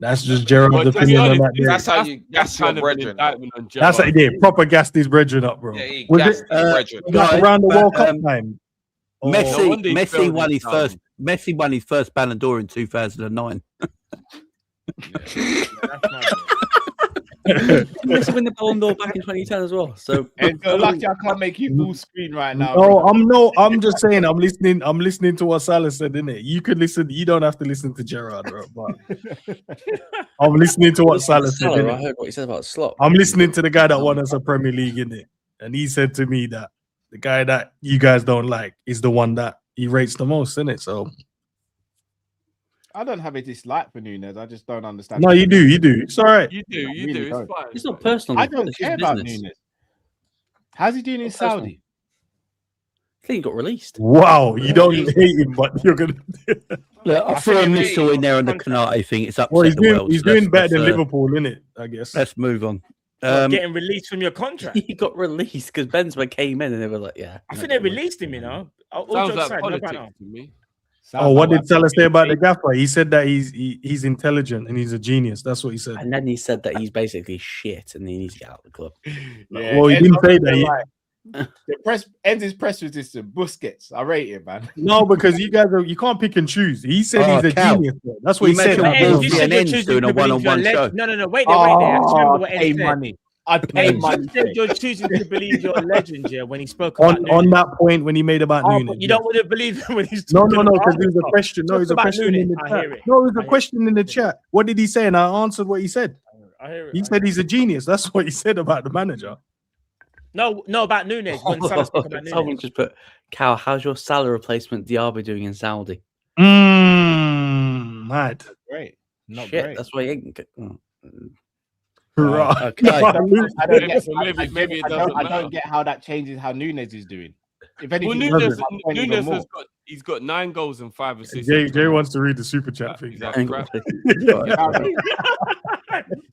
That's just Gerrard's Well, to be opinion on honest, that. day. That's how you gas your kind of an brethren. indictment on That's what he Gerrard. did. Proper gassed his brethren up, bro. Yeah, he Was gassed it his brethren. like Guys, around the but, World Cup time? Or- No Messi, wonder he Messi failed won his his first. Messi won his first Ballon d'Or in 2009. That's my bad. Messi win the Ballon d'Or back in 2010 as well. So And you're lucky I can't make you full screen right now. No, I'm just saying. I'm listening to what Salah said, innit? You could listen. You don't have to listen to Gerrard, bro. But I'm listening to what Salah said. I Innit? heard what he said about Slot. I'm listening to the guy that won us a Premier League, innit? And he said to me that the guy that you guys don't like is the one that he rates the most, innit? So I don't have a dislike for Nunes. I just don't understand. no, you do. It's all right. You do. really It's don't. fine. It's not personal. I don't it's care his about business. Nunes. How's he doing in Not personal. Saudi? I think he got released. Wow, you don't hate him, but you're gonna. Look, I threw a missile in there on the Canate thing. It's upset Well, he's the doing, world. he's so doing let's- better than let's, Liverpool, innit? I guess. Let's move on. Getting released from your contract. He got released because Benzema came in and they were like, "Yeah." I think they released him. You know. All Sounds jokes like aside, no politics banter. to me. Oh, what did Salah say about the gaffer? He said that he's intelligent and he's a genius. That's what he said. And then he said that he's basically shit and he needs to get out of the club. Yeah, Well, he Enzo didn't say was that. like, the press ends his press resistant. Busquets, I rate it, man. No, because you can't pick and choose. He said Oh, he's a Cal. genius. Bro. That's what You he said. mentioned Hey, Wolves you said you're CNN's choosing doing a to believe one-on-one you're show. No, wait there. I just remember what pay Eddie said. money. I'd pay You money. said you're choosing to believe you're a legend, yeah, when he spoke on about on Nunes. that point when he made about Oh, Nunes. but you don't want to believe him when he's No, talking because about there was a Arsenal. question. No, Talk there's a about question in Nunes. the I chat. hear it. No, there's I a hear question in the chat. What did he say? And I answered what he said. I hear it. He said he's a genius. That's what he said about the manager. No, about Nunes. When Salah spoke about Someone Nunes. just put, "Cal, how's your Salah replacement Diaby doing in Saudi?" Mad. Great. Not Shit, great. that's why he ain't. Right. Okay. I don't get. Maybe it I doesn't matter. don't get how that changes how Nunes is doing. If Well, anything, Nunes even more. he's got 9 goals and 5 assists. Jay wants to read the super chat thing. Is that crap?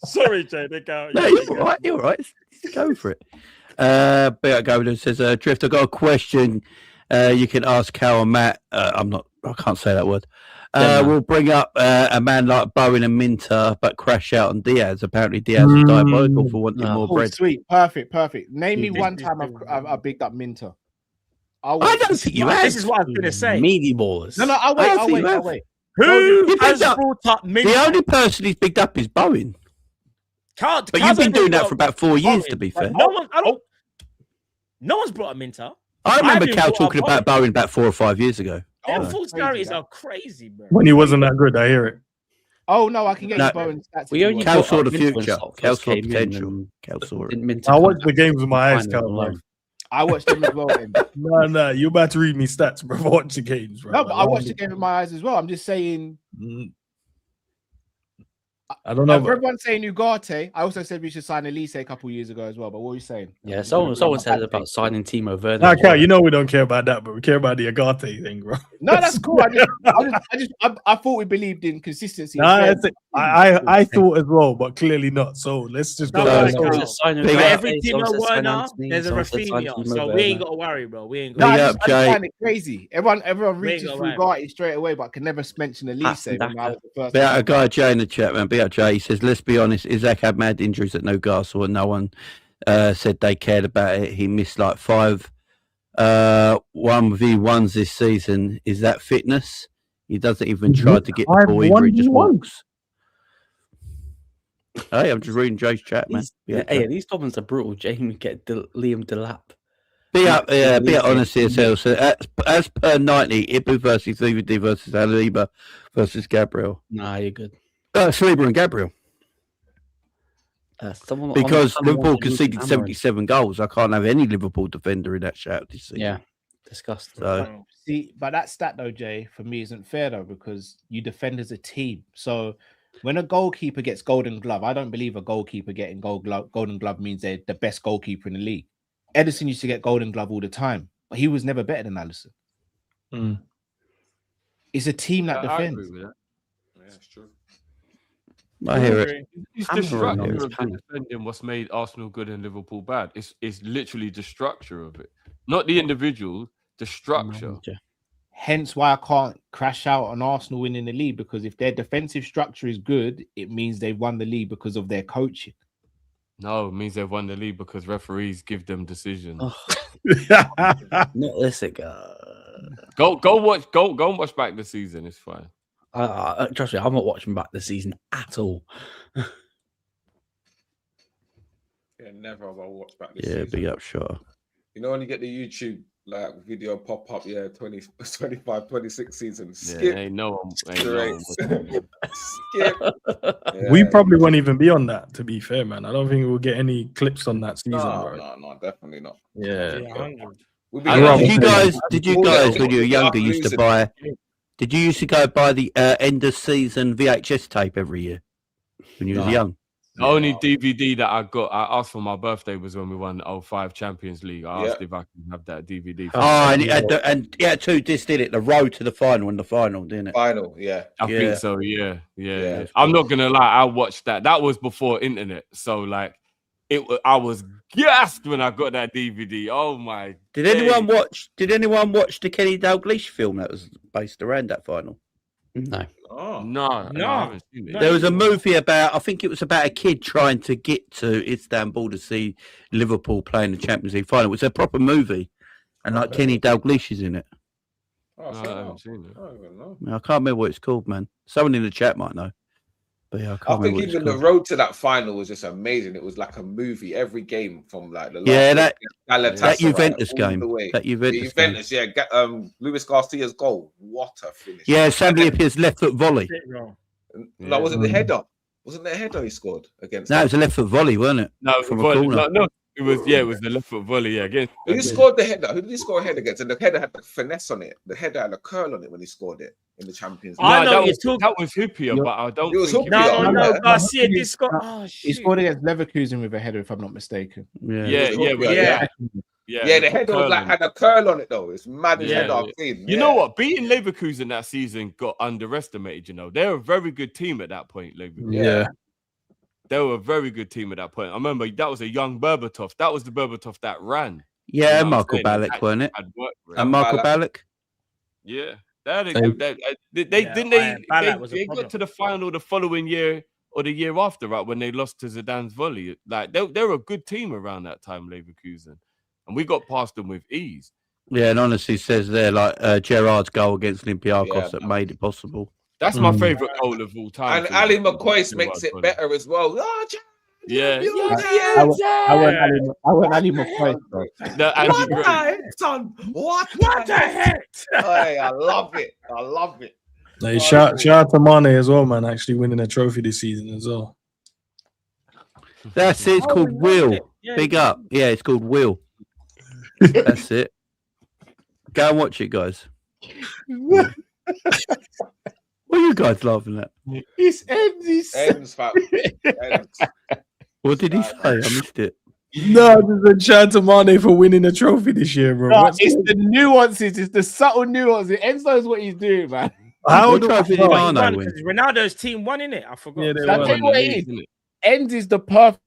Sorry, Jay. They go. No, you're all right. You're all right. Go for it. Beat Golden says, Drift, I've got a question. You can ask Cal and Matt. I can't say that word. We'll bring up a man like Bowen and Minter, but crash out on Diaz. Apparently, Diaz is diabolical for wanting more Oh, bread. sweet, perfect. Name me one time I've bigged up Minter. I don't think you have. This is what I was going to say. Meaty ballers. No, I'll wait. Who has picked up- brought up Minter? The only person he's picked up is Bowen. But But you've been doing that for about 4 years, to be fair. No one's brought up Minter. I remember been Cal brought up talking about Bowen about 4 or 5 years ago. Them Oh, false crazy, stories that. are crazy, bro. When he wasn't that good, I hear it. Oh no, I can get No. you Bowen stats. We if only you Cal want. saw the Minter when future. Stock Cal first saw came in potential. and Cal saw it. didn't Minter I come watch back the games with my eyes, finally Cal. alone. I watched them as well. Then. No, you're about to read me stats, bro. Watch the games, bro. No, but I watched the game with my eyes as well. I'm just saying. I don't know. Everyone's saying Ugarte. I also said we should sign Elise a couple years ago as well. But what are you saying? Yeah, someone said about signing Timo Werner. Nah, as Cal, well. you know we don't care about that, but we care about the Agate thing, bro. No, that's cool. I thought we believed in consistency. Nah, as well. that's it. I thought as well, but clearly not. So let's just go. No, down it's that cool. route. For every Timo Werner, there's a Rafinha, so we ain't got to worry, bro. We ain't No, got I Big just up, Jay. find it crazy. Everyone We ain't reaches got through right. Ugarte straight away, but can never mention Elise. Pass When I was the first Beat out a one. guy Jay in the chat, man. Beat out Jay. He says, let's be honest, Isaac had mad injuries at Newcastle and no one said they cared about it. He missed like 5 1v1s this season. Is that fitness? He doesn't even try to get the ball either. He just 1v1s? walks. Hey, I'm just reading Jay's chat, man. These comments are brutal. Jamie get Liam Delap. Be up honest yourself. So as per 90, Ibu versus DVD versus Saliba versus Gabriel. Nah, you're good. Saliba and Gabriel. Someone Because someone Liverpool wants to lose conceded Cameron. 77 goals. I can't have any Liverpool defender in that shout this season. Yeah, disgusting. So See, but that stat though, Jay, for me isn't fair though, because you defend as a team. So when a goalkeeper gets Golden Glove, I don't believe a goalkeeper getting Golden Glove means they're the best goalkeeper in the league. Edison used to get Golden Glove all the time, but he was never better than Alisson. It's a team that I defends. agree with that. Yeah, it's true. I hear it. It's the structure of the defending what's made Arsenal good and Liverpool bad. It's literally the structure of it, not the individual. The structure. Hence why I can't crash out on Arsenal winning the league, because if their defensive structure is good, it means they've won the league because of their coaching. No, it means they've won the league because referees give them decisions. Not this guy. Go and watch back the season. It's fine. Trust me, I'm not watching back the season at all. Yeah, never have I watched back this Yeah, season. big up shot. You know, when you get the YouTube like video pop up, 25, 26 season. Yeah, Skip. ain't no one. Skip. We probably won't even be on that, to be fair, man. I don't think we'll get any clips on that season, bro. No, definitely not. Yeah. Did you guys when you were younger used to buy? Did you used to go buy the end of season VHS tape every year when you was young? The only DVD that I got, I asked for my birthday was when we won the 05 Champions League. I asked if I can have that DVD. And it had 2 discs, did it? The road to the final and the final, didn't it? Final, yeah. I think so, yeah. I'm not gonna lie, I watched that. That was before internet, so like, I was gassed when I got that DVD. Oh my! Did anyone watch the Kenny Dalglish film that was based around that final? No. No, I haven't seen it. There was a movie about, I think it was about a kid trying to get to Istanbul to see Liverpool playing the Champions League final. It was a proper movie, and like Kenny Dalglish is in it. I haven't seen it. I can't remember what it's called, man. Someone in the chat might know. But yeah, I can't I think remember even the road to that final was just amazing. It was like a movie. Every game from like the last that Juventus game. That Juventus game. Luis Garcia's goal. What a finish! Yeah, Sambi Appiah's left foot volley. No, was it the header? Wasn't the header he scored against? No, it was a left foot volley, wasn't it? No, from a volley. corner. No, it was the left foot volley. Yeah, again. Who scored the header? Who did he score a header against? And the header had the finesse on it. The header had a curl on it when he scored it in the Champions League. That was Hupia, but I don't. It was think Hupia. No, Garcia did score. Oh, He scored against Leverkusen with a header, if I'm not mistaken. Yeah. The header was like had a curl on it though. It's mad as header I've seen. You know what? Beating Leverkusen that season got underestimated. You know, they're a very good team at that point. Leverkusen. Yeah. They were a very good team at that point. I remember that was a young Berbatov. That was the Berbatov that ran. Yeah, you know Michael Ballack, wasn't it? And Michael Ballack. Yeah, they got to the final the following year or the year after, right, when they lost to Zidane's volley. Like they're a good team around that time, Leverkusen, and we got past them with ease. Yeah, and honestly, says there like Gerrard's goal against Olympiacos that made it possible. That's my favorite goal of all time. And Ali McCoy makes it better as well. Oh, yeah. I want Ali McCoy. What the heck? Hey, I love it. Hey, shout out to Mane as well, man. Actually winning a trophy this season as well. That's it. It's called Will. Big up. Yeah, it's called Will. That's it. Go and watch it, guys. What are you guys laughing at? It's ends. What did he say? I missed it. No, there's a shout out to Mane for winning a trophy this year, bro. No, it's the nuances. It's the subtle nuances. Enzo knows what he's doing, man. How What trophy did Mane win? Ronaldo's team won, innit? I forgot. Yeah, I'll tell you what it is. Ends is the perfect.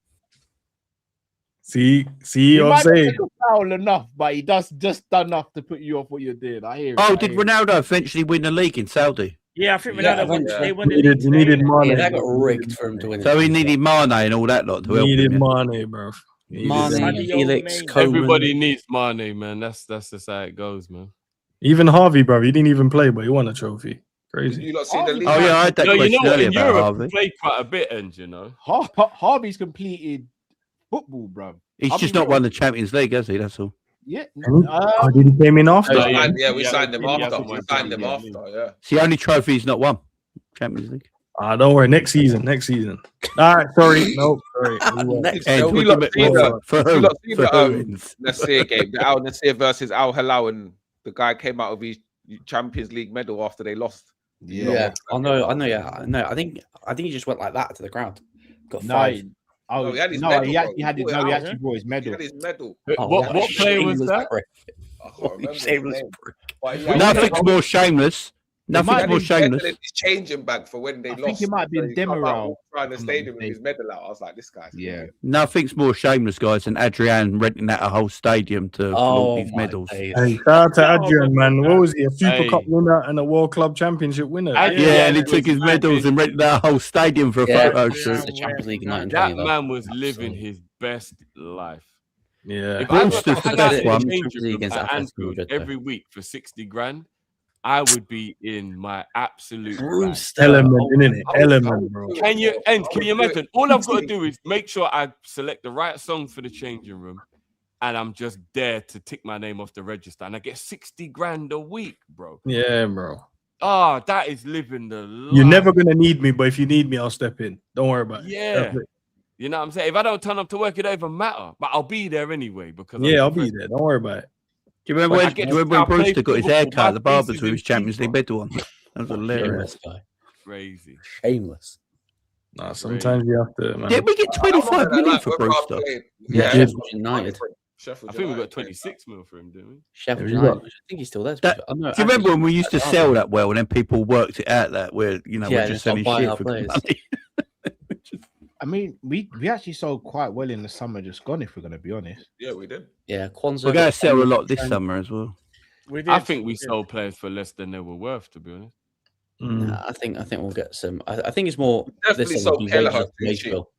See He what I'm might saying? not foul enough, but he does just enough to put you off what you're doing. I hear it. Oh, did Ronaldo eventually win the league in Saudi? Yeah, I think Ronaldo won. They won the He needed Mane. Yeah, that got rigged for him to win. So he needed Mane and all that lot to help Needed him. Mane, bro. Mane, Felix, Coleman. Everybody needs Mane, man. That's just how it goes, man. Even Harvey, bro. He didn't even play, but he won a trophy. Crazy. You lot see the league? Oh yeah, I had that question earlier in about Europe, Harvey. he played quite a bit, and you know, Harvey's completed football, bro. He's I'll just be not real. won the Champions League, has he? That's all. Yeah. Oh, did he came in after? We signed him after. Yeah. It's the only trophy he's not won. Champions League. Don't worry. Next season. All right. Sorry. No. Sorry. Next And we lot see the- for we who? lot see For the, who? Nasir game, the Al Nasir versus Al Hilal, and the guy came out of his Champions League medal after they lost. Yeah, I know. I think he just went like that to the crowd. Got five. Oh, he had his no, medal, he actually bro. had his. No, he actually brought his He medal. had his medal. What player was that? I can't remember his Shameless name. prick. But he had Nothing's more shameless. Nothing's more his shameless. medal in his changing bag for when they I lost. think it might have been So he come out Demiral. trying to stadium with his medal out. I was like, this guy's Yeah. Nothing's more shameless, guys, than Adrian renting out a whole stadium to flaunt his medals. Hey, shout out to Adrian, man. What was he? A Super Cup winner and a World Club Championship winner. Yeah, and he took his medals and rented out a whole stadium for a photo shoot. The Champions League That 1920. man was living his best life. Yeah. If I Brewster's got the paid best in one. changing room Against at Atletico Anfield Madrid, though. every week for 60 grand, I would be in my absolute bag. Brewster. Element, Oh, innit? Element, bro. Can you imagine? All I've got to do is make sure I select the right song for the changing room, and I'm just there to tick my name off the register, and I get 60 grand a week, bro. Yeah, bro. Ah, that is living the life. You're never gonna need me, but if you need me, I'll step in. Don't worry about it. Yeah. That's it. You know what I'm saying? If I don't turn up to work, it don't even matter. But I'll be there anyway because Yeah, I'll be there. Don't worry about it. Do you remember But I when, get do you remember to when play Brewster got his football, haircut my at the barber's face is with his in Champions FIFA. League medal on? That was hilarious. Shameless guy. Crazy. Shameless. Nah, sometimes you have to, man. Did we get 25 million for Brewster? Yeah, Yeah. Sheffield United. I think we got 26 mil for him, didn't we? Sheffield you United. got- I think he's still there. That- I know, Do you remember when we actually, used to sell that well and then people worked it out that we're, you know, Yeah, we're they just start selling buying shit our for the players. money? I mean, we actually sold quite well in the summer just gone, if we're going to be honest. Yeah, we did. Yeah, Kwanzaa. We're going to sell a lot this summer as well. We did. I think we sold players for less than they were worth, to be honest. Nah, I think we'll get some. I think it's more. Definitely this sold will be Kelleher wage- too wage cheap. bill.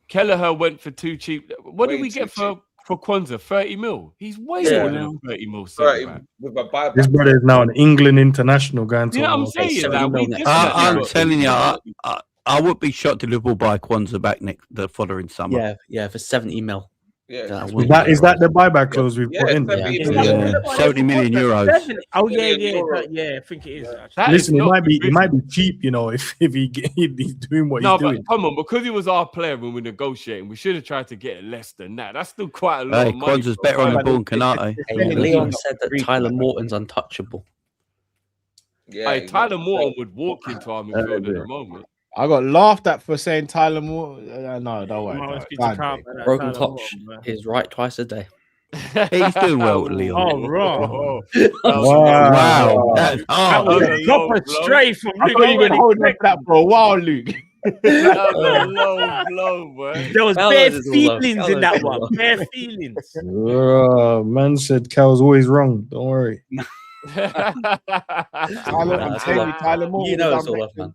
Kelleher went for too cheap. What did Way we too get for Kwanzaa? 30 mil. He's way Yeah. more than a 30 mil. 30 centre-back. with a buyback. This brother is now an England international going to. You know what I'm World Cup. saying? so Like, we we know definitely that. I'm got- telling you, I would be shocked if Liverpool buy Kwanzaa back the following summer. Yeah, for 70 mil. Yeah. That Is wouldn't be is that right. the buyback clause we've Yeah, put in? 70 Yeah. million. 70 million euros. Oh yeah, €70. yeah. I think it is. Actually. That is Listen, it not might be good cheap, you know, if he's doing what No, he's but doing. come on, because he was our player when we negotiating, we should have tried to get less than that. That's still quite a lot Hey, of money. Kwanzaa's for better on the a ball than Kanate. Hey, Spending Leon money. said that Tyler Morton's untouchable. Yeah, Hey, Tyler Morton would walk into our midfield at the moment. I got laughed at for saying Tyler Moore. No, don't worry. Might don't well speak worry. to Carl about that, Broken Tyler touch Morton, man. is right twice a day. He's doing well, Leon. Oh, right. Wow. That's That hard. was a a low proper blow. stray from I Luke. thought you were holding on to that for a while, Luke. That was a low blow, boy. There was Fellas bare is all love. feelings in that Fellas is all one. love. Bare feelings. Man said Cal's always wrong. Don't worry. Tyler, I'm it's telling all you, love. Tyler Moore. You would know have it's all done love, man.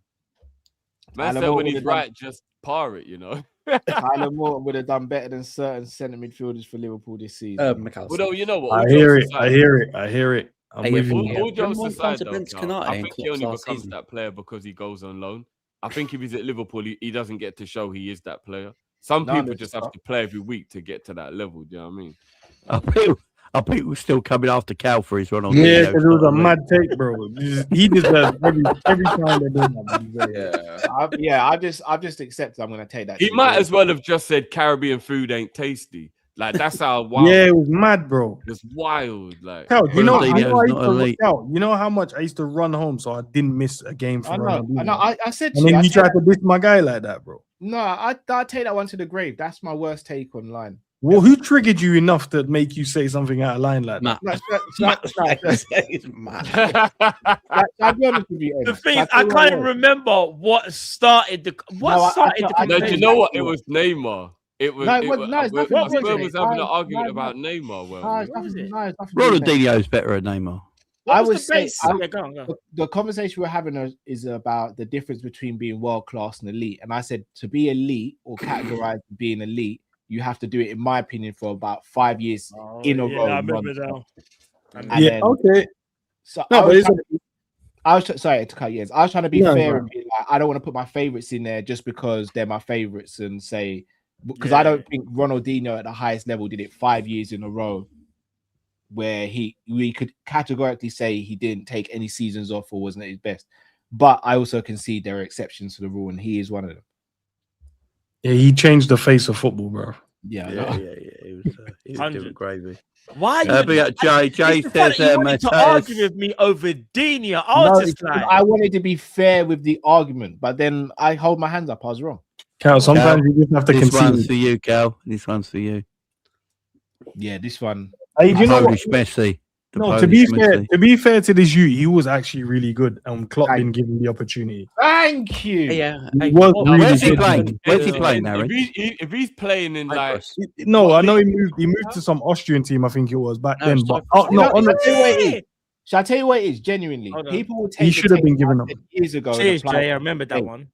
Man Tyler said Moore when he's would've done- right, just par it, you know. Tyler Moore would have done better than certain centre midfielders for Liverpool this season. McAllister. Well, no, you know what? I all hear jokes it. I aside- hear it. I hear it. I'm Hey, with if you. we- All jokes Remember when aside, Kwanzaa though, bench Carl, Kanate I in think he Klopp's only last becomes season? that player because he goes on loan. I think if he's at Liverpool, he doesn't get to show he is that player. Some No, people that's just have not. to play every week to get to that level. Do you know what I mean? Are people still coming after Cal for his run on? Yeah, because it was a mad take, bro. He deserves every time they do that. Yeah. I've just accepted I'm going to take that. He to the might grave. as well have just said Caribbean food ain't tasty. Like that's how wild. Yeah, it was mad, bro. It's wild. Like Cal, you know, Ronaldinho's not elite. you know how much I used to run home so I didn't miss a game for I know. Ronaldinho. I said to And you, then I you said tried to diss my guy like that, bro. no, I take that one to the grave. That's my worst take online. Well, who triggered you enough to make you say something out of line like that? Matt. I'll be honest with you. The Ed. thing Shall is, tell I you can't it was? remember what started the No, I no, do you know what? It was Neymar. It was. No, it it was- was no, it's I nothing swear to do we with was it. having an No, argument no, about no. Neymar. No, Well, it's nothing to do with it. Ronaldinho's better than Neymar. I was would the say base? Yeah, go on. the conversation we're having is about the difference between being world class and elite. And I said to be elite or categorized as being elite, you have to do it, in my opinion, for about 5 years in a row. I remember non-stop. that. And Yeah, then- okay. So No, I but was, it's trying to be- I was sorry to cut you. I was trying to be No, fair no. and be like, I don't want to put my favorites in there just because they're my favorites and say because Yeah. I don't think Ronaldinho at the highest level did it 5 years in a row where we could categorically say he didn't take any seasons off or wasn't at his best. But I also concede there are exceptions to the rule, and he is one of them. Yeah, he changed the face of football, bro. Yeah, I Yeah, know. He was 100. doing gravy. Why? But Jay It's the fact says, that you wanted to Matthias- argue with me over Dina. I was No, just like, I wanted to be fair with the argument, but then I hold my hands up. I was wrong. Cal, sometimes you just have to This one's concede. for you, Cal. This one's for you. Yeah, this one. Hey, do you know what? Polish Messi. The No, to be Polish fair, Messi. to this youth, he was actually really good, and Klopp Thank didn't give him the opportunity. Thank you. Yeah. He was Oh, really where's he good. playing? Where's he playing now, If, Rich? if he's playing in like, Cyprus. No, I know he moved to some Austrian team, I think it was back No, then. it's But Cyprus. no, Shall I honestly, tell you what it is? Shall I tell you what it is? Genuinely, Hold on. people will take. he the should have been takes given I up. said years ago. and cheers, apply Jay. I it. remember that one.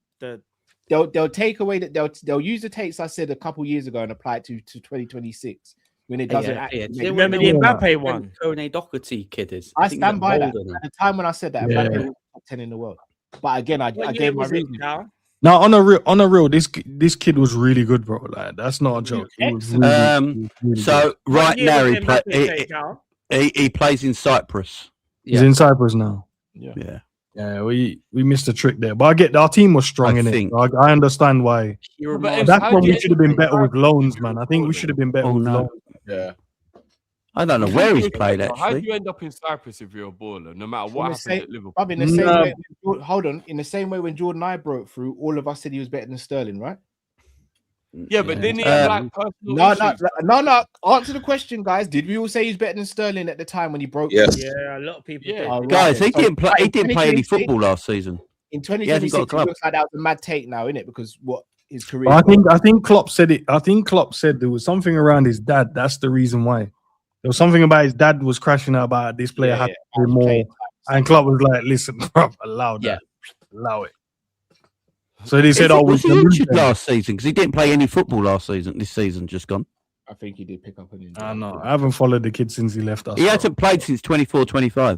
They'll take away that they'll use the takes I said a couple years ago and apply it to 2026. when it doesn't. Remember the Mbappe one? Kone Doherty kid is. I stand by that. Bolden. At the time when I said that, Mbappe was top 10 in the world. But again, I gave my reason. Now, on a real, this kid was really good, bro. Like, that's not a joke. He was really so good. right now he plays in Cyprus. He's in Cyprus now. Yeah. We missed a trick there, but I get our team was strong in it. I understand why. That's when we should have been better with loans, man. I think we should have been better with loans. Yeah. I don't know where he's played actually. How do you end up in Cyprus if you're a baller, no matter what happened at Liverpool? In the same way, hold on. In the same way, when Jordan I broke through, all of us said he was better than Sterling, right? Yeah, but then he had like personal issues. No. Answer the question, guys. Did we all say he's better than Sterling at the time when he broke? Yes. Yeah, a lot of people. Yeah. Did. Guys, he didn't play. He didn't play any football last season. In 2026, it looks like that was a mad take now, isn't it? Because what his career. I think Klopp said it. I think Klopp said there was something around his dad. That's the reason why. There was something about his dad was crashing out about this player had to do more. And Klopp was like, listen, bro, allow that. Allow it. So they said, was he injured last season? Because he didn't play any football last season. This season just gone. I think he did pick up an injury. I know. I haven't followed the kid since he left us. He hasn't played since 24-25.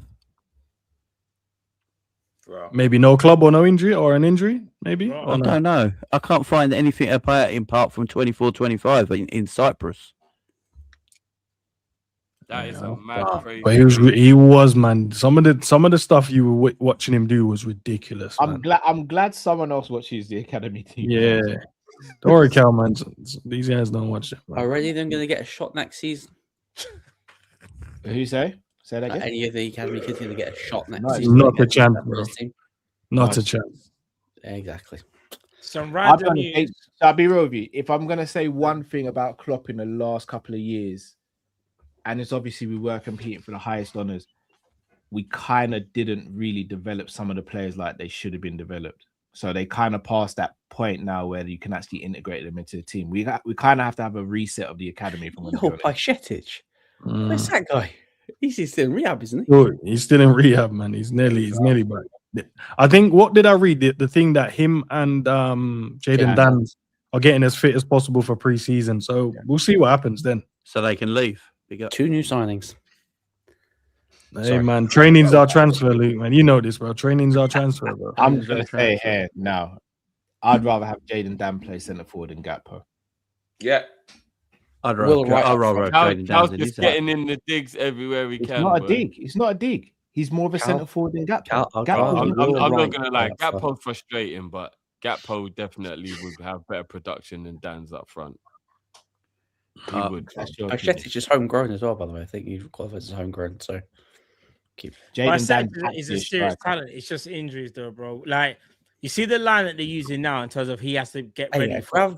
Maybe no club or no injury or an injury, maybe. I don't know. I can't find anything about him apart from 24-25 in Cyprus. That is a mad crazy. But he was man. Some of the stuff you were watching him do was ridiculous. I'm glad someone else watches the academy team. Yeah, don't worry, Cal, man. These guys don't watch it. Already, they're going to get a shot next season. Who say? Say that again. Any of the academy kids going to get a shot next season? Not a chance, bro. Not a chance. Exactly. Some random news. I'll be real with you. If I'm going to say one thing about Klopp in the last couple of years, and it's obviously we were competing for the highest honors, we kind of didn't really develop some of the players like they should have been developed. So they kind of passed that point now where you can actually integrate them into the team. We kind of have to have a reset of the academy from when Bajcetic. Where's that guy? He's still in rehab, isn't he? Good. He's still in rehab, man. He's nearly back. I think, what did I read? The thing that him and Jaden Dan are getting as fit as possible for pre-season. So we'll see what happens then. So they can leave. 2 new signings. Hey, man, training's our transfer, Luke, man. You know this, bro. Training's our transfer, bro. I'm going to say here now, I'd rather have Jaden Dan play centre forward than Gakpo. Yeah. I'd rather Jaden Dan. Just getting in the digs everywhere we can. It's not a dig. He's more of a centre forward than Gakpo. I'm not going to lie. Gakpo's frustrating, but Gakpo definitely would have better production than Dan's up front. He would. Bajcetic is just homegrown as well, by the way. I think he qualifies as homegrown. So keep Jaden Dan is a serious talent. It's just injuries, though, bro. Like, you see the line that they're using now in terms of he has to get ready. For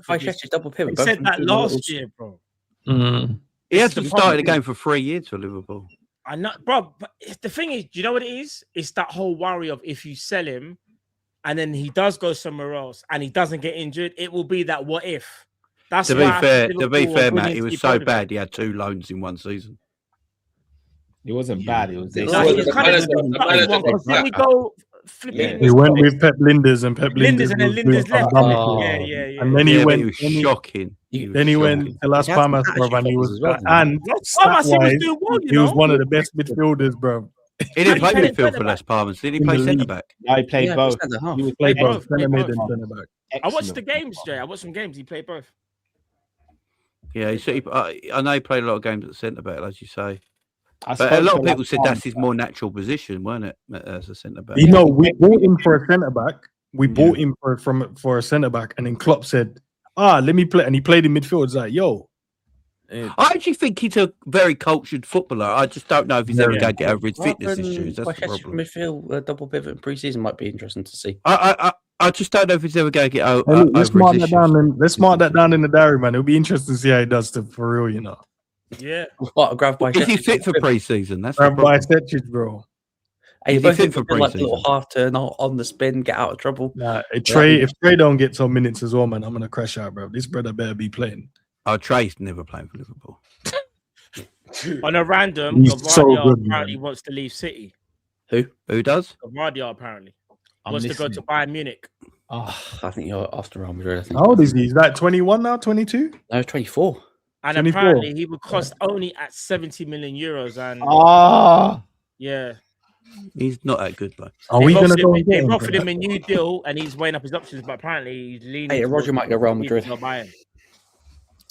double pivot. He said that last year, bro. He hasn't started a game for 3 years for Liverpool. I know, bro. But the thing is, do you know what it is? It's that whole worry of if you sell him and then he does go somewhere else and he doesn't get injured, it will be that what if. That's to be fair, Matt, he was so bad. He had 2 loans in one season. It wasn't bad. It was. He went with Pep Linders and Pep Linders and then Linders left. Yeah. And then he went. He was shocking. Then he went to Las Palmas, bro, and he was he was one of the best midfielders, bro. He didn't play midfield for Las Palmas. Did he play centre back? He played both. He played both. Centre mid and centre back. I watched the games, Jay. I watched some games. He played both. Yeah, I know he played a lot of games at centre back, as you say. But a lot of people said that's his more natural position, weren't it, as a centre back? You know, we bought him for a centre back. We bought him for a centre back, and then Klopp said, let me play. And he played in midfield. It's like, yo. I actually think he's a very cultured footballer. I just don't know if he's ever going to get over his fitness issues. That's the problem. Midfield double pivot in pre-season might be interesting to see. I just don't know if he's ever going to get over let's mark that down in the diary, man. It'll be interesting to see how he does for real, you know. Yeah. Is he fit for pre-season? That's grab Bajcetic, bro. Is he fit for pre-season? Like a little half turn on the spin, get out of trouble. Nah, if Trey don't get some minutes as well, man, I'm gonna crash out, bro. This brother better be playing. Oh, Trey's never playing for Liverpool. On a random, Gerrard apparently wants to leave City. Who does? Gerrard apparently wants to go to Bayern Munich. Oh, I think you're after Real Madrid. How old is he? Is that 21 now? 22? No, 24. And 24. apparently he would cost only at 70 million euros. And yeah, He's not that good, though. Are we going to go? They've offered him a new deal, and he's weighing up his options. But apparently he's leaning. Hey, Roger might go Real Madrid.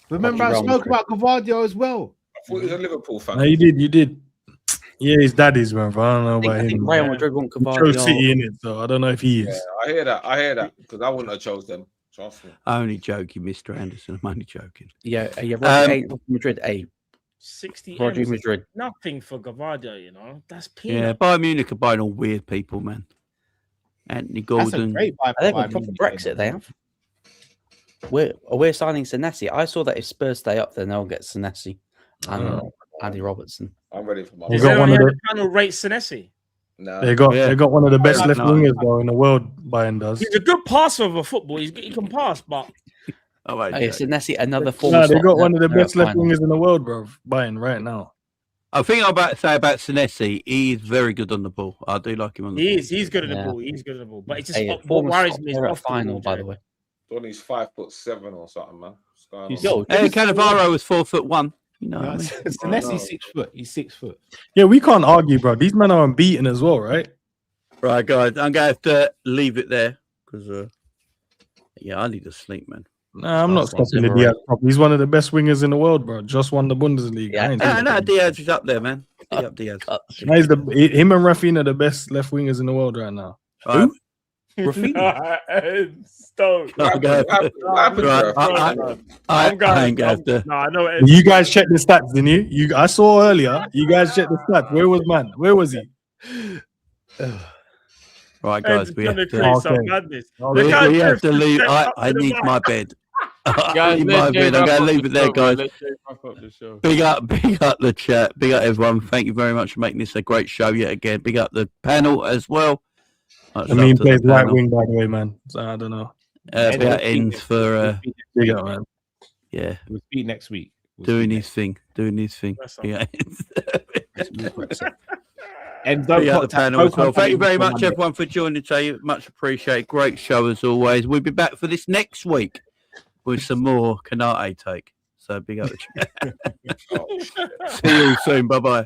Remember, I spoke about Gavardio as well. I thought he was a Liverpool fan. No, you did. Yeah, his daddy's, man. I don't know about I think him. Real Madrid want He chose Gavardio. City in it, so I don't know if he is. Yeah, I hear that. Because I wouldn't have chose them. Trust me. Only joking, Mr. Anderson. I'm only joking. Yeah, Roger Madrid. 60 Roger M's, Madrid. nothing for Gavardio, you know. That's peanut. Yeah, Bayern Munich are buying all weird people, man. Anthony That's a Gordon. great buy. They've got proper Brexit. They have. We're signing Senesi. I saw that if Spurs stay up, then they'll get Senesi and Andy Robertson. I'm ready for my. They Does got one anyone of here the. the panel rate Senesi? No. They got one of the best Yeah, left no. wingers though in the world. Bayern does. He's a good passer of a football. He can pass, but Oh, wait, Okay, Senesi, another form. No, they got one of the best left wingers in the world, bro. Bayern right now. I think I'm about to say about Senesi, he is very good on the ball. I do like him on the ball. he's good at the Yeah. ball. He's good at the ball. But it's just Hey, what former worries top me is player at off the final, ball, by Jay. the way. Donny's 5'7" or something, man. What's going He's on? so- Hey, Cannavaro was 4'1". You know what I mean? Senesi's 6 foot. He's 6 foot. Yeah, we can't argue, bro. These men are unbeaten as well, right? Right, guys, I'm going to have to leave it there because, yeah, I need to sleep, man. Nah, I'm not That's stopping the never Diaz. He's one of the best wingers in the world, bro. Just won the Bundesliga. Yeah. I ain't No, doing no, that. Diaz is up there, man. Big up Diaz. Nah, him and Rafinha are the best left wingers in the world right now. Right. Rafinha. Stone. I'm going to have to. I ain't going to have to. No, I know. You guys checked the stats, didn't you? I saw earlier. You guys checked the stats. Where was man? Where was he? Right, guys, we have to. Okay. We have to leave. I need my bed. I need my bed. I'm going to leave it there, guys. Big up the chat. Big up everyone. Thank you very much for making this a great show yet again. Big up the panel as well. I mean, plays right wing, by the way, man. So I don't know. Big up ends for Big up, man. yeah, We'll speak next week. doing his thing. Yeah. And don't Big up the contact- panel don't as well. contact Thank you me very before much, Monday. everyone, for joining today. Much appreciated. Great show as always. We'll be back for this next week with some more Kanate take. So big up the chat. See you all soon. Bye bye.